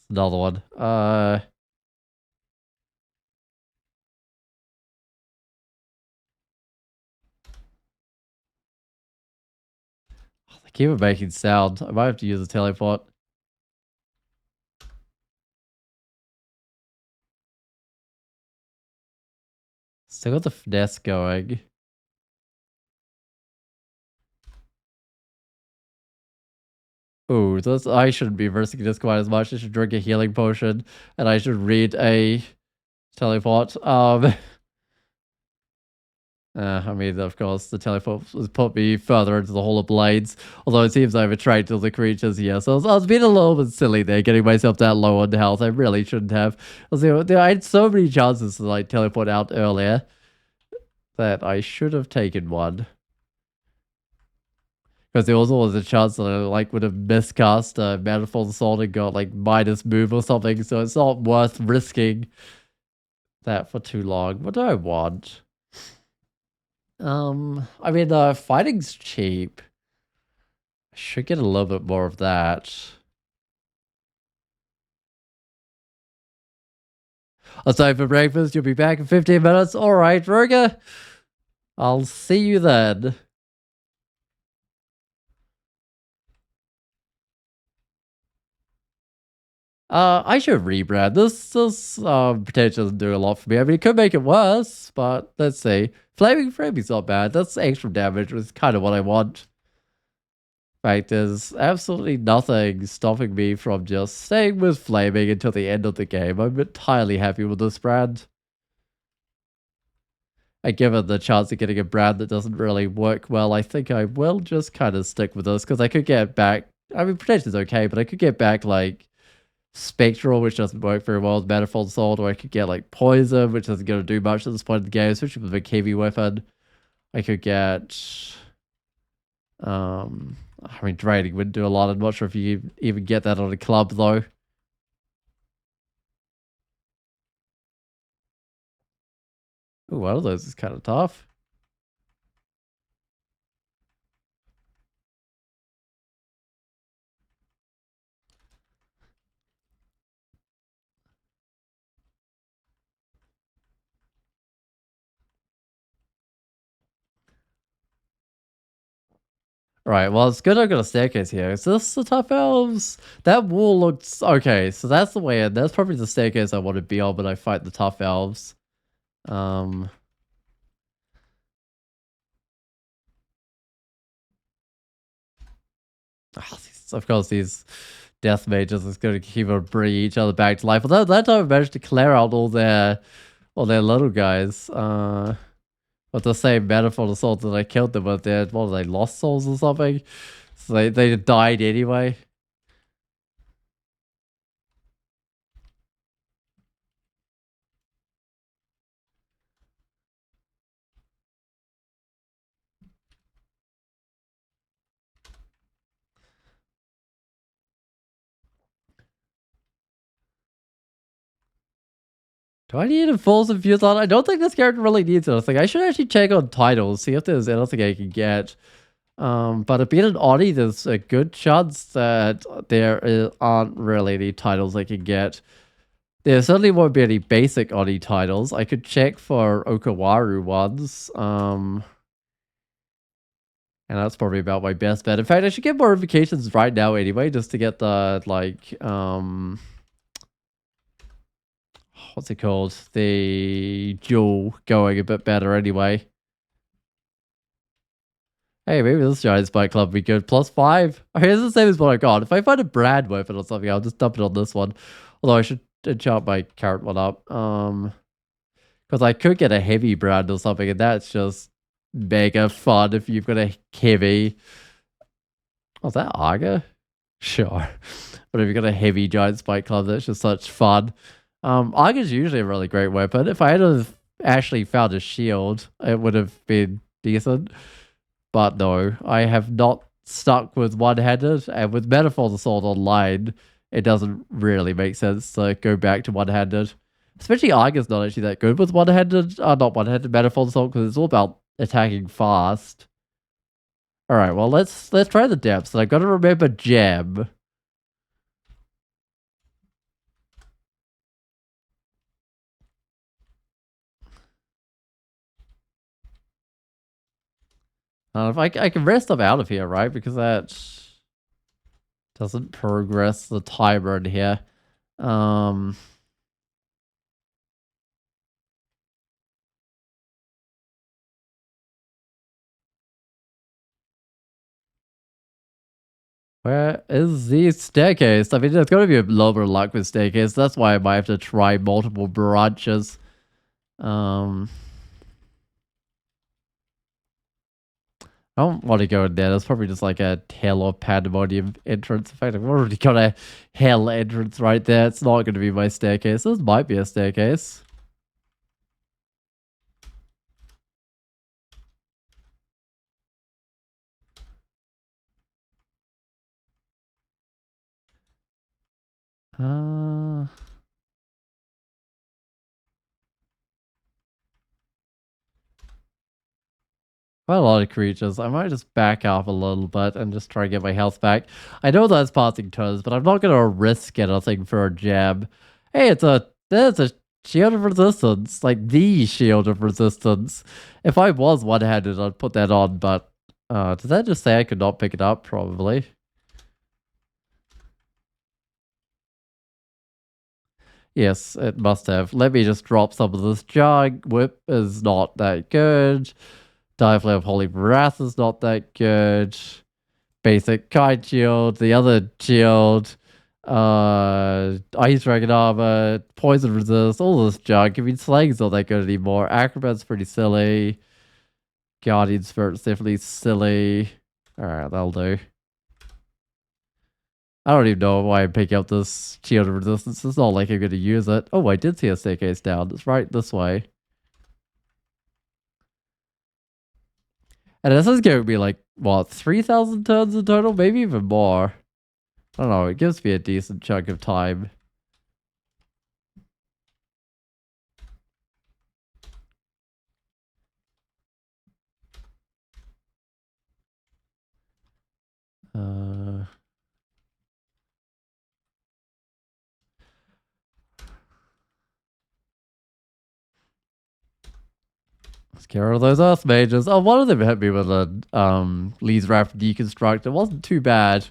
Another one. They keep it making sound. I might have to use a teleport. Still got the finesse going. Ooh, I shouldn't be versing this quite as much. I should drink a healing potion, and I should read a teleport. I mean, of course, the teleport has put me further into the Hall of Blades, although it seems I've attracted the creatures here, so I was being a little bit silly there, getting myself that low on health. I really shouldn't have. I had so many chances to like teleport out earlier that I should have taken one. Because there was always a chance that I like would have miscast a Manifold Assault and got like minus move or something, so it's not worth risking that for too long. What do I want? I mean, fighting's cheap. I should get a little bit more of that. I'll time for breakfast. You'll be back in 15 minutes. All right, Roger. I'll see you then. I should rebrand. This potential doesn't do a lot for me. I mean, it could make it worse, but let's see. Flaming Framing's not bad. That's extra damage, which is kind of what I want. Right, there's absolutely nothing stopping me from just staying with Flaming until the end of the game. I'm entirely happy with this brand. And given the chance of getting a brand that doesn't really work well, I think I will just kind of stick with this, because I could get back... I mean, Protection's okay, but I could get back, like, Spectral, which doesn't work very well with Manifold Assault, or I could get, like, Poison, which isn't going to do much at this point in the game, especially with a heavy weapon. I could get... I mean, Draining wouldn't do a lot. I'm not sure if you even get that on a club, though. Ooh, one of those is kind of tough. Right, well, it's good I've got a staircase here. Is this the tough elves? That wall looks... Okay, so that's the way in. That's probably the staircase I want to be on when I fight the tough elves. Um... Of course, these death mages is going to keep on bringing each other back to life. Although that time I managed to clear out all their little guys. With the same manifold assault that I killed them with. Their, what are they, lost souls or something? So they died anyway. Do I need a full infuse on? I don't think this character really needs anything. I should actually check on titles, see if there's anything I can get. But if being an Oni, there's a good chance that aren't really any titles I can get. There certainly won't be any basic Oni titles. I could check for Okawaru ones. And that's probably about my best bet. In fact, I should get more invocations right now anyway, just to get the, like, what's it called? The duel going a bit better anyway. Hey, maybe this giant spike club would be good. +5. Okay, it's the same as what I got. If I find a brand weapon or something, I'll just dump it on this one. Although I should enchant my current one up. Because I could get a heavy brand or something, and that's just mega fun if you've got a heavy. Oh, is that Arga? Sure. But if you've got a heavy giant spike club, that's just such fun. Arga's usually a really great weapon. If I had have actually found a shield, it would have been decent. But no, I have not stuck with one-handed, and with Manifold Assault online, it doesn't really make sense to go back to one-handed. Especially Arga's not actually that good with one-handed, not one-handed Manifold Assault, because it's all about attacking fast. Alright, well let's try the depths, and I've got to remember Gem. If I can rest them out of here, right? Because that doesn't progress the timer in here. Where is the staircase? I mean, there's going to be a lower luck with staircase. That's why I might have to try multiple branches. I don't want to go in there. That's probably just like a hell or pandemonium entrance. In fact, I've already got a hell entrance right there. It's not going to be my staircase. This might be a staircase. Quite a lot of creatures. I might just back off a little bit and just try to get my health back. I know that's passing turns, but I'm not going to risk anything for a jab. Hey, there's a shield of resistance. Like, the shield of resistance. If I was one-handed, I'd put that on, but does that just say I could not pick it up? Probably. Yes, it must have. Let me just drop some of this jug. Whip is not that good. Diaflame of Holy Wrath is not that good. Basic Kite Shield, the other shield, Ice Dragon Armor, Poison Resist, all this junk. I mean, Slang's not that good anymore. Acrobat's pretty silly. Guardian Spirit's definitely silly. Alright, that'll do. I don't even know why I'm picking up this Shield of Resistance. It's not like I'm going to use it. Oh, I did see a staircase down. It's right this way. And this is going to be like, what, 3,000 turns in total? Maybe even more. I don't know. It gives me a decent chunk of time. Care of those earth mages. Oh, one of them hit me with a Lee's Rapid Deconstruct. It wasn't too bad.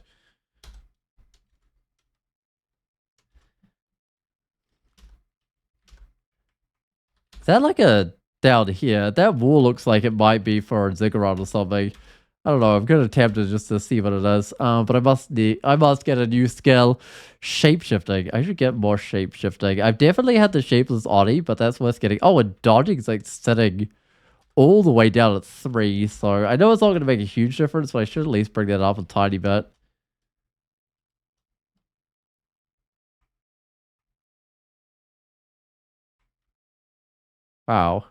Is that like a down here? That wall looks like it might be for a ziggurat or something. I don't know. I'm gonna attempt it just to see what it is. But I must get a new skill, shapeshifting. I should get more shapeshifting. I've definitely had the shapeless Oni, but that's worth getting. Oh, and dodging is like sitting all the way down at 3. So I know it's not going to make a huge difference, but I should at least bring that up a tiny bit. Wow.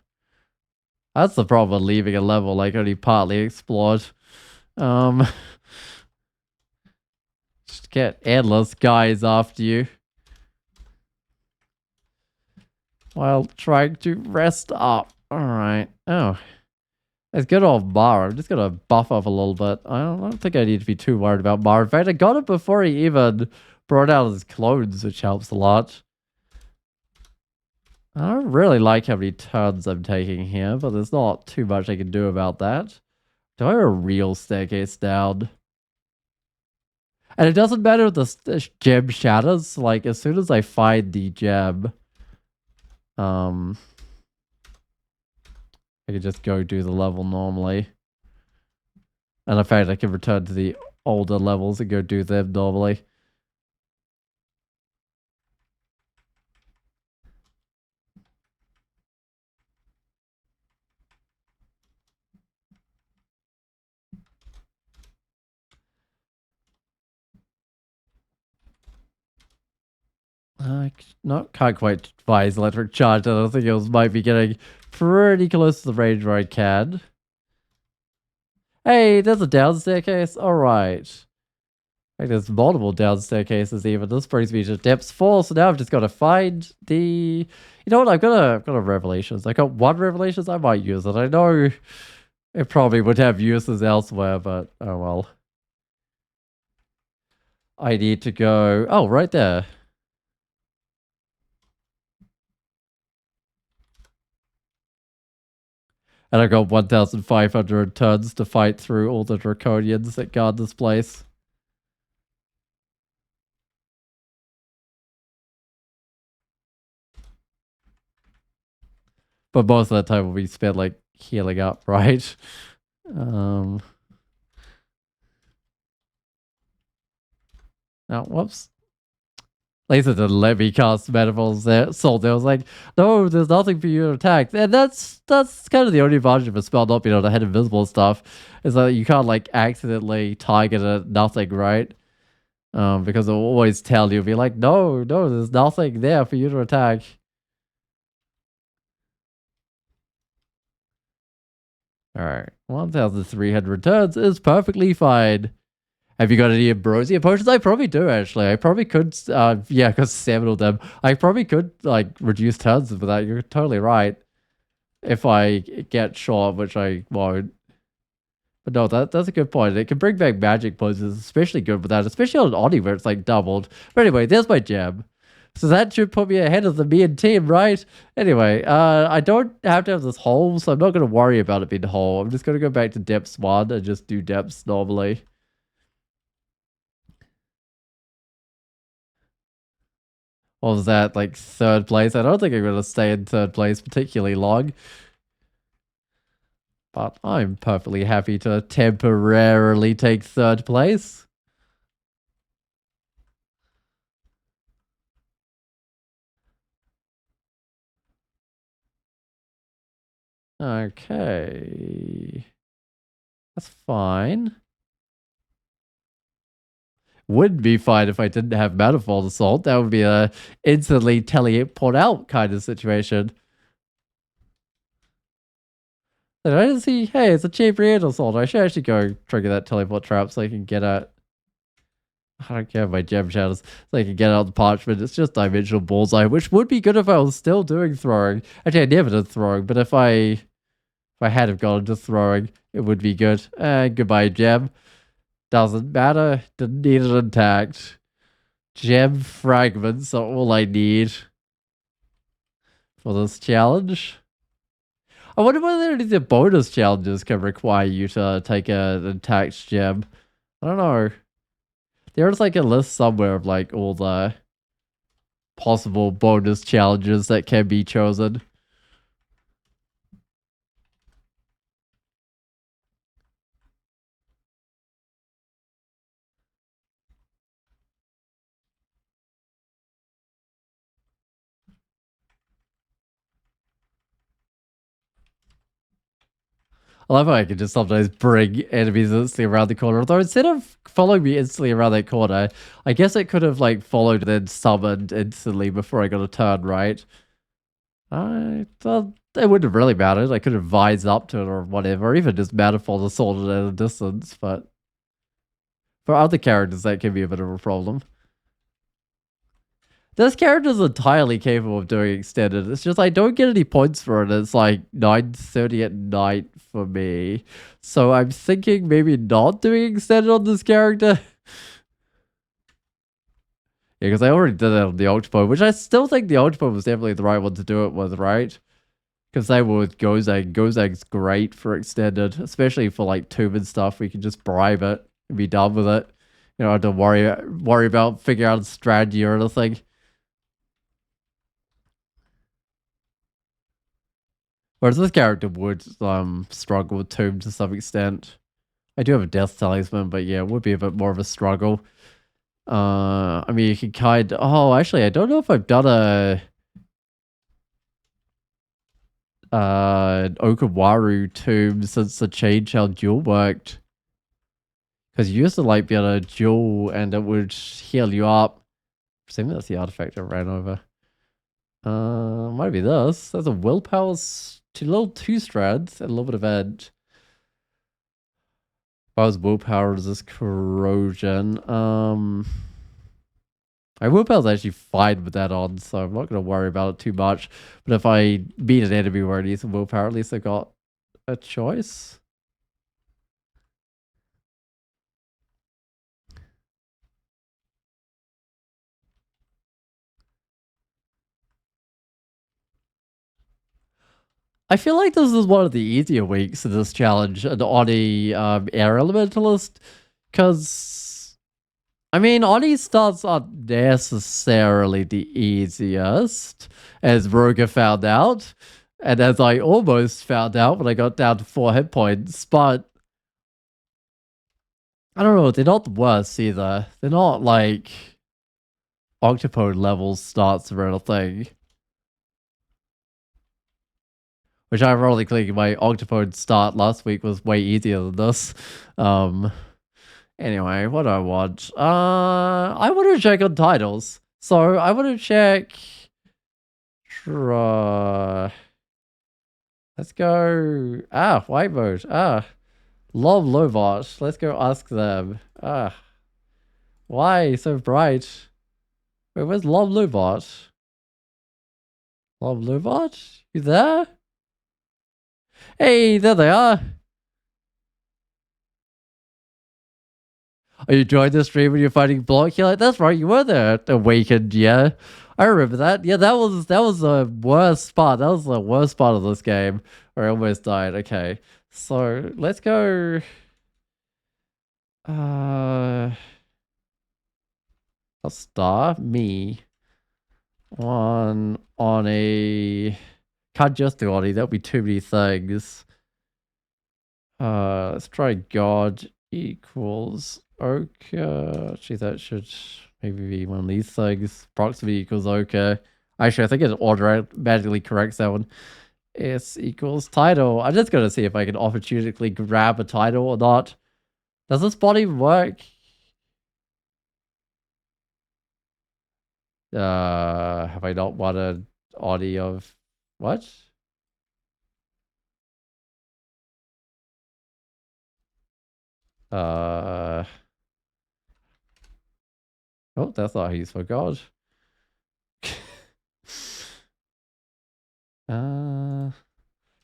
That's the problem with leaving a level like only partly explored. Just get endless guys after you while trying to rest up. Alright. Oh. It's good old Mara. I'm just gonna buff up a little bit. I don't think I need to be too worried about Mara. In fact, I got it before he even brought out his clones, which helps a lot. I don't really like how many turns I'm taking here, but there's not too much I can do about that. Do I have a real staircase down? And it doesn't matter if the gem shatters. Like, as soon as I find the gem, I can just go do the level normally. And in fact, I can return to the older levels and go do them normally. Can't quite advise electric charge. I don't think it might be getting pretty close to the range where I can. Hey, there's a down staircase. All right. Like there's multiple down staircases even. This brings me to depths 4. So now I've just got to find the. You know what? I've got a revelations. I got 1 revelations. I might use it. I know it probably would have uses elsewhere, but oh well. I need to go. Oh, right there. And I got 1,500 turns to fight through all the draconians that guard this place. But most of that time will be spent like healing up, right? Now, whoops. Lisa didn't let me cast Manifold's Assault. I was like, no, there's nothing for you to attack. And that's kind of the only advantage of a spell not being able to hit invisible stuff, is that you can't like accidentally target at nothing, right? Because it'll always tell you, be like, no, there's nothing there for you to attack. Alright, 1,300 turns is perfectly fine. Have you got any ambrosia potions? I probably do, actually. I probably could, yeah, because several of them. I probably could, like, reduce turns for that. You're totally right. If I get short, which I won't. But no, that's a good point. It can bring back magic potions, especially good with that, especially on Oni where it's, like, doubled. But anyway, there's my gem. So that should put me ahead of the main team, right? Anyway, I don't have to have this hole, so I'm not going to worry about it being whole. I'm just going to go back to depths 1 and just do depths normally. What was that, like 3rd place? I don't think I'm going to stay in 3rd place particularly long. But I'm perfectly happy to temporarily take 3rd place. Okay. That's fine. Would be fine if I didn't have Manifold Assault. That would be a instantly teleport out kind of situation. And I didn't see, hey, it's a cheap Real Assault. I should actually go trigger that teleport trap so I can get out. I don't care my gem shadows. So I can get out the parchment. It's just dimensional bullseye, which would be good if I was still doing throwing. Actually, I never did throwing, but if I had have gone into throwing, it would be good. Goodbye, gem. Doesn't matter. Didn't need it intact. Gem fragments are all I need for this challenge. I wonder whether any of the bonus challenges can require you to take an attacked gem. I don't know. There's like a list somewhere of like all the possible bonus challenges that can be chosen. I love how I can just sometimes bring enemies instantly around the corner. Although instead of following me instantly around that corner, I guess it could have like followed and then summoned instantly before I got a turn, right? I thought it wouldn't have really mattered. I could have vised up to it or whatever, or even just manifold assaulted at a distance, but for other characters that can be a bit of a problem. This character is entirely capable of doing extended. It's just I don't get any points for it. It's like 9:30 at night for me. So I'm thinking maybe not doing extended on this character. Yeah, because I already did it on the Octopode, which I still think the Octopode was definitely the right one to do it with, right? Because they were with Gozag. Gozag's great for extended, especially for like tomb and stuff. We can just bribe it and be done with it. You know, I don't worry about figuring out a strategy or anything. Whereas this character would struggle with Tomb to some extent. I do have a Death Talisman, but yeah, it would be a bit more of a struggle. I mean, you can kind of... Oh, actually, I don't know if I've done a... an Okawaru Tomb since the change how duel worked. Because you used to like be able to duel and it would heal you up. Presumably that's the artifact I ran over. Might be this. There's a willpower... two strands and a little bit of edge. Bow's willpower resist corrosion. My willpower's actually fine with that on, so I'm not going to worry about it too much. But if I beat an enemy where it needs some willpower, at least I got a choice. I feel like this is one of the easier weeks of this challenge, an Oni Air Elementalist, because, I mean, Oni starts aren't necessarily the easiest, as Roga found out, and as I almost found out when I got down to 4 hit points, but I don't know, they're not the worst either. They're not like Octopode level starts or anything. Which ironically, my Octopode start last week was way easier than this. Anyway, what do I want? I want to check on titles. So I want to check. Let's go. White mode. Love Lobot. Let's go ask them. Why so bright? Wait, where's Love Lobot? Love Lobot? You there? Hey, there they are. Are you enjoying the stream when you're fighting Block? You're like, that's right, you were there at Awakened, yeah. I remember that. Yeah, that was the worst spot. That was the worst part of this game where I almost died. Okay. So let's go. I'll star me on a. Can't just do Oni, that'll be too many things. Let's try God equals okay. Gee, that should maybe be one of these things. Proximity equals okay. Actually, I think it automatically corrects that one. S equals title. I'm just gonna see if I can opportunistically grab a title or not. Does this bot even work? Have I not won an Audi of what? Oh, that's not how you spell God.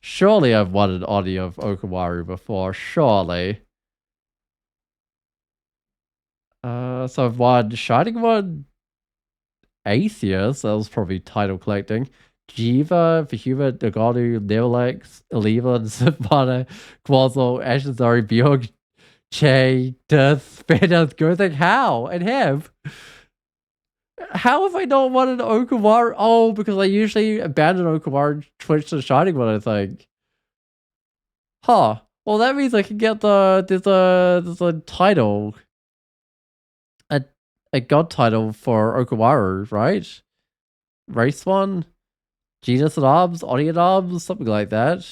Surely I've won an Audi of Okawaru before. Surely. So I've won Shining One Atheist. That was probably title collecting. Jiva, Vahuma, Nagano, Nevalex, Eleva, Sivana, Quazzle, Ashazari, Bjorg, Che, Death, Spandeth, Gothik. How? And have? How have I not won an Okawara? Oh, because I usually abandon Okawara and switch to Shining One, I think. Huh. Well, that means I can get there's a title, a a god title for Okawaru, right? Race one, Genus at Arms, Oni at Arms, something like that.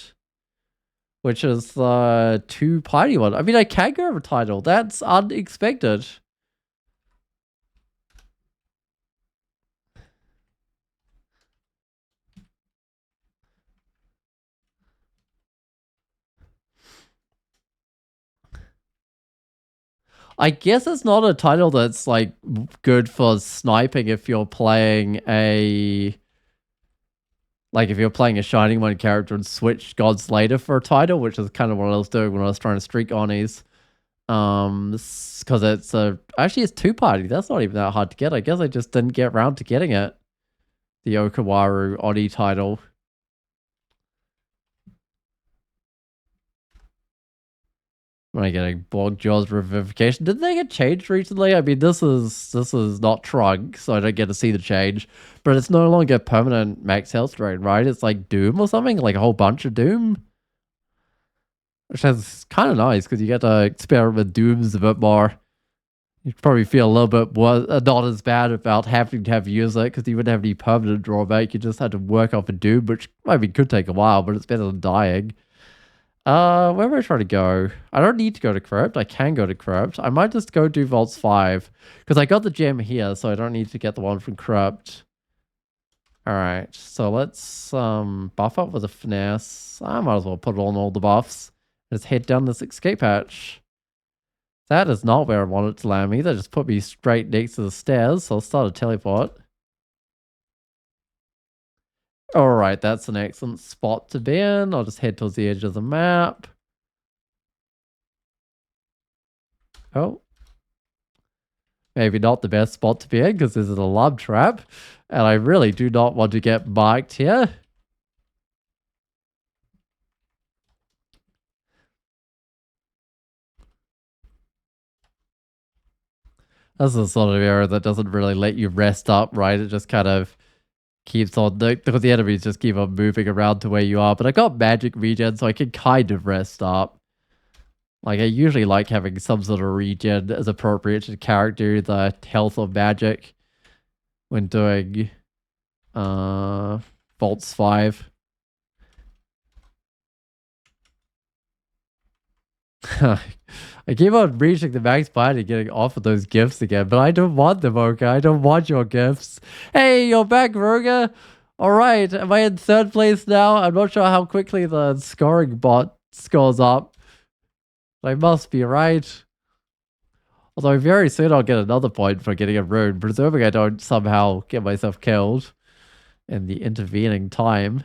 Which is the two party one. I mean, I can go over title. That's unexpected. I guess it's not a title that's like good for sniping if you're playing a if you're playing a Shining One character and switch gods later for a title, which is kind of what I was doing when I was trying to streak Onis. Because it's two party. That's not even that hard to get. I guess I just didn't get around to getting it. The Okawaru Oni title. Am I getting Bog Jaws Revivification? Did they get changed recently? I mean, this is not Trunk, so I don't get to see the change. But it's no longer permanent max health drain, right? It's like Doom or something, like a whole bunch of Doom. Which is kind of nice because you get to experiment with Dooms a bit more. You'd probably feel a little bit more, not as bad about having to have use it because you wouldn't have any permanent drawback. You just had to work off a Doom, which I mean could take a while, but it's better than dying. Where am I trying to go? I don't need to go to Crypt. I can go to Crypt. I might just go do Vaults 5. Because I got the gem here, so I don't need to get the one from Crypt. Alright, so let's buff up with a finesse. I might as well put on all the buffs. Just head down this escape hatch. That is not where I want it to land me. That just put me straight next to the stairs, so I'll start a teleport. Alright, that's an excellent spot to be in. I'll just head towards the edge of the map. Oh. Maybe not the best spot to be in because this is a love trap. And I really do not want to get marked here. This is the sort of area that doesn't really let you rest up, right? It just kind of keeps on, because the enemies just keep on moving around to where you are. But I got magic regen, so I can kind of rest up. Like, I usually like having some sort of regen as appropriate to the character, the health of magic, when doing Vaults 5. I keep on reaching the max point and getting off of those gifts again, but I don't want them, Oka. I don't want your gifts. Hey, you're back, Verga. All right, am I in third place now? I'm not sure how quickly the scoring bot scores up. I must be right. Although very soon I'll get another point for getting a rune, presuming I don't somehow get myself killed in the intervening time.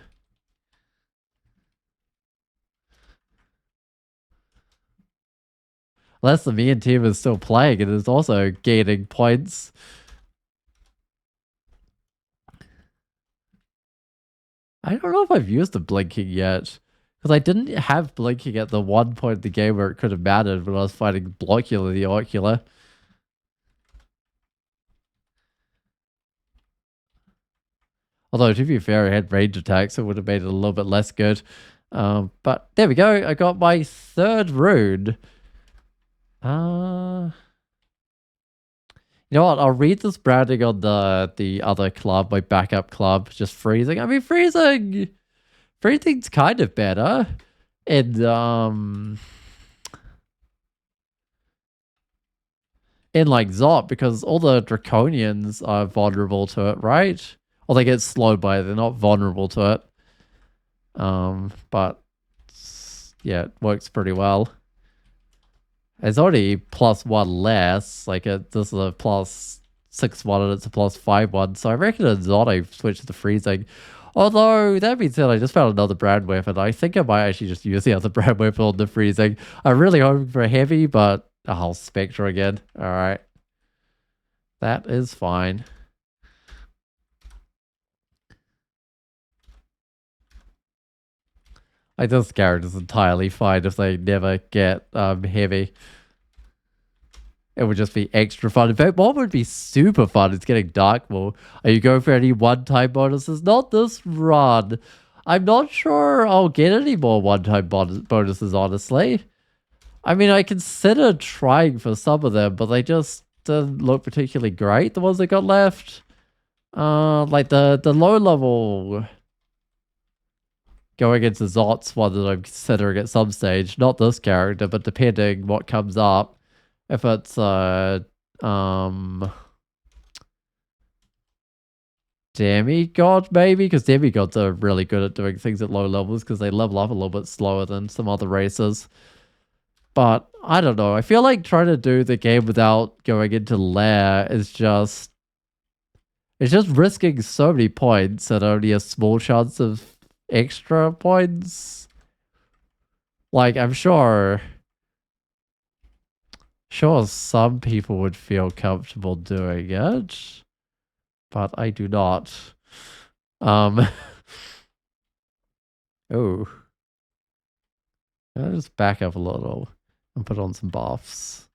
Unless the me and team is still playing and is also gaining points. I don't know if I've used the blinking yet. Because I didn't have blinking at the one point in the game where it could have mattered when I was fighting Blockula the Ocular. Although, to be fair, I had range attacks, so it would have made it a little bit less good. But there we go. I got my third rune. You know what? I'll read this branding on the other club, my backup club, just freezing. I mean, freezing's kind of better. And in like Zot, because all the Draconians are vulnerable to it, right? Or they get slowed by it, they're not vulnerable to it. But yeah, it works pretty well. It's already +1 less. Like this is a +6-1 and it's a +5-1. So I reckon in Zot I switched to freezing. Although that being said, I just found another brand weapon. I think I might actually just use the other brand weapon on the freezing. I'm really hoping for a heavy, but oh, Spectre again. All right, that is fine. Like this character's entirely fine if they never get heavy. It would just be extra fun. In fact, what would be super fun is getting Dark Maul. Are you going for any one-time bonuses? Not this run. I'm not sure I'll get any more one-time bonuses, honestly. I mean, I considered trying for some of them, but they just didn't look particularly great, the ones that got left. Like the low level going into Zot's one that I'm considering at some stage. Not this character, but depending what comes up. If it's Demigod, maybe? Because Demigods are really good at doing things at low levels because they level up a little bit slower than some other races. But I don't know. I feel like trying to do the game without going into lair is just... It's just risking so many points and only a small chance of extra points. Like, I'm sure some people would feel comfortable doing it, but I do not. Oh. I'll just back up a little and put on some buffs.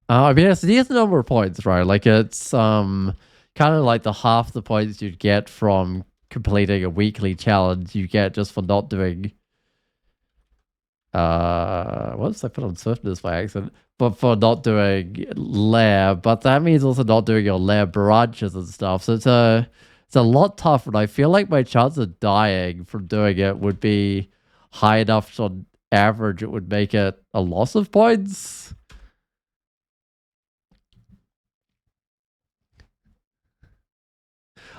I mean, it's the number of points, right? Like, it's kind of like the half the points you'd get from completing a weekly challenge you get just for not doing... what did I put on swiftness by accident? But for not doing lair, but that means also not doing your lair branches and stuff. So it's a lot tougher, and I feel like my chance of dying from doing it would be high enough on average it would make it a loss of points.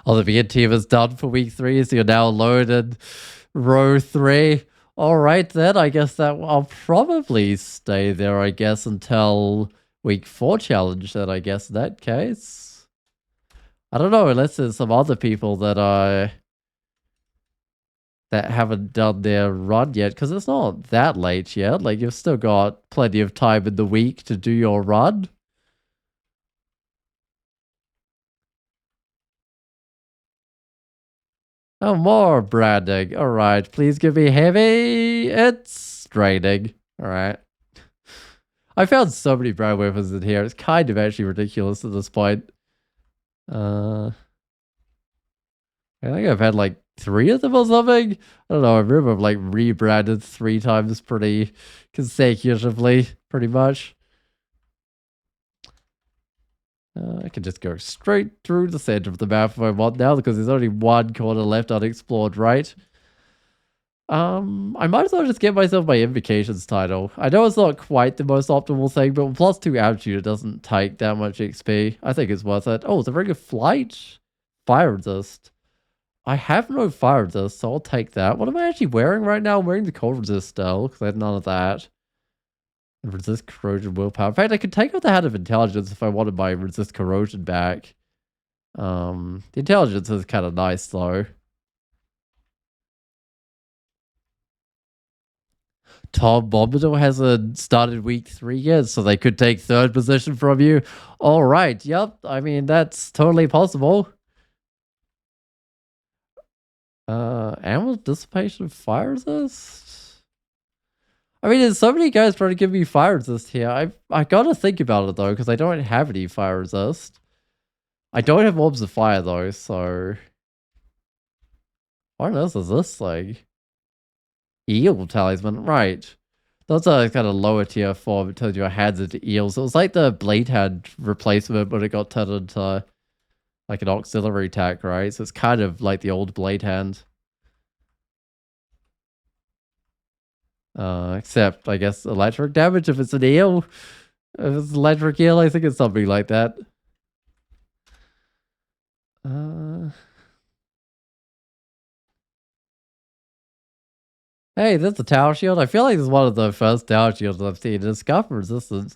Oh, the begin team is done for week 3, so you're now loaded row 3. All right, then. I guess that I'll probably stay there, I guess, until week 4 challenge, then, I guess, in that case. I don't know, unless there's some other people that haven't done their run yet, because it's not that late yet. Like, you've still got plenty of time in the week to do your run. Oh, more branding. All right, please give me heavy. It's draining. All right. I found so many brand weapons in here. It's kind of actually ridiculous at this point. I think I've had like 3 of them or something. I don't know. I remember I've like rebranded 3 times pretty consecutively, pretty much. I can just go straight through the center of the map if I want now, because there's only one corner left unexplored, right? I might as well just get myself my Invocations title. I know it's not quite the most optimal thing, but with +2 altitude, it doesn't take that much XP. I think it's worth it. Oh, it's a Ring of Flight? Fire Resist. I have no Fire Resist, so I'll take that. What am I actually wearing right now? I'm wearing the Cold Resist still, because I had none of that. And resist corrosion willpower. In fact, I could take out the Hat of Intelligence if I wanted my resist corrosion back. The intelligence is kind of nice though. Tom Bombadil hasn't started week 3 yet, so they could take 3rd position from you. All right, yep. I mean, that's totally possible. Ammo dissipation of fire resist. I mean, there's so many guys trying to give me fire resist here. I gotta think about it though, because I don't have any fire resist. I don't have orbs of fire though, so what else is this thing? Eel talisman, right? That's a kind of lower tier form. It turns your hands into eels. It was like the blade hand replacement, but it got turned into like an auxiliary attack, right? So it's kind of like the old blade hand. Except, I guess, electric damage if it's an eel. If it's electric eel, I think it's something like that. Hey, that's a tower shield. I feel like this is one of the first tower shields I've seen. It's scuff resistance.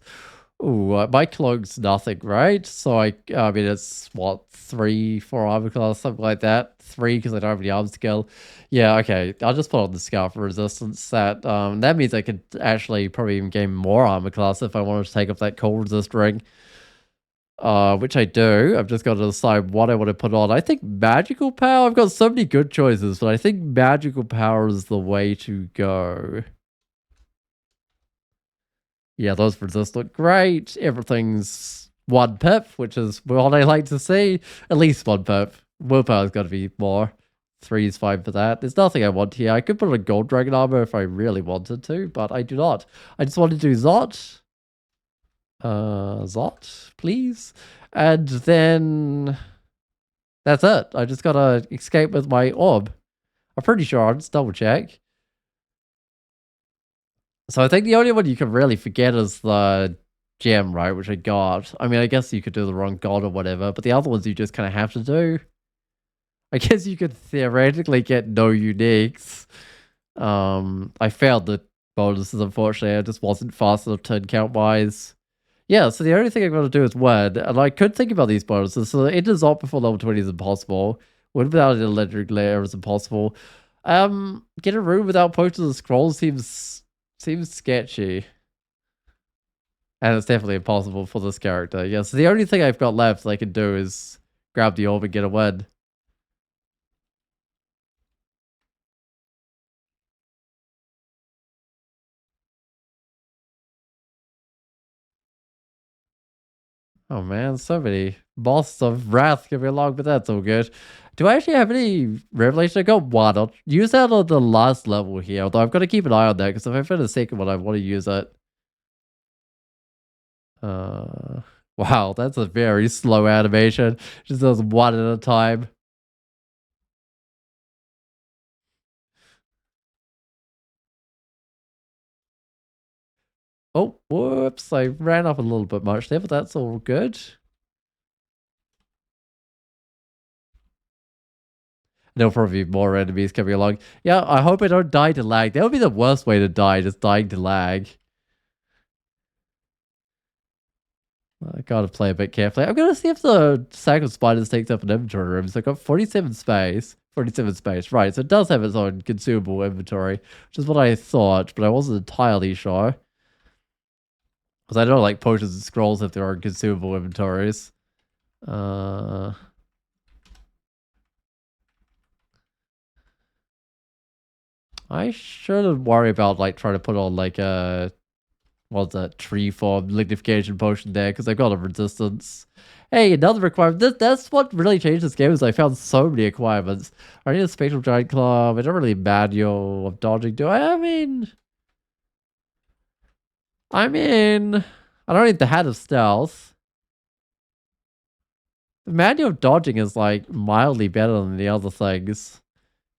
Ooh, my cloak's nothing, right? So I mean, it's what, 3, 4 armor class, something like that. 3 because I don't have any arm skill. Yeah, okay. I'll just put on the scarf resistance. That means I could actually probably even gain more armor class if I wanted to take off that cold resist ring. which I do. I've just got to decide what I want to put on. I think magical power. I've got so many good choices, but I think magical power is the way to go. Yeah, those resist look great. Everything's 1 pip, which is what I like to see. At least 1 pip. Willpower's got to be more. 3 is fine for that. There's nothing I want here. I could put on gold dragon armor if I really wanted to, but I do not. I just want to do Zot. Zot, please. And then that's it. I just gotta escape with my orb. I'm pretty sure. I'll just double check. So I think the only one you can really forget is the gem, right? Which I got. I mean, I guess you could do the wrong god or whatever, but the other ones you just kind of have to do. I guess you could theoretically get no uniques. I failed the bonuses, unfortunately. I just wasn't fast enough turn count wise. Yeah, so the only thing I've got to do is win, and I could think about these bonuses. So it is up before level 20 is impossible. Win without an electric layer is impossible. Get a room without potions and scrolls seems sketchy. And it's definitely impossible for this character. Yeah, so the only thing I've got left I can do is grab the orb and get a win. Oh man, so many bosses of wrath can be along, but that's all good. Do I actually have any revelation? I got one. I'll use that on the last level here, although I've got to keep an eye on that because if I find a second one, I want to use it. Wow, that's a very slow animation. Just does one at a time. Oh, whoops. I ran up a little bit much there, but that's all good. There'll probably be more enemies coming along. Yeah, I hope I don't die to lag. That would be the worst way to die, just dying to lag. I gotta play a bit carefully. I'm gonna see if the sack of spiders takes up an inventory room. So I got 47 space. 47 space. Right, so it does have its own consumable inventory, which is what I thought, but I wasn't entirely sure. Because I know like potions and scrolls have their own consumable inventories. I shouldn't worry about like trying to put on like a what's that tree form lignification potion there because I've got a resistance. Hey, another requirement. That's what really changed this game is I found so many requirements. I need a spectral giant club. I don't really manual of dodging, do I? I don't need the hat of stealth. The manual of dodging is like mildly better than the other things.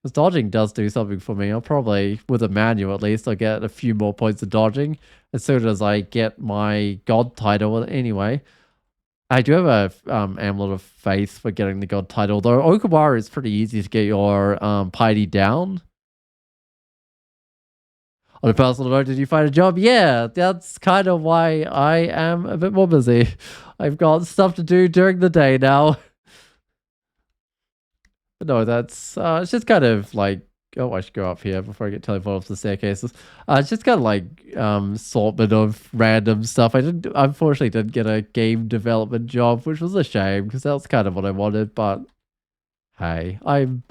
Because dodging does do something for me. I'll probably, with a manual at least, I'll get a few more points of dodging as soon as I get my god title anyway. I do have a amulet of faith for getting the god title, though Okawara is pretty easy to get your piety down. On a personal note, did you find a job? Yeah, that's kind of why I am a bit more busy. I've got stuff to do during the day now. But no, that's it's just kind of like oh, I should go up here before I get teleported off the staircases. It's just kind of like assortment of random stuff. Unfortunately didn't get a game development job, which was a shame because that's kind of what I wanted. But hey, I'm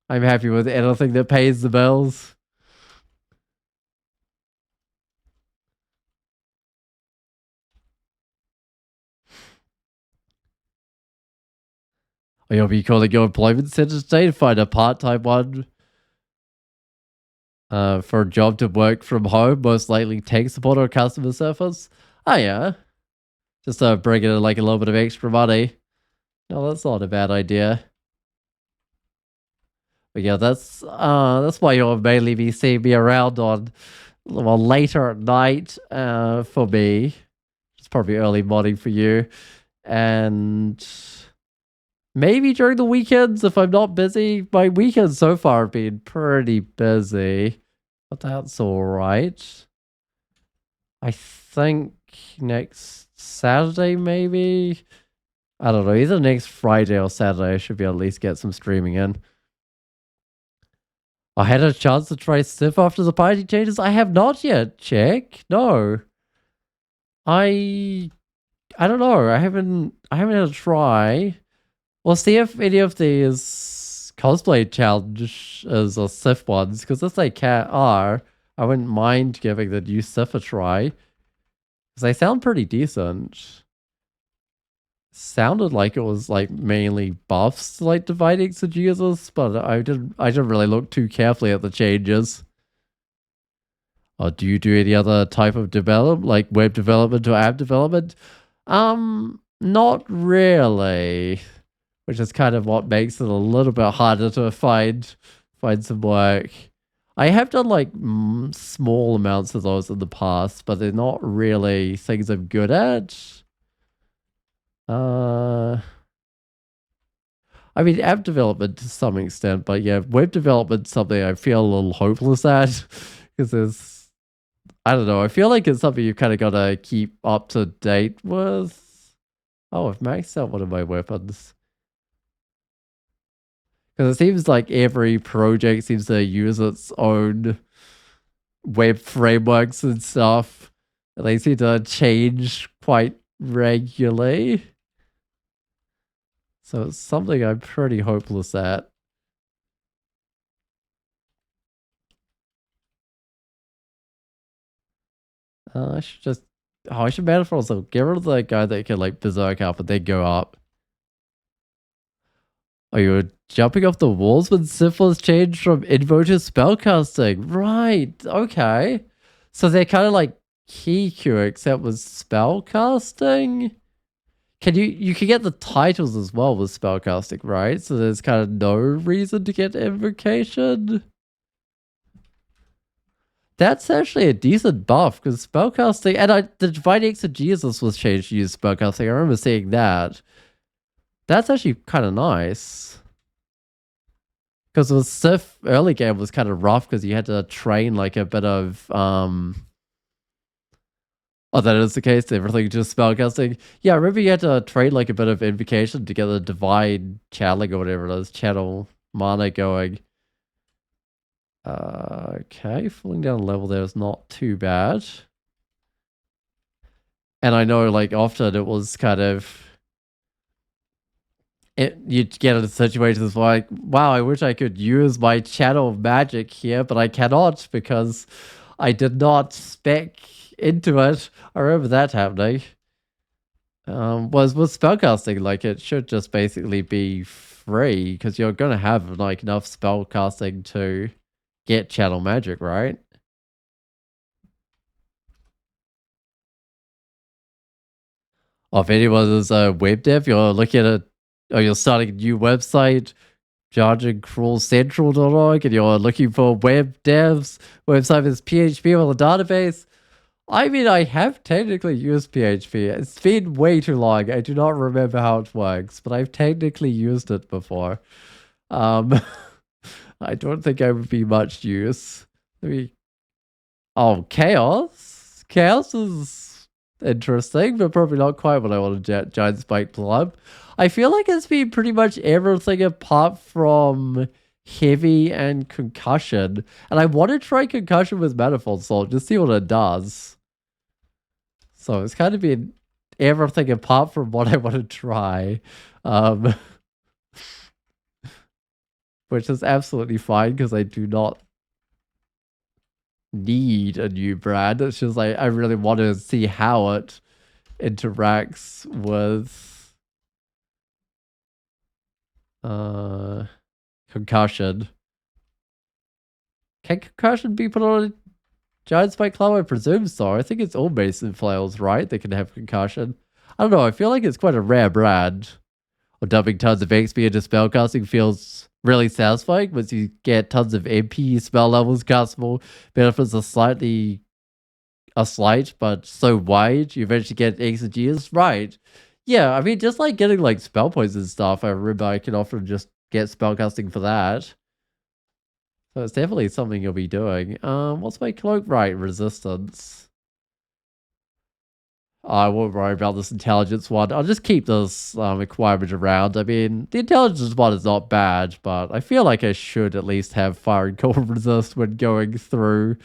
happy with anything that pays the bills. Or you'll be calling your employment center today to find a part-time one for a job to work from home, most likely tech support or customer service. Oh yeah. Just bring in like a little bit of extra money. No, that's not a bad idea. But yeah, that's why you'll mainly be seeing me around on well later at night for me. It's probably early morning for you. And maybe during the weekends if I'm not busy. My weekends so far have been pretty busy. But that's alright. I think next Saturday maybe. I don't know, either next Friday or Saturday I should be able to at least get some streaming in. I had a chance to try Sif after the party changes. I have not yet. Check. No. I I don't know. I haven't had a try. We'll see if any of these cosplay challenges or Sif ones, because if they are, I wouldn't mind giving the new Sif a try. Because they sound pretty decent. Sounded like it was like mainly buffs, like dividing exegesis, but I didn't really look too carefully at the changes. Or do you do any other type of development, like web development or app development? Not really. Which is kind of what makes it a little bit harder to find some work. I have done like small amounts of those in the past, but they're not really things I'm good at. I mean, app development to some extent, but yeah, web development something I feel a little hopeless at because there's, I don't know, I feel like it's something you've kind of got to keep up to date with. Oh, I've maxed out one of my weapons. Because it seems like every project seems to use its own web frameworks and stuff. And they seem to change quite regularly. So it's something I'm pretty hopeless at. I should just... Oh, I should manifold also. Get rid of the guy that can like berserk up and then go up. Oh, you were jumping off the walls when syphilis changed from invo to spellcasting. Right, okay. So they're kind of like Kiku, except with spellcasting? You can get the titles as well with spellcasting, right? So there's kind of no reason to get invocation. That's actually a decent buff because spellcasting, and the Dividing Exegesis was changed to use spellcasting. I remember seeing that. That's actually kind of nice. Because the Sif early game was kind of rough because you had to train like a bit of Oh, that is the case. Everything just spellcasting. Yeah, I remember you had to trade like a bit of invocation to get the divine channeling or whatever it is, channel mana going. Okay, falling down a level there is not too bad. And I know like often it was kind of you'd get into situations like, wow, I wish I could use my channel of magic here, but I cannot because I did not spec into it. I remember that happening. Was with spellcasting, like it should just basically be free because you're gonna have like enough spellcasting to get channel magic, right? Or if anyone is a web dev, you're looking at or you're starting a new website, jargoncrawlcentral.org, and you're looking for web devs, website is PHP on the database. I mean, I have technically used PHP. It's been way too long. I do not remember how it works, but I've technically used it before. I don't think I would be much use. Oh, Chaos? Chaos is interesting, but probably not quite what I want to Giant Spike Club. I feel like it's been pretty much everything apart from Heavy and Concussion. And I want to try Concussion with Manifold Salt, just see what it does. So it's kind of been everything apart from what I want to try. Which is absolutely fine because I do not need a new brand. It's just like I really want to see how it interacts with Concussion. Can Concussion be put on a Giant Spike Club? I presume so. I think it's all Mason Flails, right? They can have Concussion. I don't know. I feel like it's quite a rare brand. Or dumping tons of XP into spellcasting feels really satisfying once you get tons of MP spell levels castable. Benefits are slight, but so wide, you eventually get exegesis. Right. Yeah, I mean, just like getting like spell points and stuff, I remember I can often just get spellcasting for that. So it's definitely something you'll be doing. What's my cloak? Right, resistance. I won't worry about this intelligence one. I'll just keep this requirement around. I mean, the intelligence one is not bad, but I feel like I should at least have fire and cold resist when going through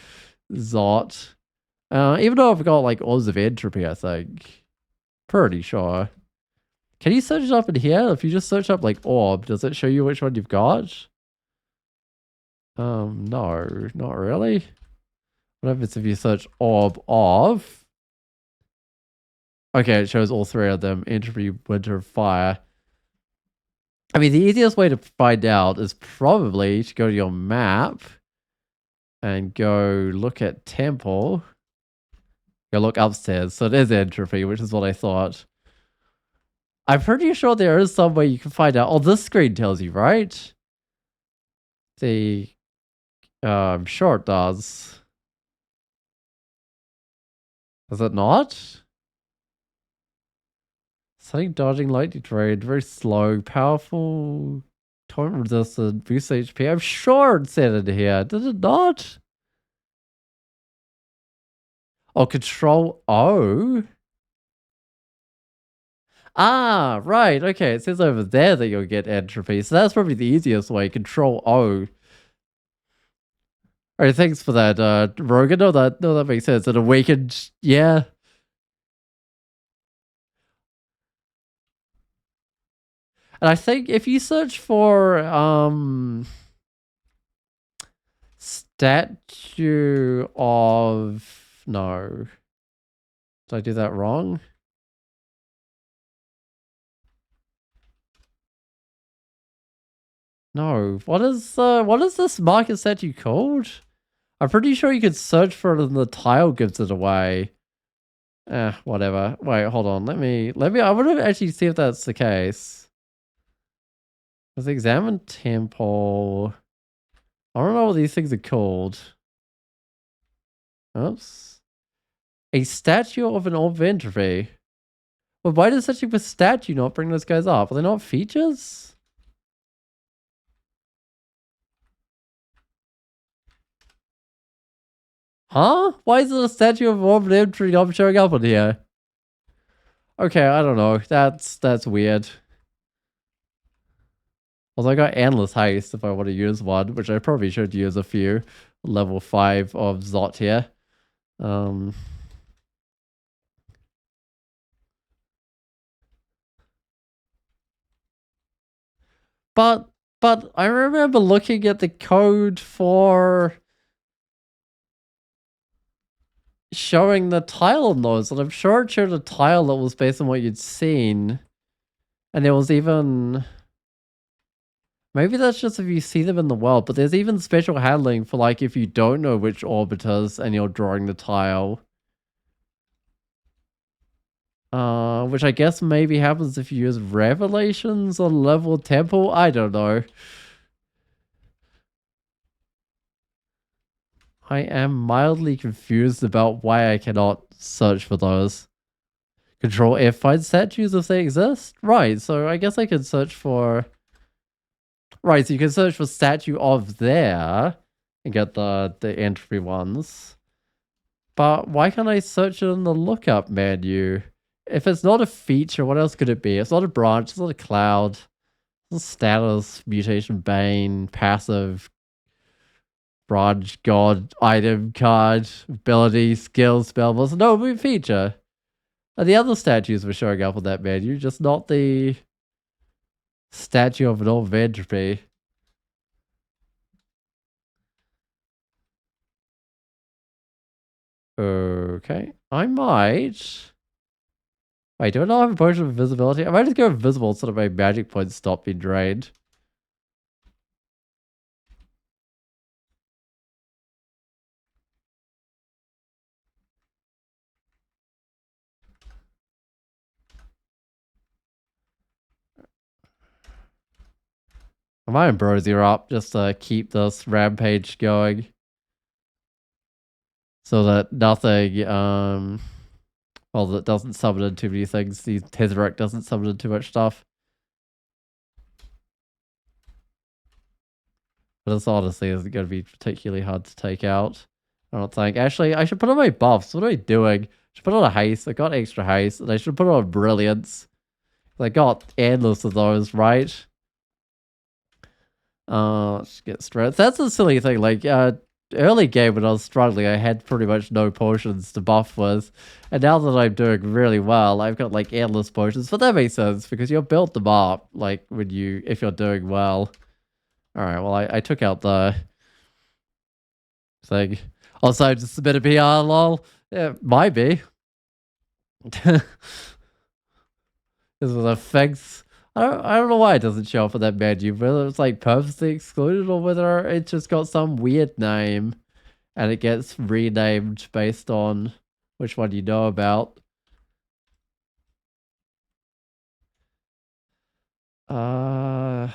Zot. Even though I've got like Orbs of Entropy, I think. Pretty sure. Can you search it up in here? If you just search up like orb, does it show you which one you've got? No, not really. What happens if you search orb of? Okay, it shows all three of them. Entropy, winter, fire. I mean, the easiest way to find out is probably to go to your map and go look at temple. Go look upstairs. So it is entropy, which is what I thought. I'm pretty sure there is some way you can find out. Oh, this screen tells you, right? I'm sure it does. Does it not? Sudden dodging, lightning terrain, very slow, powerful, torrent resistant, boost HP. I'm sure it said it here. Did it not? Oh, control O? Ah, right. Okay, it says over there that you'll get entropy. So that's probably the easiest way. Control O. Alright, thanks for that, Rogan. No, that makes sense. It awakened, yeah. And I think if you search for statue of no. Did I do that wrong? No. What is this market statue called? I'm pretty sure you could search for it and the tile gives it away. Whatever. Wait, hold on. Let me I want to actually see if that's the case. Let's examine temple. I don't know what these things are called. Oops. A statue of an old entropy. Well, why does such a statue not bring those guys up? Are they not features? Huh? Why is it a statue of an old entropy not showing up on here? Okay, I don't know. That's weird. Also, I got endless haste if I want to use one, which I probably should use a few. Level 5 of Zot here. But I remember looking at the code for showing the tile on those, and I'm sure it showed a tile that was based on what you'd seen. And there was even... Maybe that's just if you see them in the world, but there's even special handling for like if you don't know which orbiters and you're drawing the tile. Which I guess maybe happens if you use Revelations on level temple. I don't know. I am mildly confused about why I cannot search for those. Control F, find statues if they exist? Right, so I guess I could search for... Right, so you can search for statue of there and get the entry ones. But why can't I search it in the lookup menu? If it's not a feature, what else could it be? It's not a branch, it's not a cloud. It's status, mutation, bane, passive, branch, god, item, card, ability, skill, spell. Well, no, it'd be a feature. And the other statues were showing up on that menu, just not the statue of an old entropy. Okay, I might... Wait, do I not have a potion of invisibility? I might just go invisible so that my magic points stop being drained. I might Ambrosier up just to keep this rampage going. So that nothing, well, that doesn't summon in too many things. The Tesseract doesn't summon in too much stuff. But this honestly isn't going to be particularly hard to take out. I don't think. Actually, I should put on my buffs. What am I doing? I should put on a haste. I got extra haste. And I should put on brilliance. I got endless of those, right? Let's get strength. That's a silly thing. Like, early game when I was struggling, I had pretty much no potions to buff with. And now that I'm doing really well, I've got like endless potions. But that makes sense because you'll build them up like if you're doing well. Alright, well I took out the thing. Also just a bit of PR lol. Yeah, might be. This was a fix. I don't know why it doesn't show up in that menu, whether it's like purposely excluded or whether it just got some weird name and it gets renamed based on which one you know about. What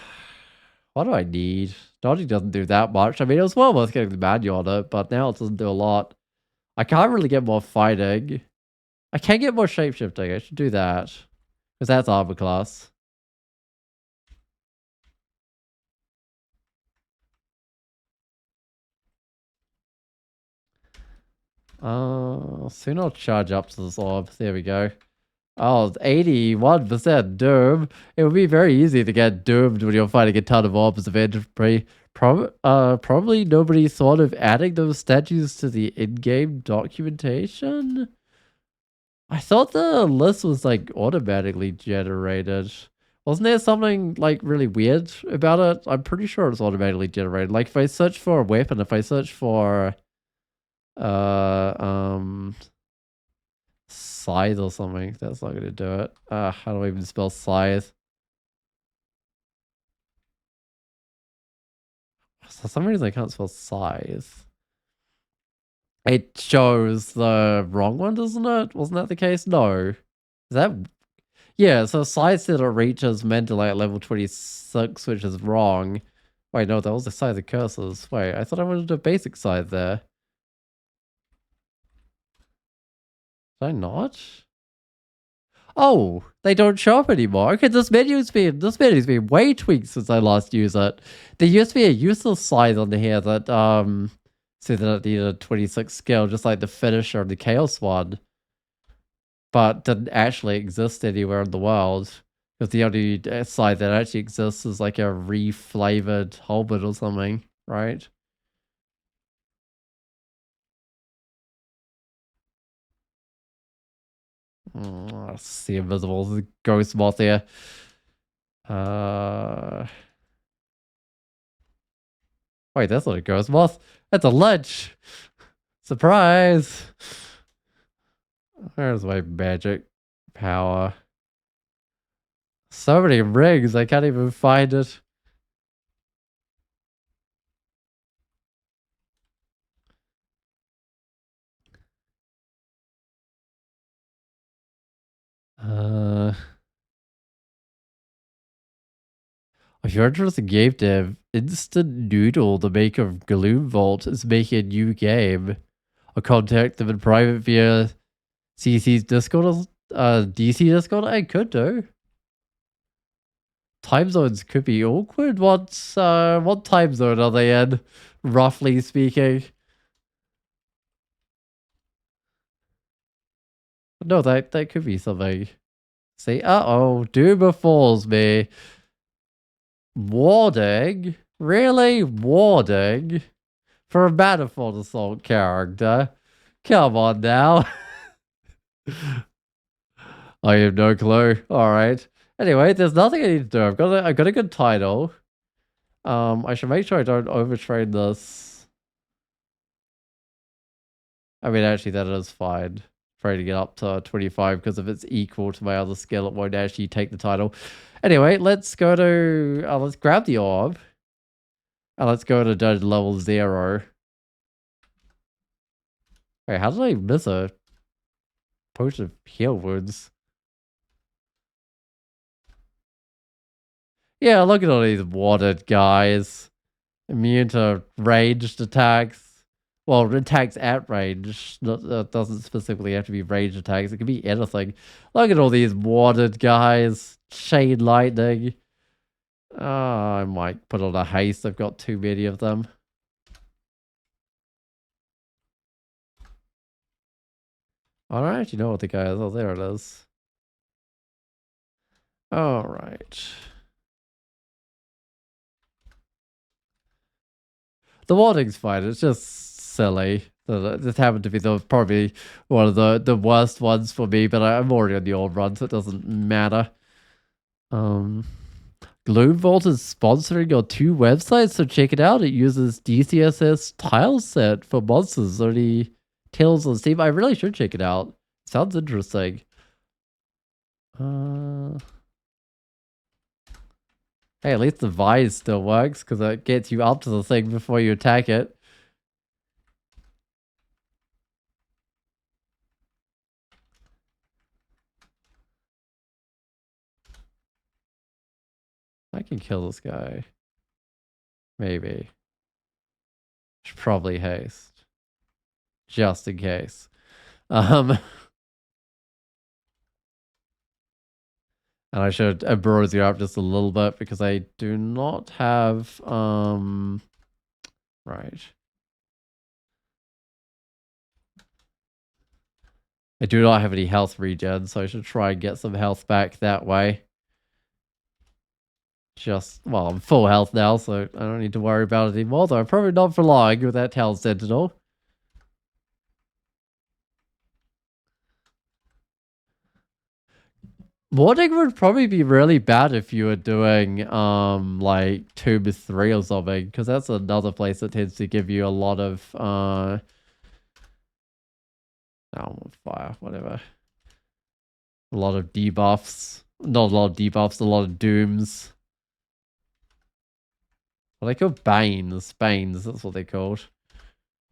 do I need? Dodging doesn't do that much. I mean, it was well worth getting the manual on it, but now it doesn't do a lot. I can't really get more fighting. I can get more shapeshifting. I should do that. Because that's armor class. Soon I'll charge up to this orb. There we go. Oh, 81% doom. It would be very easy to get doomed when you're fighting a ton of orbs of entropy. Probably nobody thought of adding those statues to the in-game documentation? I thought the list was like automatically generated. Wasn't there something like really weird about it? I'm pretty sure it's automatically generated. Like if I search for a weapon, if I search for scythe or something, that's not gonna do it. How do I even spell scythe? For some reason I can't spell scythe. It shows the wrong one, doesn't it? Wasn't that the case? No. Is that... Yeah, so scythe said it reaches mentally at level 26, which is wrong. Wait, no, that was the scythe of curses. Wait, I thought I wanted a basic scythe there. Did I not? Oh, they don't show up anymore. Okay, this menu's been way tweaked since I last used it. There used to be a useless scythe on here that said that it needed a 26 skill, just like the finisher of the chaos one, but didn't actually exist anywhere in the world. Because the only scythe that actually exists is like a reflavored halberd or something, right? It's the invisible ghost moth here. Wait, that's not a ghost moth. That's a lich. Surprise. Where's my magic power? So many rings, I can't even find it. If you're interested in game dev, Instant Noodle, the maker of Gloom Vault, is making a new game. I'll contact them in private via CC's Discord or DC Discord. I could do. Time zones could be awkward. What time zone are they in, roughly speaking? No, that could be something. See, Doom befalls me. Warding? Really? Warding? For a Manifold Assault character? Come on now. I have no clue. Alright. Anyway, there's nothing I need to do. I've got a good title. I should make sure I don't overtrain this. I mean, actually, that is fine. Trying to get up to 25 because if it's equal to my other skill, it won't actually take the title. Anyway, let's go to... let's grab the orb. And let's go to dungeon level 0. Wait, how did I miss a potion of heal wounds? Yeah, look at all these watered guys. Immune to ranged attacks. Well, attacks at range. It doesn't specifically have to be ranged attacks. It can be anything. Look at all these watered guys. Chain lightning. I might put on a haste. I've got too many of them. Alright, you know what the guy is. Oh, there it is. Alright. The warding's fine. It's just silly. This happened to be probably one of the worst ones for me, but I'm already on the old run, so it doesn't matter. Gloomvault is sponsoring your 2 websites, so check it out. It uses DCSS tile set for monsters. Only Tales on Steam. I really should check it out. Sounds interesting. Hey, at least the vise still works because it gets you up to the thing before you attack it. I can kill this guy. Maybe. Should probably haste. Just in case. And I should abroad you up just a little bit because I do not have right. I do not have any health regen, so I should try and get some health back that way. Well, I'm full health now, so I don't need to worry about it anymore, though I'm probably not for long with that Town Sentinel. Warding would probably be really bad if you were doing like Tomb 3 or something, because that's another place that tends to give you a lot of fire, whatever. A lot of debuffs. Not a lot of debuffs, a lot of dooms. What are they called? Banes. Banes, that's what they're called.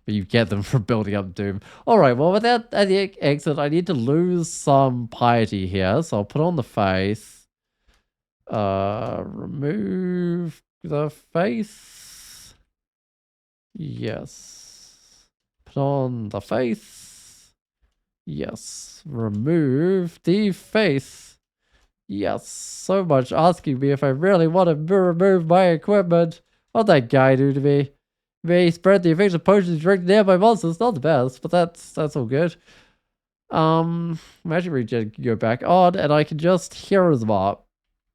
But you get them from building up Doom. Alright, well, without the exit, I need to lose some piety here. So I'll put on the face. Remove the face. Yes. Put on the face. Yes. Remove the face. Yes. So much asking me if I really want to remove my equipment. What'd that guy do to me? May spread the effects of potions directed near my monsters. Not the best, but that's all good. Magic regen can go back on, and I can just hero them up.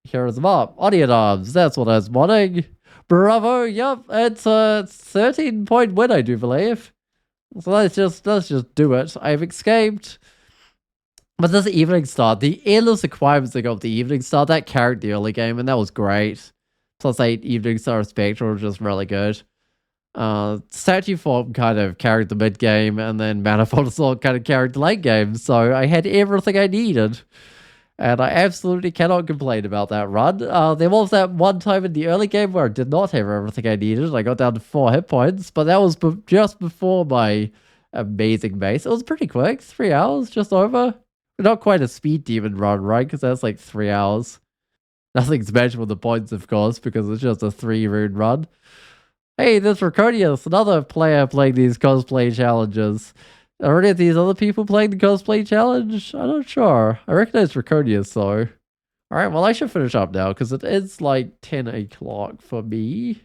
Hero them up. Onion arms. That's what I was wanting. Bravo. Yup. It's a 13-point win, I do believe. So let's just do it. I've escaped. But this Evening Star, the endless requirements that got the Evening Star, that carried the early game, and that was great. Plus 8 Evening Star Spectral was just really good. Statue Form kind of carried the mid game, and then Manifold Assault kind of carried the late game, so I had everything I needed. And I absolutely cannot complain about that run. There was that one time in the early game where I did not have everything I needed. I got down to 4 hit points, but that was just before my amazing base. It was pretty quick, 3 hours, just over. Not quite a speed demon run, right? Because that's like 3 hours. Nothing's measured with the points, of course, because it's just a 3 rune run. Hey, there's Riconius, another player playing these cosplay challenges. Are any of these other people playing the cosplay challenge? I'm not sure. I recognize Riconius, though. Alright, well, I should finish up now, because it is like 10 o'clock for me.